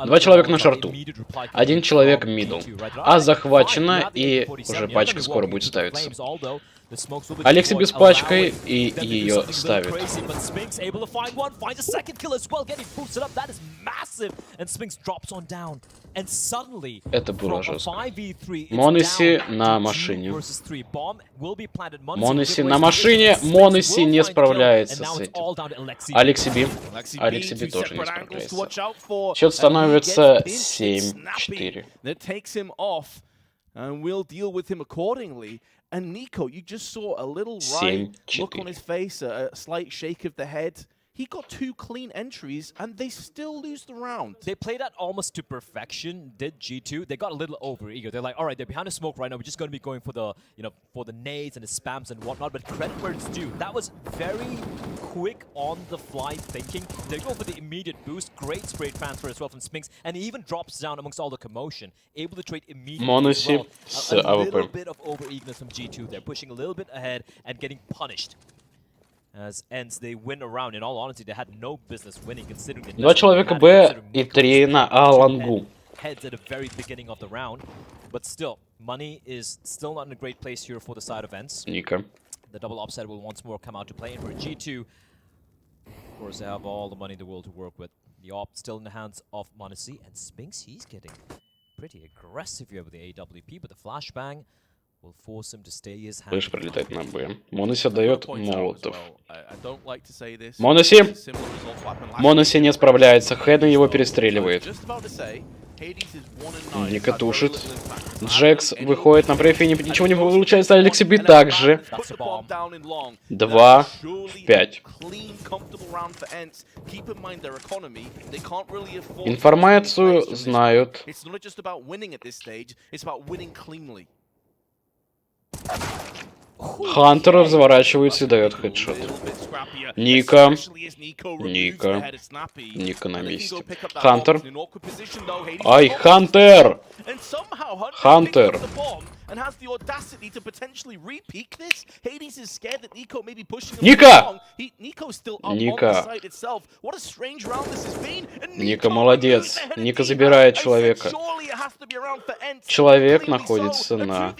Два человека на шорту. Один человек мидл. А захвачена, и уже пачка скоро будет ставиться. Алекси без пачкой и ее ставит. Это было жестко. Моноси на машине. Моноси на машине. Моноси не справляется с этим. Алекси Би тоже не справляется. Счет становится 7-4. And Nico, you just saw a little wry look on his face, a slight shake of the head. He got 2 clean entries, and they still lose the round. They played that almost to perfection, did G2. They got a little over-eager. They're like, all right, they're behind the smoke right now. We're just going to be going for the, you know, for the nades and the spams and whatnot. But credit where it's due. That was very quick on-the-fly thinking. They go for the immediate boost. Great spray transfer as well from Spinks. And he even drops down amongst all the commotion. Able to trade immediately as well. A little bit of over-eagerness from G2. They're pushing a little bit ahead and getting punished. As ends, they win a round. In all honesty, they had no business winning, considering they 2 человека Б и 3 на А лонгу. Heads at the very beginning of the round, but still, money is still not in a great place here for the side of ends. Ника. The double upset will once more come out to play, and for G2, of course, they have all the money in the world to work with. The op still in the hands of Monacy, and Spinks, he's getting pretty aggressive here with the AWP, but the flashbang will force him to stay his hand. Флэш прилетает на Б. Моноси отдает молотов. Моноси не справляется. Хэден его перестреливает. Ника тушит. Джекс выходит на префи, ничего не получается. Алекси Би также. 2 в 5. Информацию знают. Хантер разворачивается и дает хедшот. Ника. Ника на месте. Хантер. Ай, Хантер! Хантер! Ника! Ника. Ника молодец. Ника забирает человека. Человек находится на...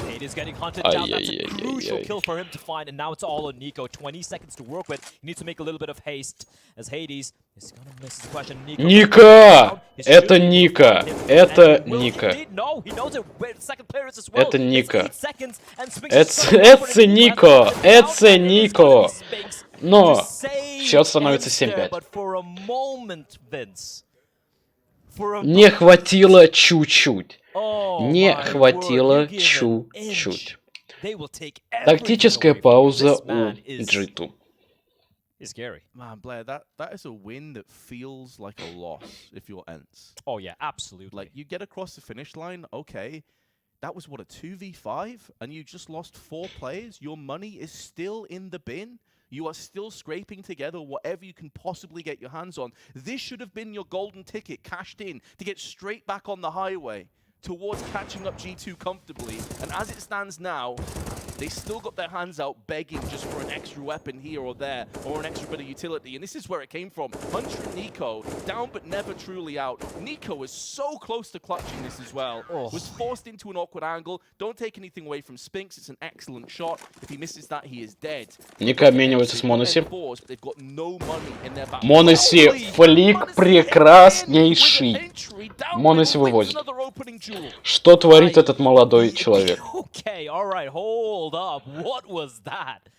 Hades getting hunted down. That's a crucial kill for him to find, and now it's all on Nico. 20 seconds to work with. He needs to make a little bit of haste as Hades is gonna miss his question. Ника! Это Ника! Это Ника! Это Ника! Это Нико! Это Нико! Но счет становится 7-5. Не хватило чуть-чуть. Не хватило чуть-чуть. Тактическая пауза у G2. Man, Blair, that is a win that feels like a loss if you're ENCE. Oh yeah, absolutely. Like, you get across the finish line, okay. That was, what, a 2v5? And you just lost 4 players? Your money is still in the bin? You are still scraping together whatever you can possibly get your hands on. This should have been your golden ticket cashed in to get straight back on the highway towards catching up G2 comfortably. And as it stands now, they still got their hands out begging just for an extra weapon here or there, or an extra bit of utility. And this is where it came from. Hunter and Nico, down but never truly out. Nico was so close to clutching this as well. Was forced into an awkward angle. Don't take anything away from Spinks. It's an excellent shot. If he misses that, he is dead. Ника обменивается с Моноси. Моноси, флик прекраснейший. Моноси вывозит. Что творит этот молодой человек? Okay, all right, hold up. What was that?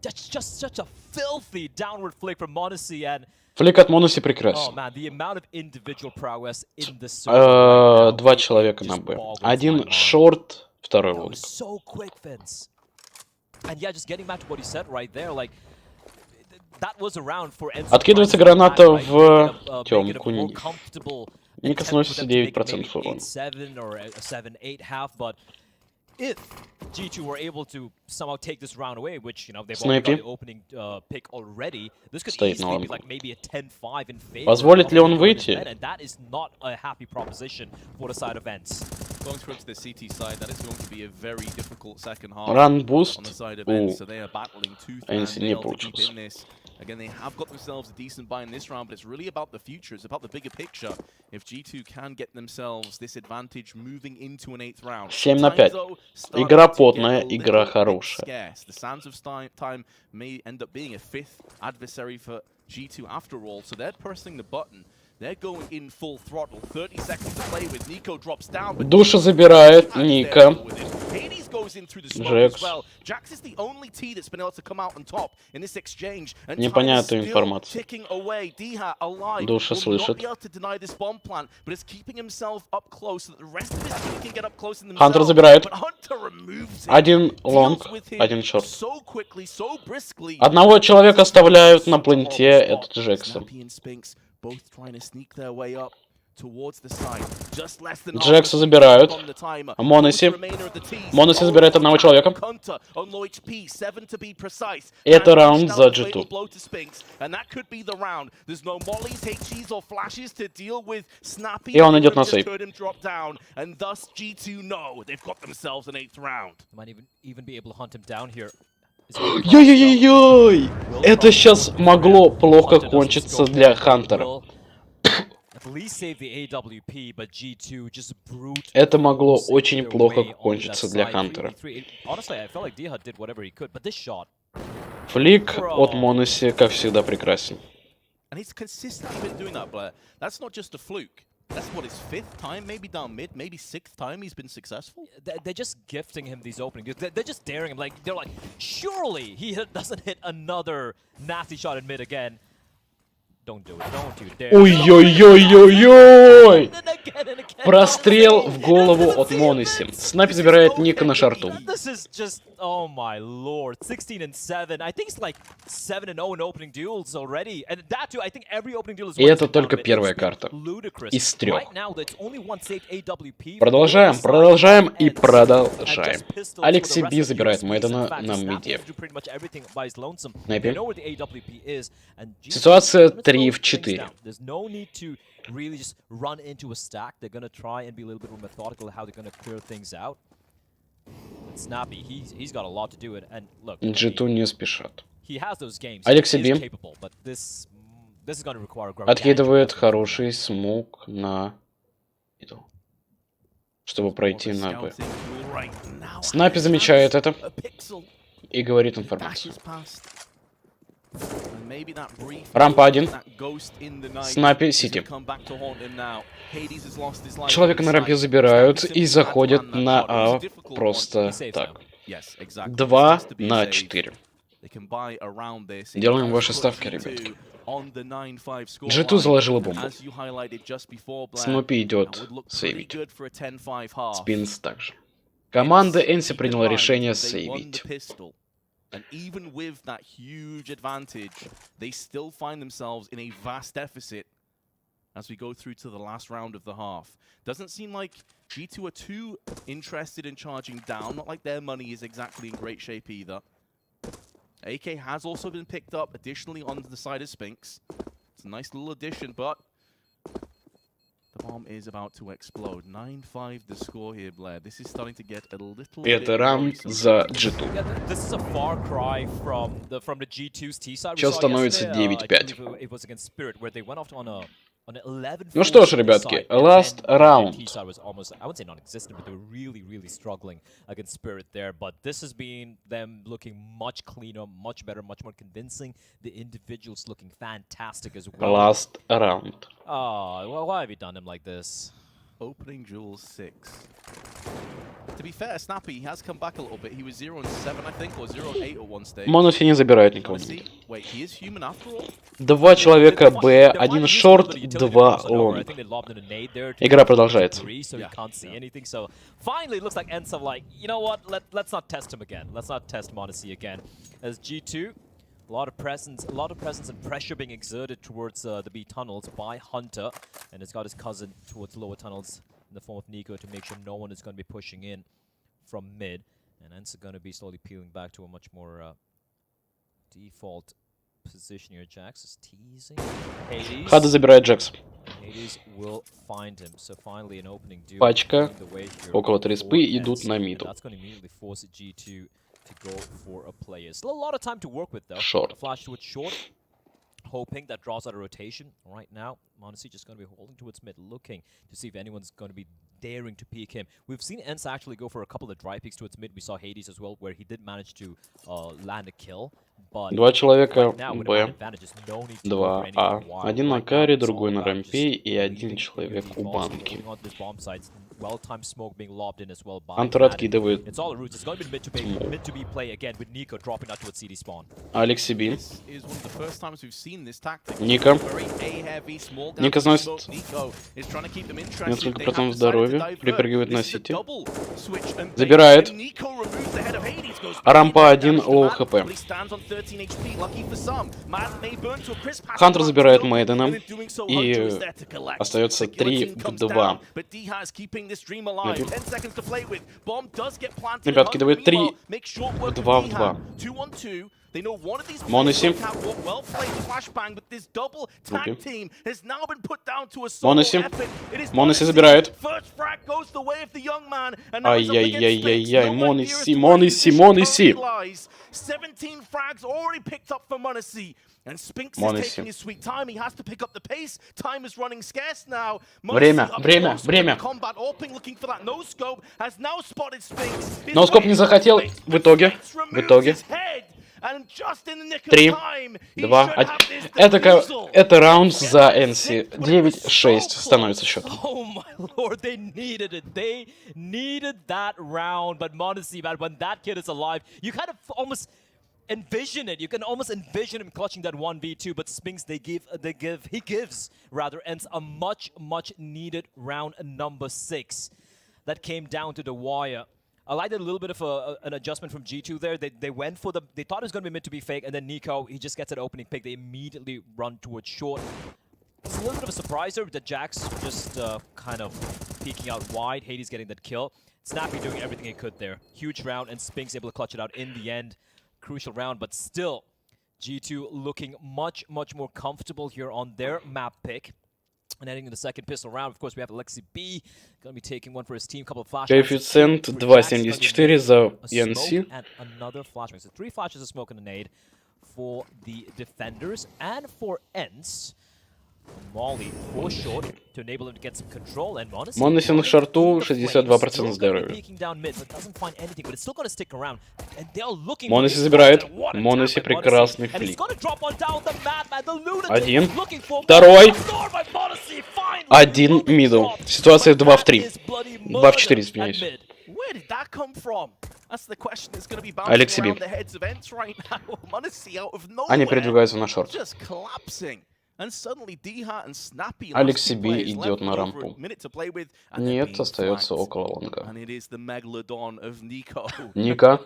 That's just such a filthy downward flick from Monacy and Флик от Моноси прекрасен. Oh man, the amount of individual prowess in this. Два человека на Б. Один шорт, второй лонг. So quick, Vince. And yeah, just getting back to what he said right there, like that was around for. Откидывается граната в темку. Ника сносится 9% урона. If G2 were able to somehow take this round away, which, you know, they've already got the opening pick already, this could easily be like maybe a 10-5 in favor. Позволит ли он выйти? And that is not a happy proposition for the side of ENCE. Going through to the CT side, that is going to be a very difficult second half Run boost on the side of ENCE, so they are battling tooth and nail to keep in this. Again, they have got themselves a decent buy in this round, but it's really about the future. It's about the bigger picture. If G2 can get themselves this advantage moving into an 8th round. 7-5. Игра потная, игра хорошая. The sands of time may end up being a 5th adversary for G2 after all, so they're pressing the button. They're going in full throttle. 30 seconds to play with. Nico drops down. Душа забирает Ника. Hades goes in through the smoke as well. Jax is the only T that's been able to come out on top in this exchange. And Непонятная информация. ticking away. Diha alive. Душа слышит. Not be able to deny this bomb plant, but it's keeping himself up close so that the rest of his team can get up close in themselves. Хантер забирает. But Hunter removes him. Один лонг, один шорт. So quickly, so briskly. Одного человека оставляют на пленте, это Джексон. Both trying to sneak their way up towards the side. Just less than Джекса забирают. Моноси. Моноси забирает одного человека. Это раунд за G2. И он идет на сейв. Ой-ой-ой-ой! Это сейчас могло плохо кончиться для Хантера. Это могло очень плохо кончиться для Хантера. Флик от Моноси, как всегда, прекрасен. That's what, his 5th time, maybe down mid, maybe 6th time he's been successful? They're just gifting him these openings. They're just daring him. Like, they're like, surely he doesn't hit another nasty shot in mid again. Ой-ой-ой-ой-ой! Прострел в голову от Мониси. Снапи забирает Ника на шарту. Oh my lord, 16-7. I think it's like 7-0 in opening duels already. And that too, I think every opening duel is. И это только первая карта из 3. Продолжаем, продолжаем и продолжаем. Алекси Би забирает Мэддена на миде. Снайпи. Ситуация 3 в 4. Really just run into a stack. They're gonna try and be a little bit more methodical how they're gonna clear things out. Snappy, he's got a lot to do it. And look, G2 не спешат. he has those games. Алекси Би Capable, but this is gonna require откидывает хороший смог на чтобы пройти на Б. Снапи замечает это и говорит информацию. Рампа 1. Снапи Сити. Человека на рампе забирают и заходят на А просто так. 2 на 4. Делаем ваши ставки, ребятки. G2 заложила бомбу. Снупи идет сейвить. Спинс также. Команда Энси приняла решение сейвить. And even with that huge advantage, they still find themselves in a vast deficit as we go through to the last round of the half. Doesn't seem like G2 are too interested in charging down, not like their money is exactly in great shape either. AK has also been picked up additionally on the side of Spinks. It's a nice little addition, but the bomb is about to explode. 9-5 the score here, Blair. This is starting to get a little bit. Это раунд за G2. This is a far cry from the G2's T side. Сейчас становится 9-5. It was against Spirit where they went off on an 11. Ну что ж, ребятки, last round. T side was almost, I wouldn't say non-existent, but they were really struggling against Spirit there. But this has been them looking much cleaner, much better, much more convincing. The individuals looking fantastic as well. Last round. Oh, well, why have you done him like this? Opening duel 6. To be fair, Snappy has come back a little bit. He was 0-7, I think, or 0-8 at one stage. Моноси не забирает никого. Wait, he is human after all? 2 человека Б, 1 шорт, 2 лонг. Игра продолжается. So finally, it looks like Ents have like, you know what? Let's not test him again. Let's not test Monacy again. As G2, a lot of presence and pressure being exerted towards the B tunnels by Hunter, and has got his cousin towards lower tunnels in the form of Nico to make sure no one is going to be pushing in from mid, and Ents are going to be slowly peeling back to a much more default position here. Jax is teasing. Хада забирает Джакс. Hades will find him. So finally an opening duel. Пачка. Около 3 спы идут на миду. That's going to immediately force G2 to go for a player. Still a lot of time to work with though. Short. Flash towards short. Hoping that draws out a rotation. Right now, Monacy just going to be holding towards mid, looking to see if anyone's going to be daring to peek him. We've seen Ents actually go for a couple of dry peeks towards mid. We saw Hades as well, where he did manage to land a kill. But 2 человека now, with Б, advantages, no need to go for 2 А. anything wild. Один на Right now, каре, it's all другой на about рампе just и 1 leaving человек the у boss, банки. holding onto this bomb sites. Well-timed smoke being lobbed in as well by Антер Madden. откидывает It's all roots. It's going to be mid to be play again with Nico dropping out towards CD spawn. Алекси Би. This is one of the first times we've seen this tactic. Ника. Very A-heavy, small Ника damage сносит smoke. Nico is trying to keep them interested. несколько They have процентов decided to здоровья. divert. Припрыгивает на This is a Сити. double switch and Забирает. bait. Nico removes the head of Hades, goes Рампа 1, лоу damage to хп. Matt, but he stands on 13 HP. Lucky for some. Matt may burn to a crisp pass. Хантер забирает Мэддена. And in doing so, И Hunter is there to collect. остается The 3 guillotine в comes 2. down, but D-Has keeping this dream alive. 10 seconds to play with. Bomb does get planted. Ребят, кидывает 3 Make short work в of 2 в D-Has. 2. 2-on-2. They know one of these Моноси. well played flashbang, but this double tag Okay. team has now been put down to a solo Моноси. effort. It is Моноси Monacy. забирает. First frag goes the way of the young man, and now he's up against Spinks. Ай-яй-яй-яй-яй, Nowhere near as Моноси, to where Моноси, his Моноси. position lies. 17 frags already picked up for Monacy. And Spinks is Моноси. taking his sweet time. He has to pick up the pace. Time is running scarce now. Время, время, время. Combat Orping looking for that no scope has now spotted Spinks. Ноускоп не захотел. В итоге. 3, 2, 1. Это раунд за Энси. 9-6 становится счет. Oh my lord, they needed it. They needed that round. But Monacy, man, when that kid is alive, you kind of almost envision it. You can almost envision him clutching that 1v2, but Spinks, he gives ends a much needed round number 6 that came down to the wire. I liked it a little bit of an adjustment from G2 there. They went for they thought it was going to be meant to be fake, and then Nico, he just gets an opening pick. They immediately run towards short. It's a little bit of a surprise there with the Jax just kind of peeking out wide. Hades getting that kill. Snappy doing everything he could there. Huge round, and Spinks able to clutch it out in the end. Crucial round, but still, G2 looking much more comfortable here on their map pick. And heading to the second pistol round, of course, we have Alexi B. Going to be taking one for his team. Couple of flashes. Коэффициент 2.74 за ENC. And another flash. So 3 flashes of smoke and a nade for the defenders. And for ENCE, Molly for short to enable him to get some control. And Monacy на шорту 62% здоровья. Monacy забирает. Monacy прекрасный флик. Один. Второй. Один мидл. Ситуация 2 в 3. 2 в 4, извиняюсь. Алексей Би. Они передвигаются на шорт. Алексей Би идет на рампу. Нет, остается около лонга. Ника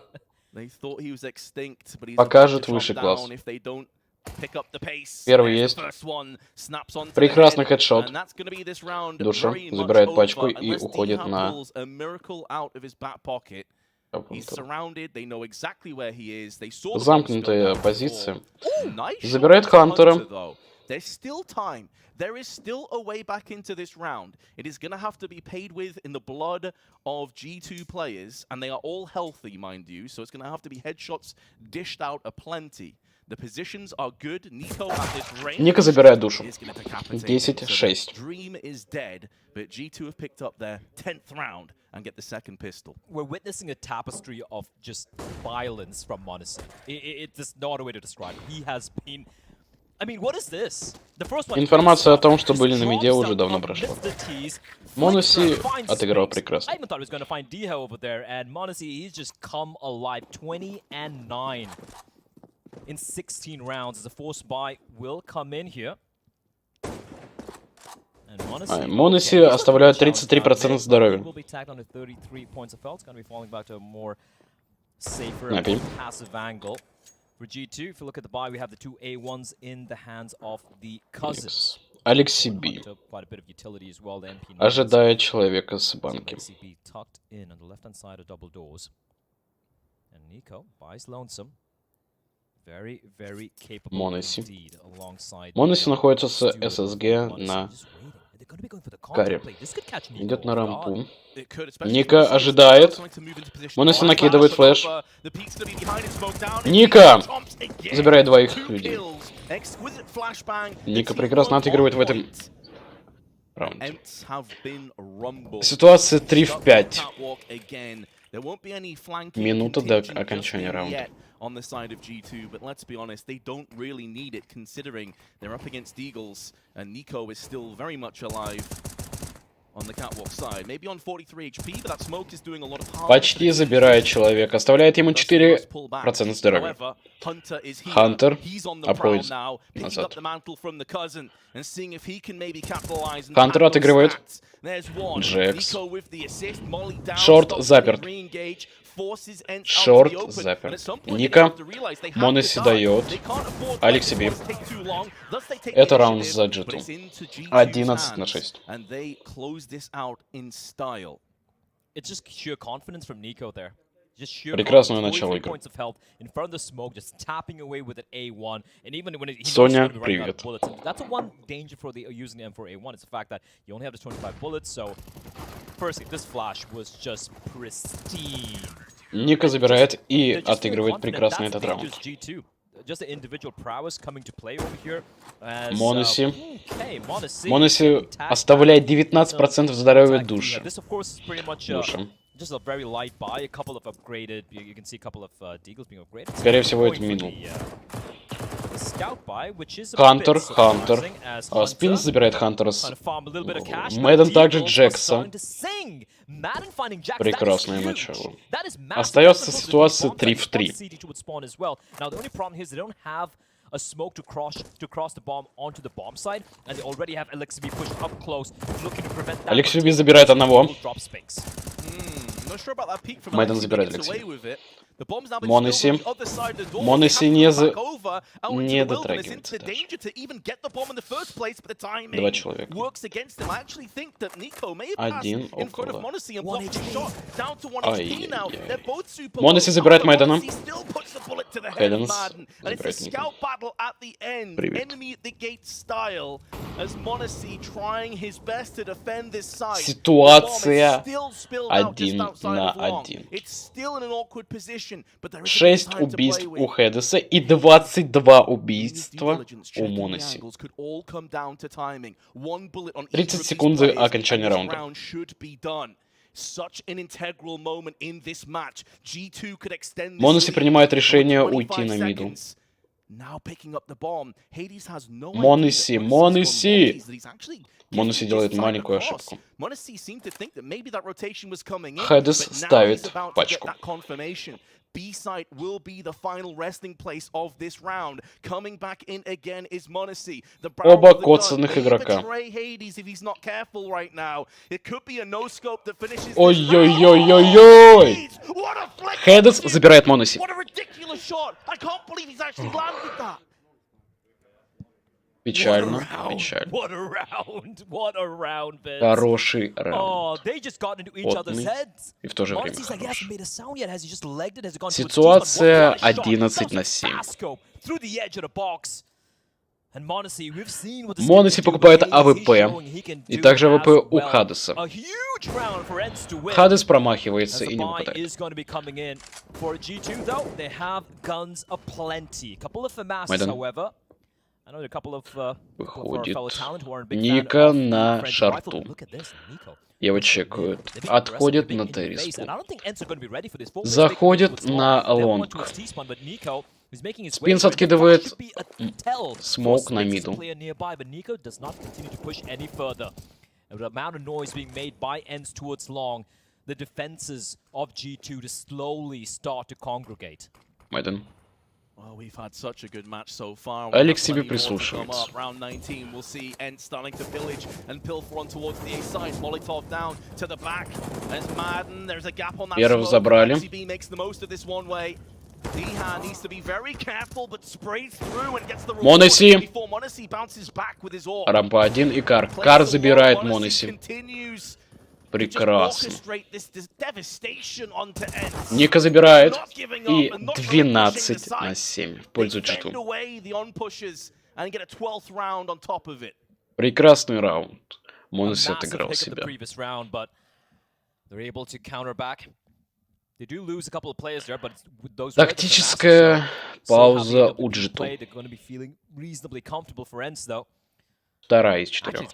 покажет выше класс. Первый есть. Прекрасный хедшот. Душа забирает пачку и уходит на... Замкнутая позиция. Забирает Хантера. There's still time. There is still a way back into this round. It is going to have to be paid with in the blood of G2 players, and they are all healthy, mind you, so it's going to have to be headshots dished out aplenty. The positions are good. Nico at this range. Ника забирает душу. 10-6. Dream is dead, but G2 have picked up their 10th round and get the second pistol. We're witnessing a tapestry of just violence from Monacy. There's no other way to describe it. He has been... I mean, what is this? The first one. Информация о том, что были на миде, уже давно прошла. Monacy отыграл прекрасно. I even thought he was going to find Diha over there, and Monacy, he's just come alive. 20-9 in 16 rounds. As a force buy will come in here. Monacy оставляют 33% здоровья. Will be tagged on to 33 points of health. It's going to be falling back to a more safer and passive angle. For G2, if you look at the buy, we have the 2 A1s in the hands of the cousins. Алексей Би ожидает человека с банки. Monacy. Monacy находится с ССГ на каре. Идет на рампу. Ника ожидает. Monacy накидывает флеш. Ника забирает двоих людей. Ника прекрасно отыгрывает в этом раунде. Ситуация 3 в 5. Минута до окончания раунда. On the side of G2, but let's be honest, they don't really need it considering they're up against Eagles and Nico is still very much alive on the catwalk side. Maybe on 43 HP, but that smoke is doing a lot of harm. Почти забирает человека, оставляет ему 4% здоровья. Хантер обходит назад. Хантер отыгрывает. Джекс. Шорт заперт. Шорт заперт. Ника. Monacy дает. Алексей Би. Это раунд за G2. 11-6. Прекрасное начало игры. Соня, привет. Ника забирает и отыгрывает прекрасно этот раунд. Monacy оставляет 19% здоровья души. Скорее всего, это мидл. Хантер. Спинс забирает Хантера с Мэдден, также Джекса. Прекрасное начало. Остается ситуация 3 в 3. A smoke to cross the bomb onto the bomb side, and they already have LXB pushed up close, looking to prevent that. Алексей забирает одного. Майдан забирает Алексей. Моноси. Моноси не дотрагивается даже. 2 человека. Один около. Ай-яй-яй. Моноси забирает Майдана. Хейденс забирает Ника. Привет. Ситуация 1 на 1. 6 убийств у Хедеса и 22 убийства у Моноси. 30 секунд до окончания раунда. Моноси принимает решение уйти на миду. Моноси, Моноси! Моноси делает маленькую ошибку. Хедес ставит пачку. B-side will be the final resting place of this round. Coming back in again is Monacy. Оба коцанных игрока. Ой-ой-ой-ой-ой! Хедес забирает Монаси. Печально, печально. Хороший раунд. Потный и в то же время хороший. Ситуация 11 на 7. Моноси покупает АВП. И также АВП у Хадеса. Хадес промахивается и не попадает. Майдан. Выходит. Ника на шарту. Его чекают. Отходит на Т-респу. Заходит на лонг. Спинс откидывает смоук на миду. Майдан. Алекс себе прислушивается. Первого забрали. Моноси. Рампа 1 и Кар. Кар забирает Моноси. Прекрасно. Ника забирает. И 12 на 7 в пользу G2. Прекрасный раунд. Моноси отыграл себя. Тактическая пауза у G2. 2 из 4.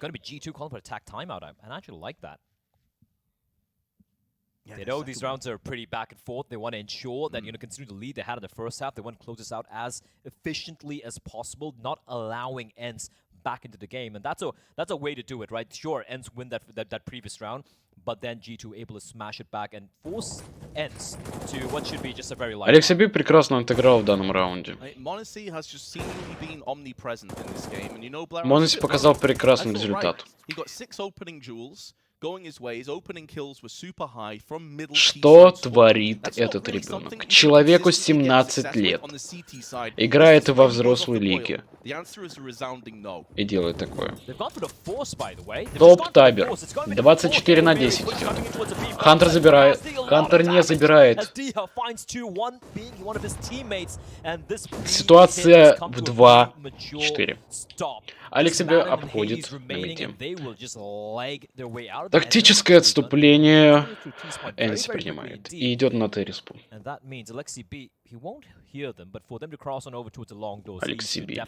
They know these rounds are pretty back and forth. They want to ensure that you're going to continue to lead they had in the first half. They want to close this out as efficiently as possible, not allowing ENCE back into the game. And that's a way to do it, right? Sure, ENCE win that previous round, but then G2 able to smash it back and force ENCE to what should be just a very light. Алексей Би прекрасно отыграл в данном раунде. Моноси показал прекрасный результат. Что творит этот ребенок? Человеку 17 лет. Играет во взрослой лиге. И делает такое. Топ-табер. 24 на 10 идет. Хантер забирает. Хантер не забирает. Ситуация в 2-4. Алекс себя обходит на миде. Тактическое отступление Энси принимает и идет на Т-респу. Алексей Би.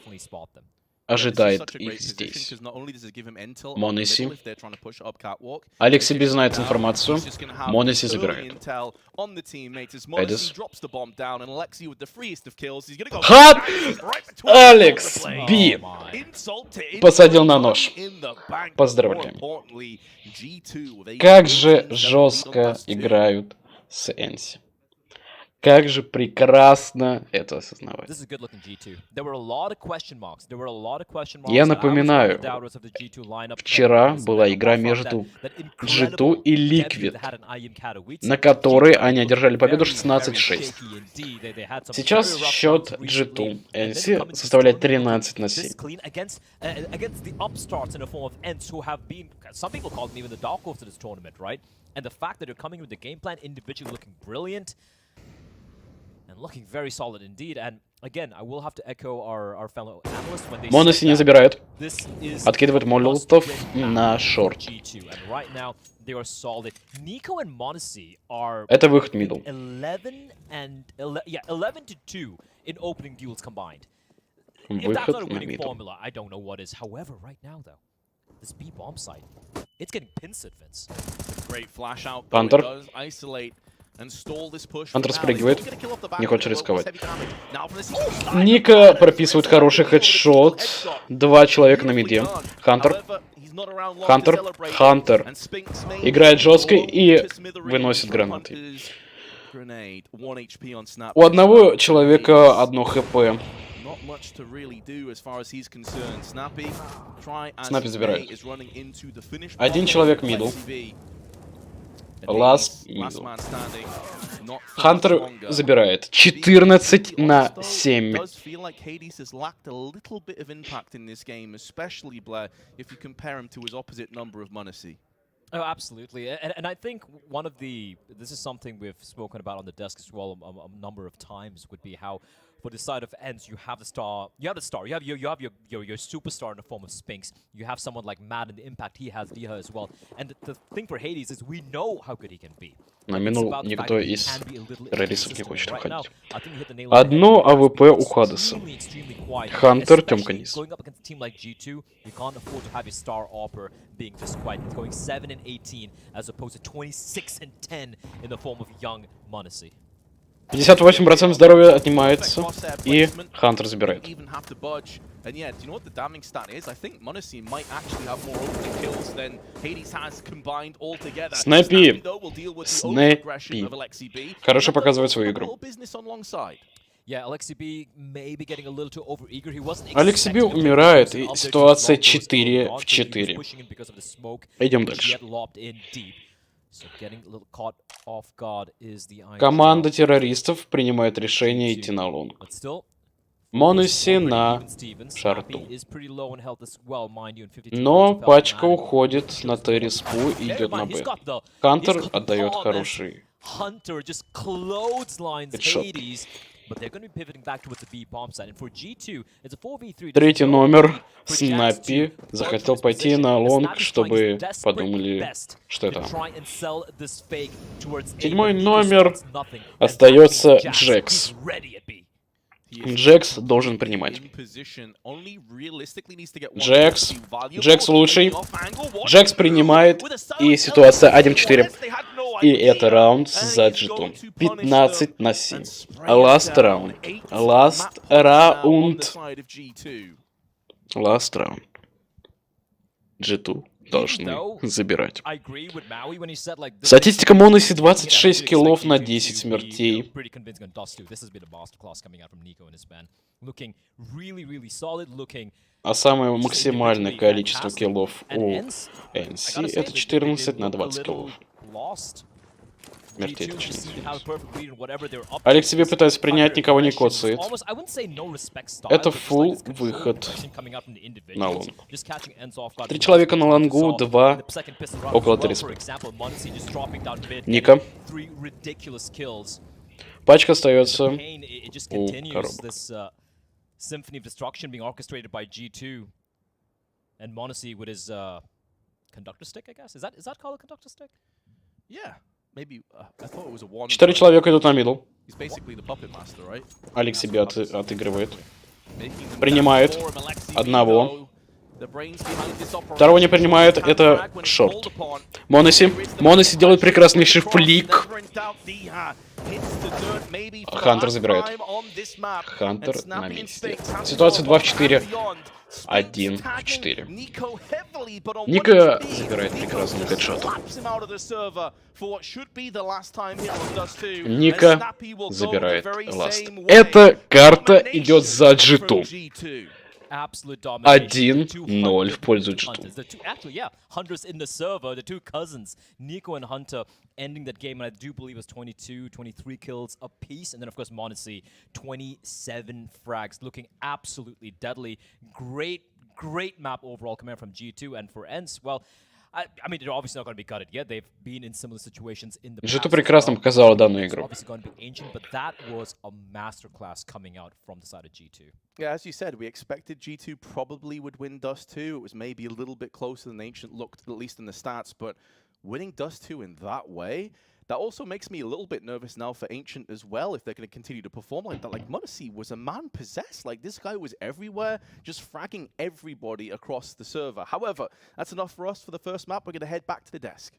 ожидает их здесь. Монеси. Алексиби знает информацию. Монеси забирает. Эдис. Хат! Алекс Би посадил на нож. Поздравляем. Как же жестко играют с Энси. Как же прекрасно это осознавать. Я напоминаю, вчера была игра между G2 и Liquid, на которой они одержали победу 16-6. Сейчас счет G2 NC составляет 13-7. Моноси не забирает. Откидывает молотов на шорт. Это выход мидл. Выход на мидл. Пантер. Хантер спрыгивает. Не хочет рисковать. Ника прописывает хороший хедшот. 2 человека на миде. Хантер. Хантер. Хантер. Играет жестко и выносит гранаты. У одного человека 1 хп. Снапи забирает. 1 человек мидл. Ласт мидл. Хантер забирает. 14-7. Oh, absolutely. And I think one of this is something we've spoken about on the desk as well a number of times, would be how for the side of ends you have the star, you have your superstar in the form of Spinks, you have someone like Mad and the impact he has Diha as well, and the thing for Hades is we know how good he can be. На минул никто из террористов не хочет уходить. Одно АВП у Хадеса. Хантер, Тёмка низ. Being disquieted, going 7-18 as opposed to 26-10 in the form of young Monacy. 58% здоровья отнимается, и Хантер забирает. And yeah, do you know what the damning stat is? I think Monacy might actually have more opening kills than Hades has combined all together. Снэпи. Снэпи. Хорошо показывает свою игру. Алексиби умирает, и ситуация 4-4. Идем дальше. Команда террористов принимает решение идти на лонг. Моноси на шарту. Но пачка уходит на Т-респу и идет на Б. Хантер отдает хороший хедшот. Третий номер, Снапи, захотел пойти на лонг, чтобы подумали, что это. Седьмой номер остается Джекс. Джекс должен принимать. Джекс лучший. Джекс принимает, и ситуация 1-4. И это раунд за G2. 15-7. Last раунд. Last раунд. Last раунд. G2 должны забирать. Статистика Моноси 26 киллов на 10 смертей. А самое максимальное количество киллов у NC это 14 на 20 киллов. Смертей, точнее. Алекс себе пытается принять, никого не коцает. Это фулл выход на лонг. 3 человека на лонгу, 2 около Т-респы. Ника. Пачка остается у коробок. Symphony of destruction being orchestrated by G2 and Monacy with his conductor stick, I guess. Is that called a conductor stick? Yeah, maybe. I thought it was a one. 4 человека идут на мидл. He's basically the puppet master, right? Алекс себе отыгрывает. Принимает одного. Второго не принимает. Это шорт. Моноси. Моноси делает прекраснейший флик. Хантер забирает. Хантер на месте. Ситуация 2 в 4. 1 в 4. Ника забирает прекрасный хедшот. Ника забирает ласт. Эта карта идет за G2. 1-0 в пользу G2. Actually, yeah, Hunters in the server, the two cousins, Nico and Hunter, ending that game, and I do believe it was 22, 23 kills apiece, and then of course Monacy, 27 frags, looking absolutely deadly. Great map overall coming from G2, and for ENCE, well, I mean, they're obviously not going to be gutted yet. They've been in similar situations in the past. G2 прекрасно показала данную игру. Obviously going to be ancient, but that was a masterclass coming out from the side of G2. Yeah, as you said, we expected G2 probably would win Dust 2. It was maybe a little bit closer than Ancient looked, at least in the stats, but winning Dust 2 in that way, that also makes me a little bit nervous now for Ancient as well, if they're going to continue to perform like that. Like, Monacy was a man possessed. Like, this guy was everywhere, just fragging everybody across the server. However, that's enough for us for the first map. We're going to head back to the desk.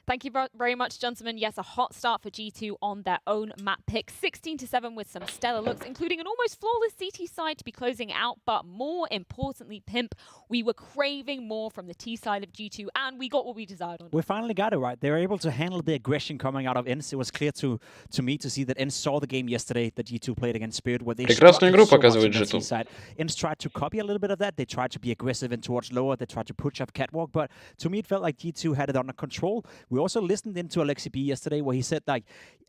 Thank you very much, gentlemen. Yes, a hot start for G2 on their own map pick. 16-7 with some stellar looks, including an almost flawless CT side to be closing out. But more importantly, Pimp, we were craving more from the T side of G2, and we got what we desired on. We finally got it right. They were able to handle the aggression coming out of ENCE. It was clear to me to see that ENCE saw the game yesterday that G2 played against Spirit, where they прекрасную игру показывает G2. ENCE tried to copy a little bit of that. They tried to be aggressive and towards lower. They tried to push up catwalk, but to me it felt like G2 had it under control. We also listened into Alexi B yesterday where he said, like,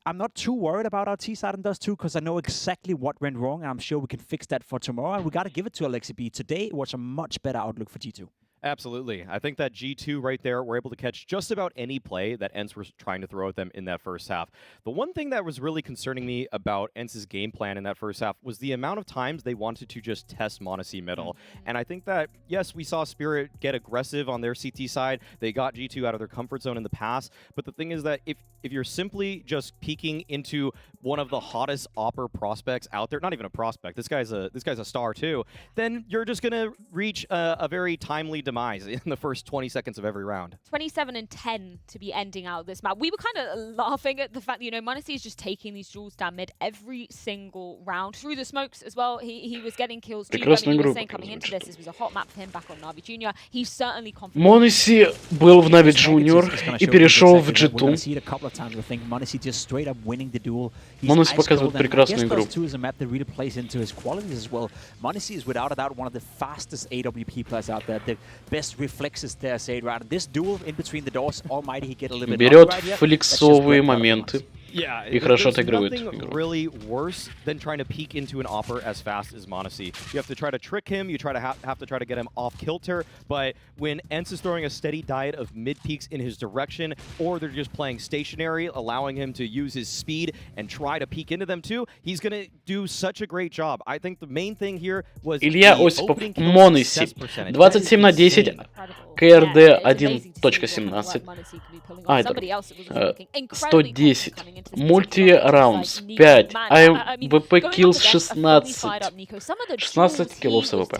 I'm not too worried about our T side and Dust 2 because I know exactly what went wrong, and I'm sure we can fix that for tomorrow. And we got to give it to Alexi B. Today it was a much better outlook for G2. Absolutely. I think that G2 right there were able to catch just about any play that ENCE was trying to throw at them in that first half. The one thing that was really concerning me about ENCE's game plan in that first half was the amount of times they wanted to just test Monacy middle. And I think that, yes, we saw Spirit get aggressive on their CT side. They got G2 out of their comfort zone in the past. But the thing is that if you're simply just peeking into one of the hottest AWPer prospects out there, not even a prospect, this guy's a star too, then you're just going to reach a very timely demise in the first 20 seconds of every round. 27-10 to be ending out this map. We were kind of laughing at the fact that, you know, Monacy is just taking these duels down mid every single round. Through the smokes as well, he was getting kills too. I mean, he was saying coming into this was a hot map for him back on Navi Junior. He's certainly confident. Моноси был в Navi Junior и перешел в G2. Моноси показывает прекрасную игру. Monacy is without a doubt one of the fastest AWP players out there. The best reflexes there, say, right? This duel in between the doors, Almighty, he get a little bit Берет флексовые моменты. Yeah, и хорошо отыгрывает игру. Nothing really worse than trying to peek into an AWPer as fast as Monacy. You have to try to trick him, you have to try to get him off kilter, but when ENCE is throwing a steady diet of mid peeks in his direction, or they're just playing stationary, allowing him to use his speed and try to peek into them too, he's going to do such a great job. I think the main thing here was Илья Осипов, Моноси, 27 на 10, КРД 1.17, Айдер, 110, мульти-раундс 5, АВП киллс 16, 16 киллов с АВП.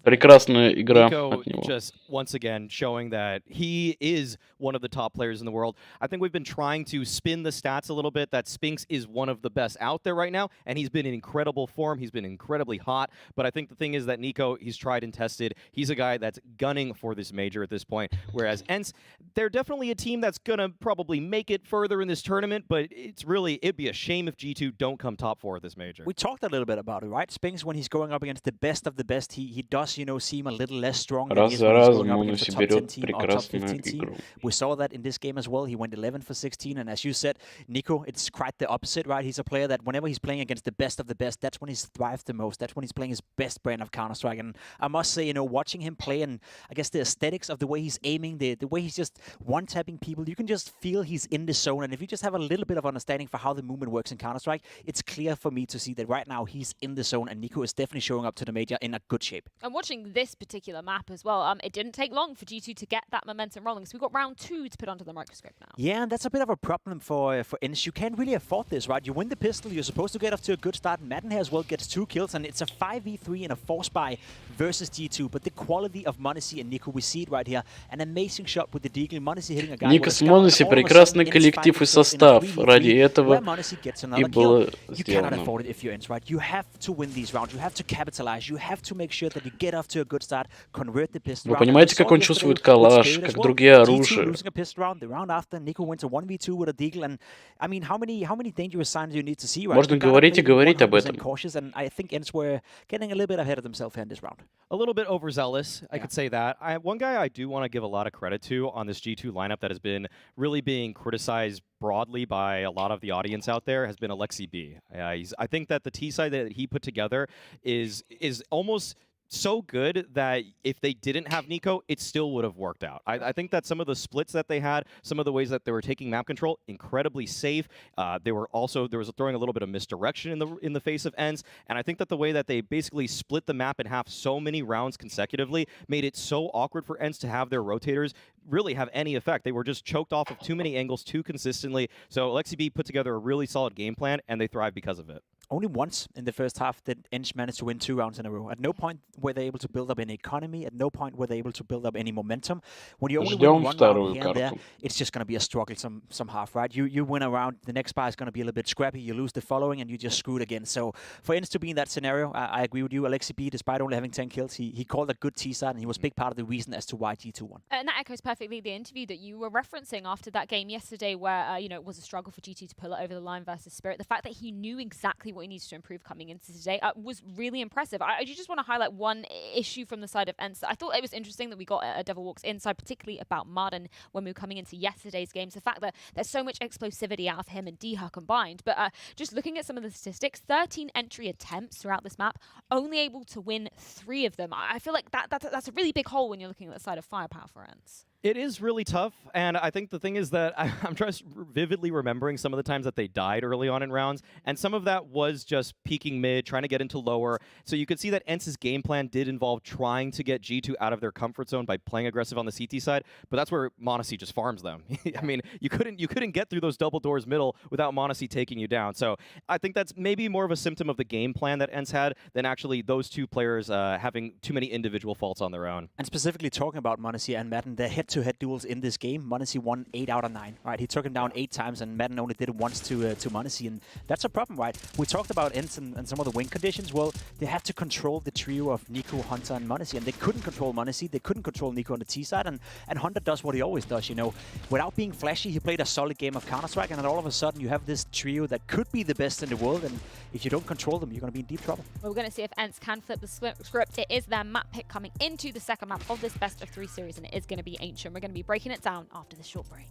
Прекрасная игра от него. Just once again showing that he is one of the top players in the world. I think we've been trying to spin the stats a little bit, that Spinks is one of the best out there right now, and he's been in incredible form, he's been incredibly hot, but I think the thing is that Nico, he's tried and tested, he's a guy that's gunning for this major at this point, whereas ENCE, they're definitely a team that's gonna probably make it further in this tournament, but it'd be a shame if G2 don't come top 4 at this major. We talked a little bit about it, right? Spinks, when he's going up against the best of the best, he does, you know, seem a little less strong than he is when he's going up against the top 10 team or top 15 team. We saw that in this game as well. He went 11 for 16, and as you said, Nico, it's quite the opposite, right? He's a player that whenever he's playing against the best of the best, that's when he's thrived the most. That's when he's playing his best brand of Counter-Strike. And I must say, you know, watching him play and I guess the aesthetics of the way he's aiming, the way he's just one-tapping people, you can just feel he's in the zone. And if you just have a little bit of understanding for how the movement works in Counter-Strike, it's clear for me to see that right now he's in the zone, and NiKo is definitely showing up to the Major in a good shape. And watching this particular map as well, it didn't take long for G2 to get that momentum rolling. So we've got round 2 to put under the microscope now. Yeah, and that's a bit of a problem for ENCE. You can't really afford this, right? You win the pistol, you're supposed to get off to a good start. Madden here as well gets 2 kills, and it's a 5v3 and a force buy versus G2. But the quality of m0NESY and NiKo, we see it right here. An amazing shot with the Deagle. m0NESY hitting a guy. Ника с m0NESY прекрасный коллектив и состав. Ради этого и было You cannot сделано. afford it if you're ENCE, right? You have to win these rounds. You have to capitalize. You have to make sure that you get off to a good start, convert the pistol Вы round. понимаете, как он чувствует калаш, как другие оружия. Losing a pistol round. The round after, NiKo went to 1v2 with a Deagle, and I mean, how many dangerous signs do you need to see, right? Можно говорить и говорить об этом. Cautious, and I think ENCE were getting a little bit ahead of themselves here in this round. A little bit overzealous, I could say that. One guy I do want to give a lot of credit to on this G2 lineup that has been really being criticized broadly by a lot of the audience out there has been Alexi B. I think that the T side that he put together is almost so good that if they didn't have NiKo, it still would have worked out. I think that some of the splits that they had, some of the ways that they were taking map control, incredibly safe. There was throwing a little bit of misdirection in the face of ENCE, and I think that the way that they basically split the map in half so many rounds consecutively made it so awkward for ENCE to have their rotators really have any effect. They were just choked off of too many angles too consistently. So Alexi B put together a really solid game plan, and they thrived because of it. Only once in the first half did ENCE manage to win 2 rounds in a row. At no point were they able to build up any economy. At no point were they able to build up any momentum. When you only win 1 round here and there, it's just going to be a struggle some half, right? You win a round, the next bar is going to be a little bit scrappy. You lose the following, and you just screwed again. So for ENCE to be in that scenario, I agree with you. Alexi B, despite only having 10 kills, he called a good T-side, and he was a big part of the reason as to why G2 won. And that echoes perfectly the interview that you were referencing after that game yesterday where, it was a struggle for G2 to pull it over the line versus Spirit. The fact that he knew exactly what he needs to improve coming into today was really impressive. I just want to highlight one issue from the side of ENCE. I thought it was interesting that we got a Devil Walks inside, particularly about Marden when we were coming into yesterday's games. The fact that there's so much explosivity out of him and Diha combined. But just looking at some of the statistics, 13 entry attempts throughout this map, only able to win 3 of them. I feel like that's a really big hole when you're looking at the side of firepower for ENCE. It is really tough, and I think the thing is that I'm just vividly remembering some of the times that they died early on in rounds, and some of that was just peeking mid, trying to get into lower. So you could see that ENCE's game plan did involve trying to get G2 out of their comfort zone by playing aggressive on the CT side, but that's where m0NESY just farms them. I mean, you couldn't get through those double doors middle without m0NESY taking you down. So I think that's maybe more of a symptom of the game plan that ENCE had than actually those 2 players having too many individual faults on their own. And specifically talking about m0NESY and Madden, their head-to-head duels in this game, m0NESY won 8 out of 9. Right, he took him down 8 times, and Madden only did it once to m0NESY, and that's a problem, right? We talked about ENCE and some of the win conditions. Well, they had to control the trio of NiKo, Hunter, and m0NESY, and they couldn't control m0NESY. They couldn't control NiKo on the T side, and Hunter does what he always does. Without being flashy, he played a solid game of Counter-Strike, and then all of a sudden you have this trio that could be the best in the world, and if you don't control them, you're going to be in deep trouble. Well, we're going to see if ENCE can flip the script. It is their map pick coming into the second map of this best of 3 series, and it is going to be Ancient. We're going to be breaking it down after this short break.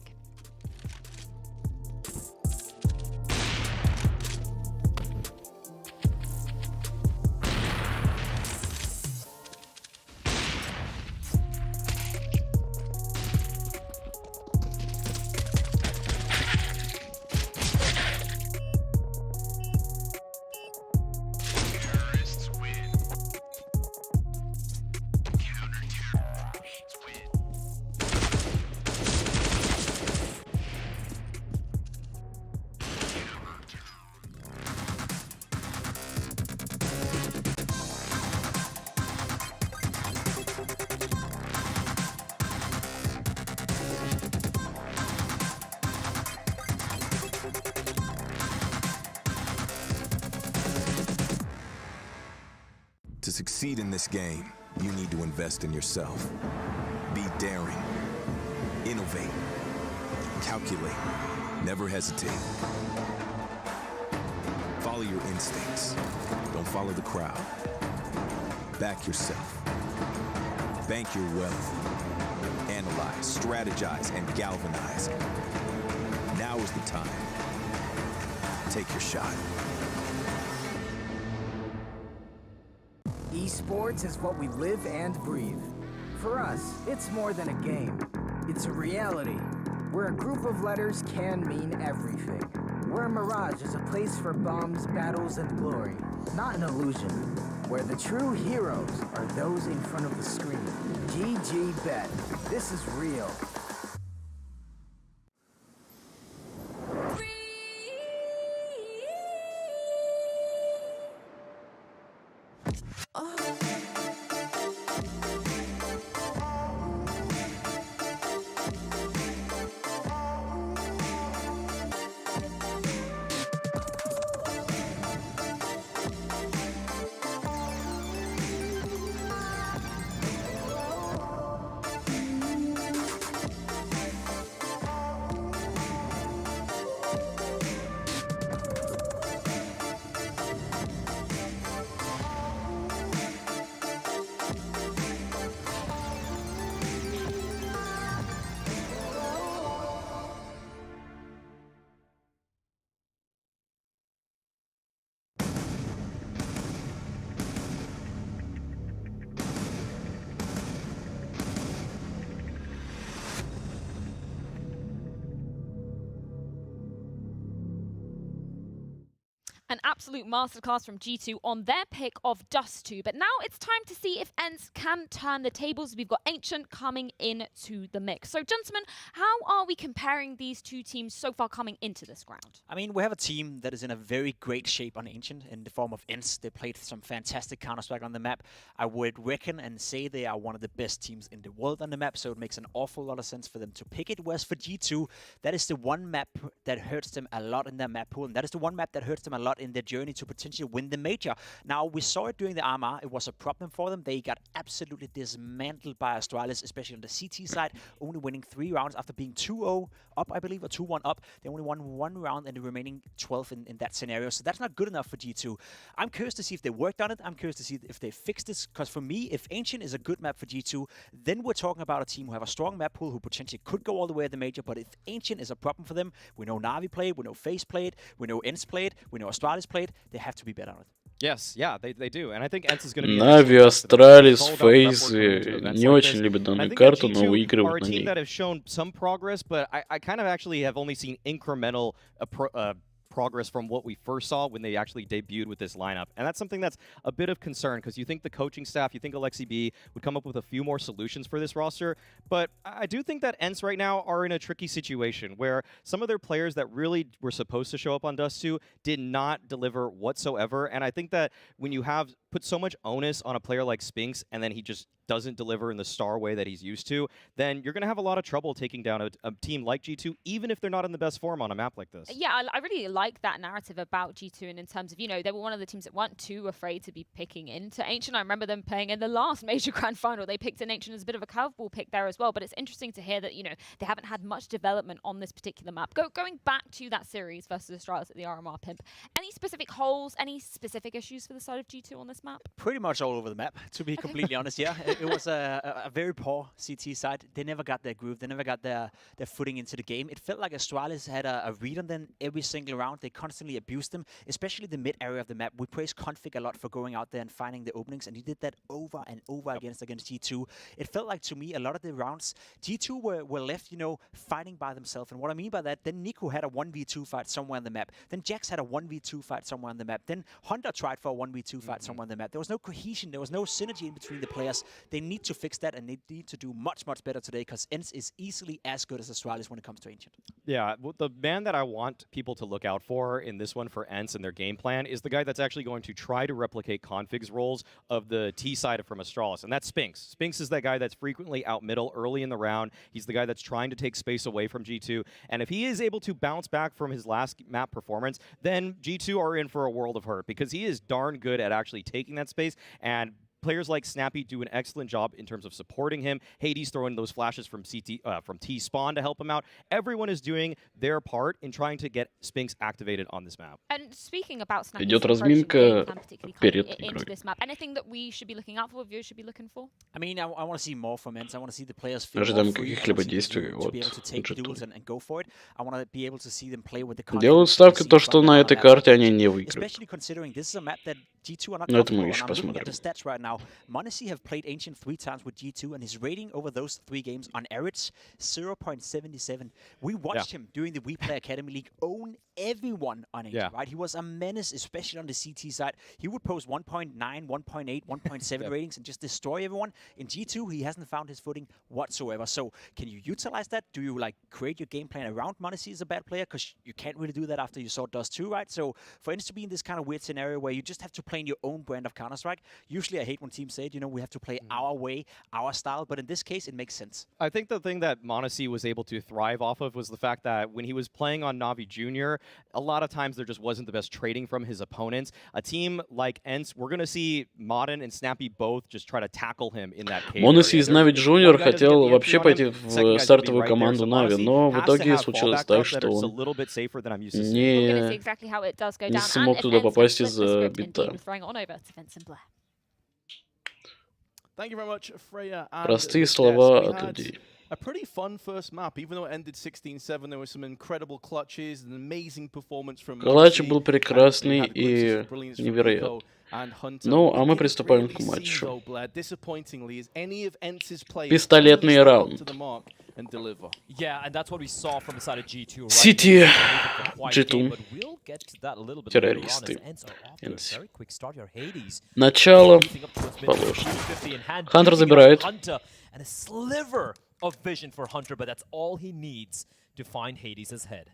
To succeed in this game, you need to invest in yourself. Be daring. Innovate. Calculate. Never hesitate. Follow your instincts. Don't follow the crowd. Back yourself. Bank your wealth. Analyze, strategize, and galvanize. Now is the time. Take your shot. Esports is what we live and breathe. For us, it's more than a game. It's a reality. where a group of letters can mean everything. Where Mirage is a place for bombs, battles, and glory, not an illusion. Where the true heroes are those in front of the screen. GG Bet. This is real. An absolute masterclass from G2 on their pick of Dust 2. But now it's time to see if ENCE can turn the tables. We've got Ancient coming into the mix. So, gentlemen, how are we comparing these two teams so far coming into this round? I mean, we have a team that is in a very great shape on Ancient in the form of ENCE. They played some fantastic Counter-Strike on the map. I would reckon and say they are one of the best teams in the world on the map, so it makes an awful lot of sense for them to pick it. Whereas for G2, that is the one map that hurts them a lot in their map pool, and that is the one map that hurts them a lot in their journey to potentially win the major. Now, we saw it during the RMR. It was a problem for them. They got absolutely dismantled by Astralis, especially on the CT side, only winning 3 rounds after being 2-0 up, I believe, or 2-1 up. They only won 1 round in the remaining 12 in that scenario, so that's not good enough for G2. I'm curious to see if they worked on it. I'm curious to see if they fixed this, because for me, if Ancient is a good map for G2, then we're talking about a team who have a strong map pool, who potentially could go all the way at the major. But if Ancient is a problem for them, we know Na'Vi played, we know FaZe played, we know ENCE played, we know Astralis played, they have to be better on it. Yes, yeah, they do. And I think ENCE is going to be... Na'Vi, Astralis, FaZe не очень любят данную карту, но выигрывают на ней. Are a team that have shown some progress, but I kind of actually have only seen incremental progress from what we first saw when they actually debuted with this lineup. And that's something that's a bit of concern, because you think the coaching staff, you think Alexi B would come up with a few more solutions for this roster. But I do think that ENCE right now are in a tricky situation where some of their players that really were supposed to show up on Dust 2 did not deliver whatsoever. And I think that when you have put so much onus on a player like Spinks and then he just doesn't deliver in the star way that he's used to, then you're going to have a lot of trouble taking down a team like G2, even if they're not in the best form on a map like this. Yeah, I really like that narrative about G2, and in terms of, you know, they were one of the teams that weren't too afraid to be picking into Ancient. I remember them playing in the last major grand final. They picked in Ancient as a bit of a curveball pick there as well, but it's interesting to hear that, you know, they haven't had much development on this particular map. Going back to that series versus Astralis at the RMR Pimp, any specific holes, any specific issues for the side of G2 on this map? Pretty much all over the map, to be completely honest, yeah. It was a very poor CT side. They never got their groove. They never got their footing into the game. It felt like Astralis had a read on them every single round. They constantly abused them, especially the mid area of the map. We praised Config a lot for going out there and finding the openings, and he did that over and over against G2. It felt like, to me, a lot of the rounds, G2 were left, you know, fighting by themselves. And what I mean by that, then Nico had a 1v2 fight somewhere on the map. Then Jax had a 1v2 fight somewhere on the map. Then Hunter tried for a 1v2 fight somewhere on the map. There was no cohesion. There was no synergy in between the players. They need to fix that, and they need to do much, much better today, because ENCE is easily as good as Astralis when it comes to Ancient. Yeah, well, the man that I want people to look out for in this one for ENCE and their game plan is the guy that's actually going to try to replicate Config's roles of the T side from Astralis, and that's Spinks. Spinks is that guy that's frequently out middle early in the round. He's the guy that's trying to take space away from G2, and if he is able to bounce back from his last map performance, then G2 are in for a world of hurt, because he is darn good at actually taking that space, and players like Snappy do an excellent job in terms of supporting him. Hades throwing those flashes from T-Spawn to help him out. Everyone is doing their part in trying to get Spinks activated on this map. And speaking about Snappy, идет разминка перед into this map, anything that we should be looking out for, viewers should be looking for? I mean, I want to see more from ENCE. I want to see the players feel Ожидаем more free. каких-либо действий To от be able to take duels and go for it. I want to be able to see them play with the Делают ставку то, что на этой карте они не выиграют. Especially considering this is a map that G2 are not Но это мы comfortable, еще and I'm looking посмотрим. at the stats right now. Monacy have played Ancient 3 times with G2, and his rating over those 3 games on average 0.77. We watched him during the We Play Academy League own everyone on Ancient, right? He was a menace, especially on the CT side. He would post 1.9, 1.8, 1.7 ratings and just destroy everyone. In G2, he hasn't found his footing whatsoever. So can you utilize that? Do you like create your game plan around Monacy as a bad player? Because you can't really do that after you saw Dust 2, right? So for instance, to be in this kind of weird scenario where you just have to play in your own brand of Counter-Strike. Usually I hate when teams say it, you know, we have to play our way, our style, but in this case, it makes sense. I think the thing that Monacy was able to thrive off of was the fact that when he was playing on Navi Jr., a lot of times there just wasn't the best trading from his opponents. A team like ENCE, we're going to see Modern and Snappy both just try to tackle him in that cage. Monacy из Navi Junior хотел вообще пойти в стартовую команду Нави, но в итоге случилось так, что он не смог туда попасть из-за бита. Простые слова от людей. A pretty fun first map, even though it ended 16-7, there were some incredible clutches, an amazing performance from Клатч был прекрасный и невероятный. Ну, а мы приступаем к матчу. Пистолетный раунд. Сити, G2, террористы. Начало положено. Хантер забирает. Of vision for Hunter, but that's all he needs to find Hades' head.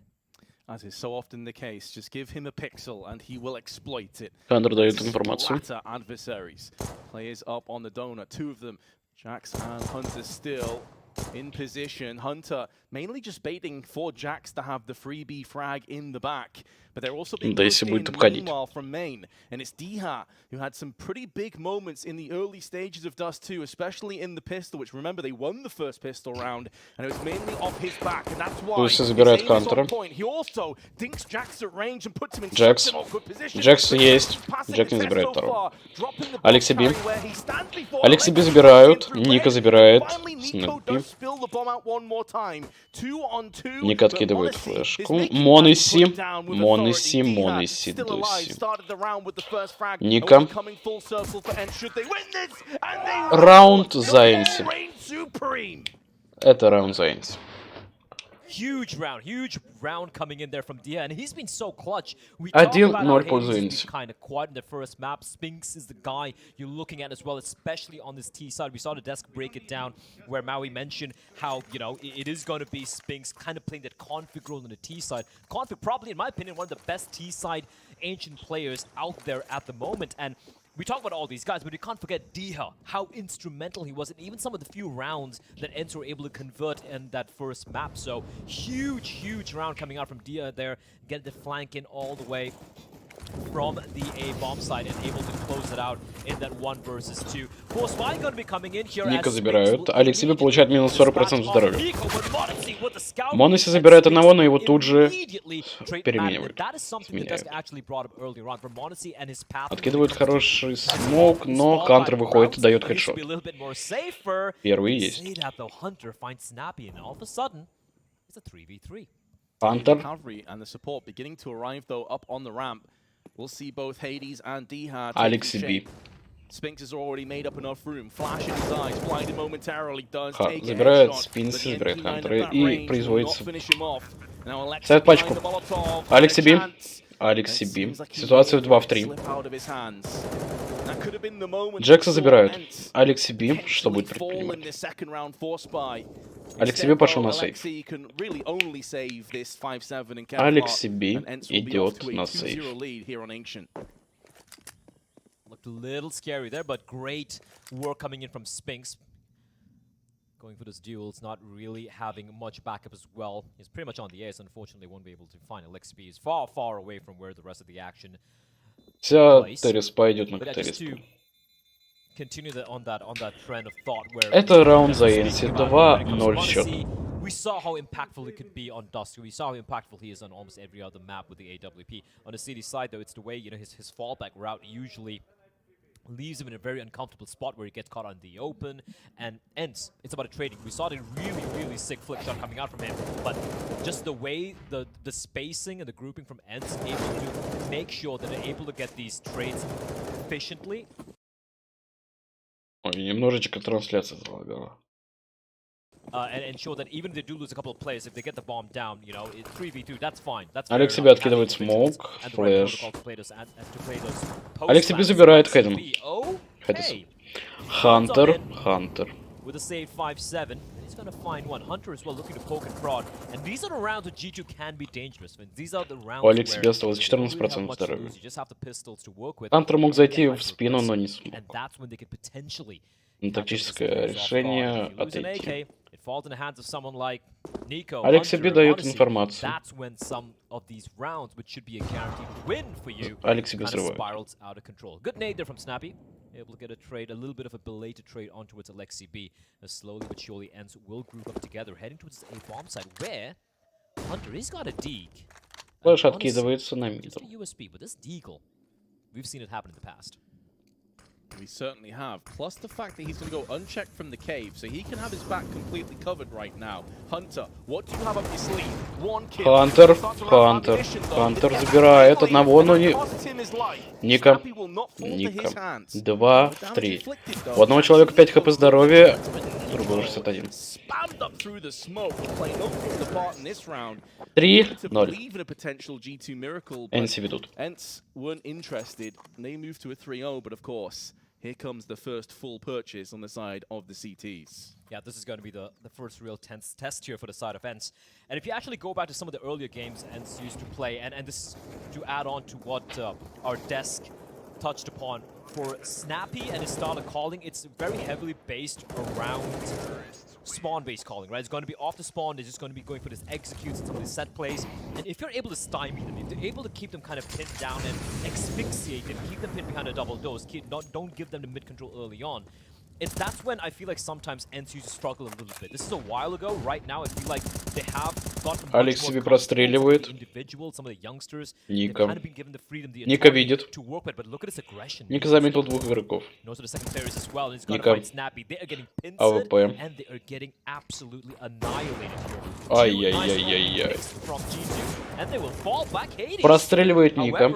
As is so often the case, just give him a pixel and he will exploit it. Хантер дает информацию. Adversaries. Players up on the donut, 2 of them. Jax and Hunter still in position. Hunter mainly just baiting for Jax to have the freebie frag in the back. But they're also being pushed in meanwhile from main. And it's Diha who had some pretty big moments in the early stages of Dust 2, especially in the pistol, which remember they won the first pistol round, and it was mainly off his back, and that's why he also dinks Jax at range and puts him in such an awkward position. Джекс есть. Джекс не забирает второго. Алекси Би. Алекси Би забирают. Ника забирает. Ника откидывает флешку. Монаси. Монаси, Доси. Ника. Раунд за Энси. Это раунд за Энси. Huge round coming in there from Dia, and he's been so clutch. We talk about how Hades is kind of quiet in the first map. Spinks is the guy you're looking at as well, especially on this T side. We saw the desk break it down, where Maui mentioned how, you know, it is going to be Spinks kind of playing that Config role on the T side. Config, probably, in my opinion, one of the best T side ancient players out there at the moment. And we talk about all these guys, but we can't forget Diha, how instrumental he was in even some of the few rounds that ENCE were able to convert in that first map. So huge round coming out from Diha there, get the flank in all the way from the A bomb side and able to close it out in that 1 versus 2. Going to be coming in here. Ника забирают. Алекси Би получает минус 40% здоровья. Монаси забирает одного, но его тут же переменивают. Откидывают хороший смоук, но Хантер выходит и дает хедшот. Первый есть. Хантер. We'll see both Hades and Diha. Алекси Би. Spinks has already made up enough room. Flash in his eyes, blinded momentarily, does take a забирает headshot. Спинс, забирает Хантера и производится. Ставит пачку. Алекси Би. Алекси Би. Ситуация в 2 в 3. Джекса забирают. Алекси Би. Что будет предпринимать? Алекси Би пошел на сейф. Алекси Би идет на сейф. Looked a little scary there, but great work coming in from Spinks. Going for this duel, it's not really having much backup as well. He's pretty much on the ace, unfortunately won't be able to find LXP. He's far away from where the rest of the action plays. Тереспа идет на Тереспу. Это раунд за Энси. 2-0 счет. We saw how impactful it could be on Dust. We saw how impactful he is on almost every other map with the AWP. On the City side, though, it's the way, you know, his fallback route usually leaves him in a very uncomfortable spot where he gets caught on the open. And ENCE, it's about a trading. We saw the really sick flick shot coming out from him, but just the way the spacing and the grouping from ENCE able to make sure that they're able to get these trades efficiently. Ой, немножечко трансляция залагала. And ensure that even if they do lose a couple of players, if they get the bomb down, you know, 3v2, that's fine. That's Алекс себе откидывает смоук, флэш. Алекс себе забирает Хейден. Хантер. With a save 5-7, he's going to find one. Hunter as well looking to poke and prod. And these are the rounds that G2 can be dangerous. These are the rounds У Алекс себе осталось 14% здоровья. Хантер мог зайти в спину, но не смог. Тактическое решение отойти. Алекс себе дает информацию. Алекс себе взрывает. Good nade there from Snappy. Able to get a trade, a little bit of a belated trade on towards Alexi B. As slowly but surely ends will group up together, heading towards a bomb site where Hunter has got a deagle. Флэш откидывается на мидл. USB, but this deagle, we've seen it happen in the past. We certainly have. Plus the fact that he's going to go unchecked from the cave, so he can have his back completely covered right now. Hunter, what do you have up your sleeve? One kill. Хантер забирает одного, но не... Ника. 2 в 3. У одного человека 5 хп здоровья, другого 61. 3-0. Энси ведут. Here comes the first full purchase on the side of the CTs. Yeah, this is going to be the first real tense test here for the side of ENCE. And if you actually go back to some of the earlier games ENCE used to play, and this is to add on to what our desk touched upon, for Snappy and his style of calling, it's very heavily based around spawn-based calling, right? It's going to be off the spawn, they're just going to be going for this executes and some of these set plays. And if you're able to stymie them, if you're able to keep them kind of pinned down and asphyxiate them, keep them pinned behind a double dose, don't give them the mid-control early on, that's when I feel like sometimes ENCE used to struggle a little bit. This is a while ago. Right now, I feel like they have gotten Алекс себе простреливает. Ника. Ника видит. Ника заметил 2 игроков. Ника. АВП. Ай-яй-яй-яй-яй. Простреливает Ника.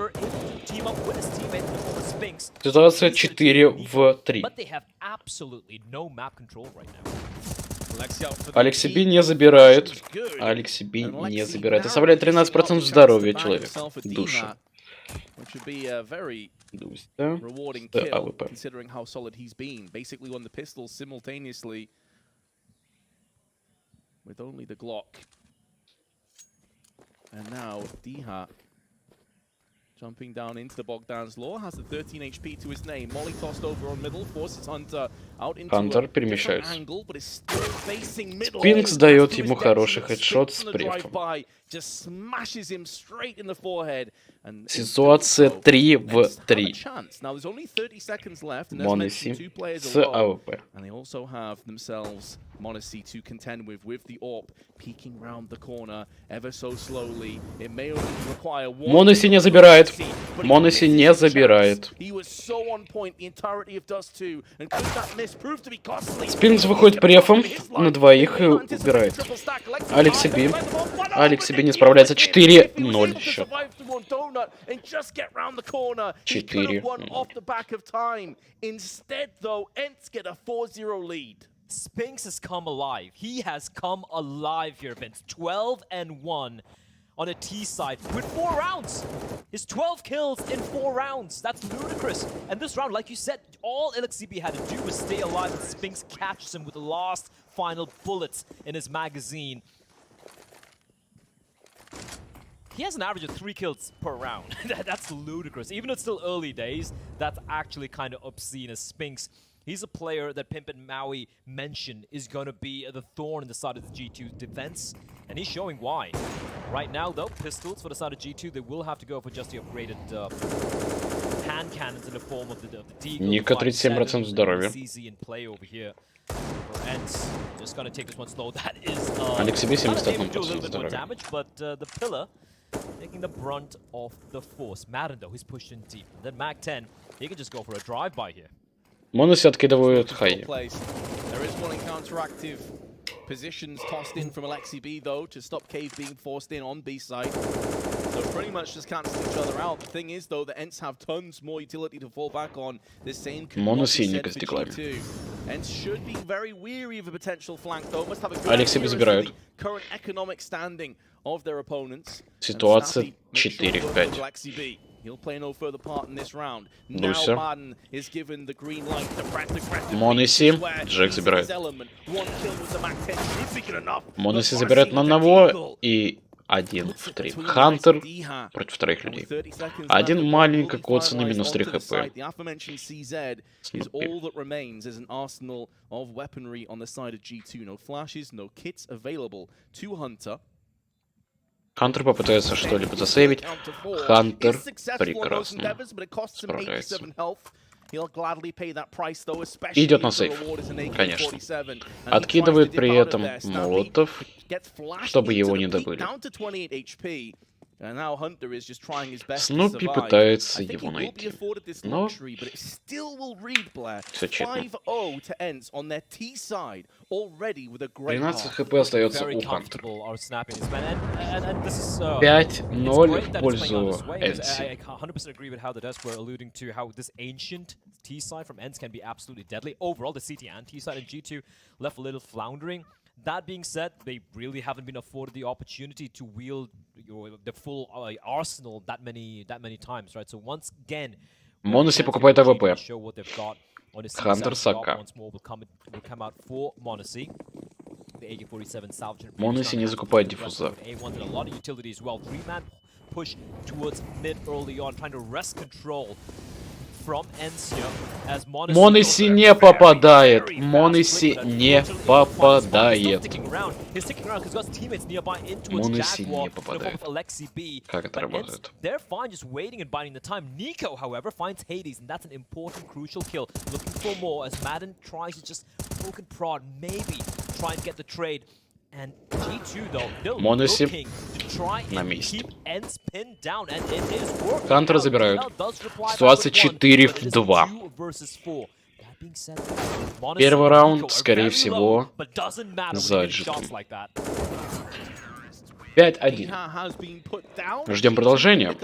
Ситуация 4 в 3. Алекс себе не забирает. Алекс себе не забирает. Оставляет 13% здоровья человек. Душа. Дуся. АВП. Jumping down into the Bogdan's Law, has the 13 HP to his name. Molly tossed over on middle, forces Hunter out into Хантер перемещается. Спинкс дает ему хороший хедшот с префом. Ситуация 3 в 3. Моноси с АВП. Monacy to contend with the AWP peeking round the corner ever so slowly. It may only require one. Моноси не забирает. Моноси не забирает. Спинкс выходит префом на двоих и убирает. Алекс себе. Алекс себе не справляется. 4-0 счет. 4-0. Instead, though, ENCE get a 4-0 lead. Spinks has come alive. He has come alive here, Vince. 12-1 on a T side with 4 rounds. His 12 kills in 4 rounds. That's ludicrous. And this round, like you said, all LXCB had to do was stay alive, and Spinks catches him with the last final bullets in his magazine. He has an average of 3 kills per round. That's ludicrous. Even though it's still early days, that's actually kind of obscene as Spinks. He's a player that Pimp and Maui mentioned is going to be the thorn in the side of the G2's defense, and he's showing why. Right now, though, pistols for the side of G2, they will have to go for just the upgraded hand cannons in the form of the Deagle. Ника 37% здоровья. Just going to take this one slow. That is Алекс себе 71% здоровья. Damage, but the pillar taking the brunt of the force. Madden, though, he's pushed in deep. And then Mag 10, he can just go for a drive-by here. Моноси откидывают хай. Positions tossed in from Alexi B, though, to stop Cave being forced in on B side. So pretty much just cancel each other out. The thing is, though, the Ents have tons more utility to fall back on. The same could not be said for G2. Ents should be very weary of a potential flank, though. Must have a good Алексей забирают. current economic standing of their opponents. Ситуация 4 в 5. He'll play no further part in this round. Лусер. Now Madden is given the green light. Мониси. Джек забирает. Мониси забирает на одного и 1 в 3. Хантер против троих людей. Один маленько коцанный минус 3 хп. Хантер попытается что-либо засейвить. Хантер прекрасно справляется. Идет на сейв, конечно. Откидывает при этом молотов, чтобы его не добыли. Снупи пытается его найти, но все тщетно. 13 хп остается у Хантера. 5-0 в пользу Энси. T-side from Ents can be absolutely deadly. Overall, the CT and T-side and G2 left a little floundering. That being said, they really haven't been afforded the opportunity to wield the full arsenal that many times, right? So once again, Моноси покупает АВП. Хантер Сака. Моноси не закупает диффуза. Моноси не попадает. Моноси не попадает. Моноси не попадает. Как это работает? Моноси на месте. Хантера забирают. Ситуация 4 в 2. Первый раунд, скорее всего, за G2. 5-1. Ждем продолжения.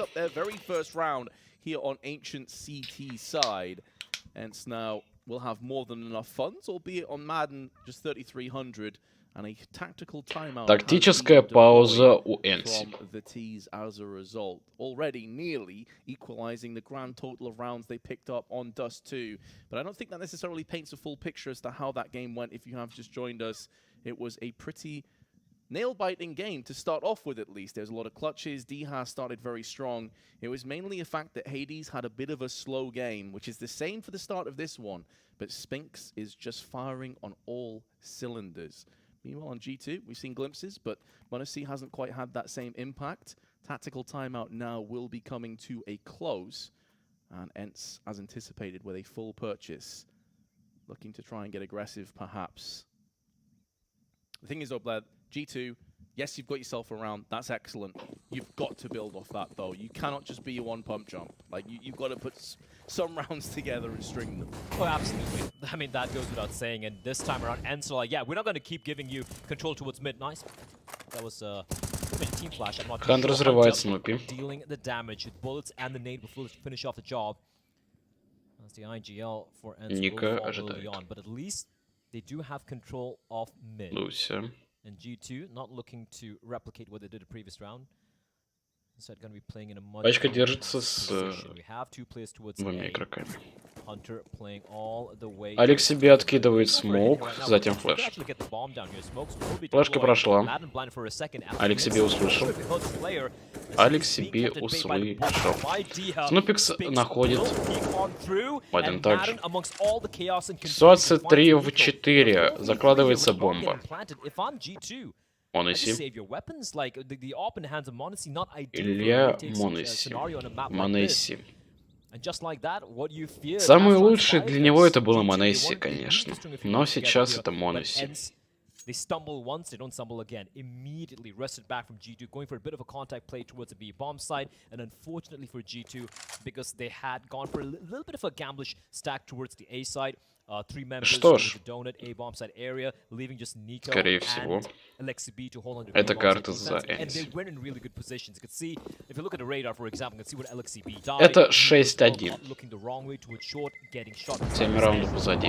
Тактическая пауза у Энси. Already nearly equalizing the grand total of rounds they picked up on Dust 2. But I don't think that necessarily paints a full picture as to how that game went. If you have just joined us, it was a pretty nail-biting game to start off with, at least. There's a lot of clutches. Diha started very strong. It was mainly a fact that Hades had a bit of a slow game, which is the same for the start of this one. But Spinks is just firing on all cylinders. Meanwhile, on G2, we've seen glimpses, but Monacy hasn't quite had that same impact. Tactical timeout now will be coming to a close. And Ents, as anticipated, with a full purchase. Looking to try and get aggressive, perhaps. The thing is, though, Bled, G2, yes, you've got yourself around. That's excellent. You've got to build off that, though. You cannot just be a one-pump jump. Like, you've got to put some rounds together and string them. Oh, absolutely. I mean, that goes without saying. And this time around, Ents are like, yeah, we're not going to keep giving you control towards mid. Nice. That was a team flash. I'm not Хантер разрывает Снупи. Dealing the damage with bullets and the nade will finish off the job. That's the IGL for Ents. Ника ожидает. But at least they do have control of mid. Луся. And G2 not looking to replicate what they did the previous round. Instead, going to be playing in a much Пачка держится с двумя игроками. Алекс себе откидывает смоук, затем флеш. Флешка прошла. Алекс себе услышал. Алекс себе услышал. Снупикс находит один также. Ситуация 3 в 4. Закладывается бомба. Моноси. Илья Моноси. Монесси. Самый лучший для него это было Монесси, конечно. Но сейчас это Моноси. They stumble once, they don't stumble again. Immediately wrested back from G2, going for a bit of a contact play towards the B bomb side. And unfortunately for G2, because they had gone for a little bit of a gamblish stack towards the A side, Что ж, скорее всего, это карта за Энси. Это 6-1. 7 раундов позади.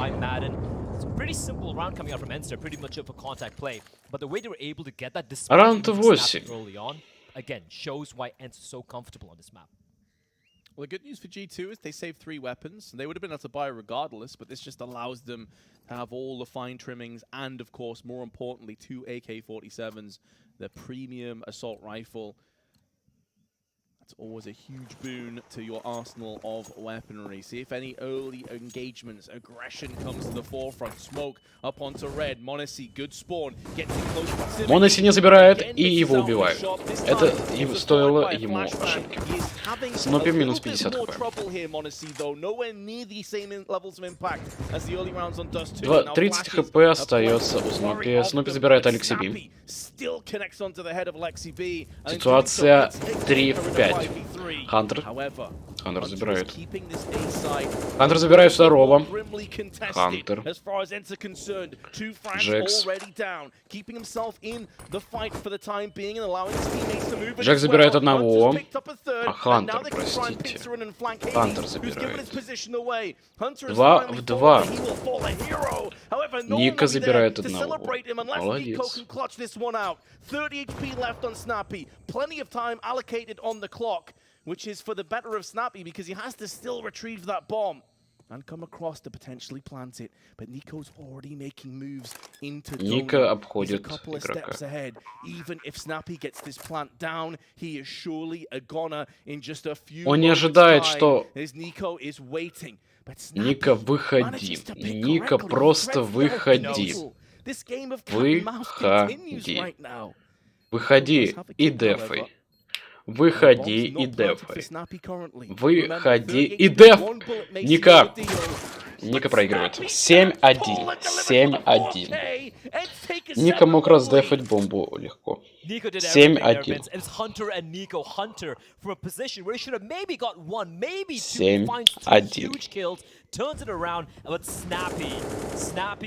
Раунд 8. Again, shows why Ents are so comfortable on this map. Well, the good news for G2 is they saved 3 weapons. They would have been able to buy regardless, but this just allows them to have all the fine trimmings and, of course, more importantly, 2 AK-47s, the premium assault rifle. That's always a huge boon to your arsenal of weaponry. See if any early engagements, aggression comes to the forefront. Smoke up onto red. Monacy, good spawn. Gets in close proximity. Монаси не забирает, и его убивают. Это стоило ему ошибки. Снупи минус 50 хп. 30 хп остается у Снупи. Снупи забирает Алекси Би. Ситуация 3 в 5. Хантер. Хантер забирает. Хантер забирает второго. Хантер. Джекс. Джекс забирает одного. А Хантер, простите. Хантер забирает. 2 в 2. Ника забирает одного. Молодец. 30 HP left on Snappy. Plenty of time allocated on the clock, which is for the better of Snappy because he has to still retrieve that bomb and come across to potentially plant it. But Nico's already making moves into Ника обходит a couple of steps ahead. Even if Snappy gets this plant down, he is surely a goner in just a few Он не ожидает, что Nico is waiting. Ника, выходи. Ника, просто выходи. Выходи. Выходи и дефай. Выходи и дефай. Выходи и деф. Ника. Ника проигрывает. 7-1. 7-1. Ника мог раздефать бомбу легко. 7-1. 7-1. Turns it around, but Snappy,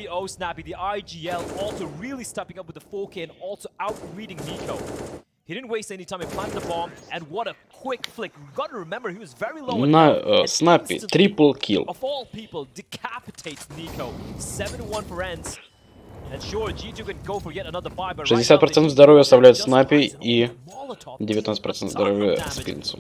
oh Snappy, the IGL also really stepping up with the 4K and also out-reading Nico. He didn't waste any time, he planted the bomb, and what a quick flick. You've got to remember, he was very low. Snappy, triple kill. Of all people, decapitates Nico. 7-1 for Ents. And sure, G2 can go for yet another buy, but 60% здоровья оставляет Snappy и 19% здоровья Спинцу.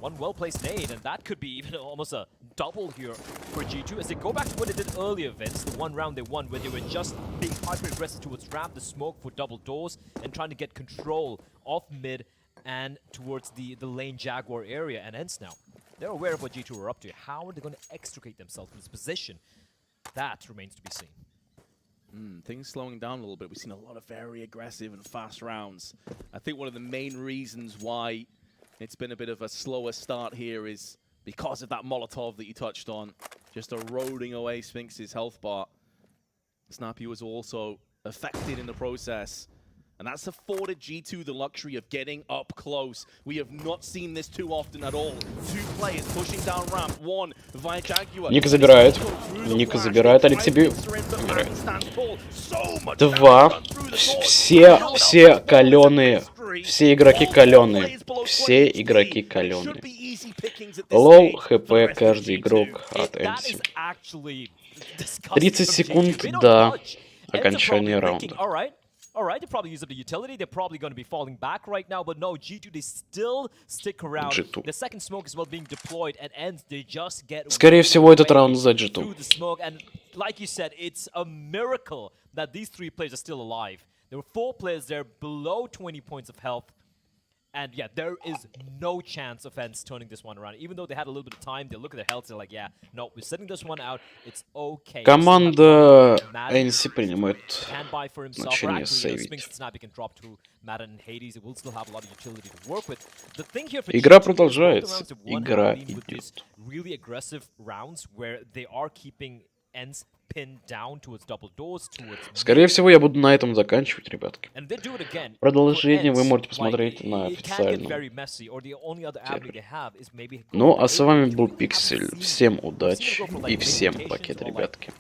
One well-placed nade, and that could be even almost a double here for G2 as they go back to what they did earlier, Vince, the one round they won, where they were just being hyper-aggressive towards ramp, the smoke for double doors, and trying to get control of mid and towards the lane Jaguar area. And hence now, they're aware of what G2 are up to. How are they going to extricate themselves from this position? That remains to be seen. Things slowing down a little bit. We've seen a lot of very aggressive and fast rounds. I think one of the main reasons why it's been a bit of a slower start here is because of that Molotov that you touched on, just eroding away Sphinx's health bar. Snappy was also affected in the process. And that's afforded G2 the luxury of getting up close. We have not seen this too often at all. 2 players pushing down ramp. 1 via Jaguar. Ника забирает. Ника забирает. Алекси Би умирает. 2. Все каленые. Все игроки каленые. Все игроки каленые. Лоу хп каждый игрок от Энси. 30 секунд до окончания раунда. Alright, they probably use up the utility. They're probably going to be falling back right now, but no, G2, they still stick around. G2. The second smoke is well being deployed, and Ents, they just get Скорее всего, этот раунд за G2. through the smoke, and like you said, it's a miracle that these 3 players are still alive. There were 4 players there below 20 points of health. And yeah, there is no chance of Ents turning this one around. Even though they had a little bit of time, they look at their health, they're like, yeah, no, we're setting this one out. It's okay. Команда Энси принимает значение сейвить. Игра продолжается. Игра идет. Really aggressive rounds where they are keeping Скорее всего, я буду на этом заканчивать, ребятки. Продолжение вы можете посмотреть на официальном сервере. Ну, а с вами был Пиксель. Всем удачи и всем пакет, ребятки.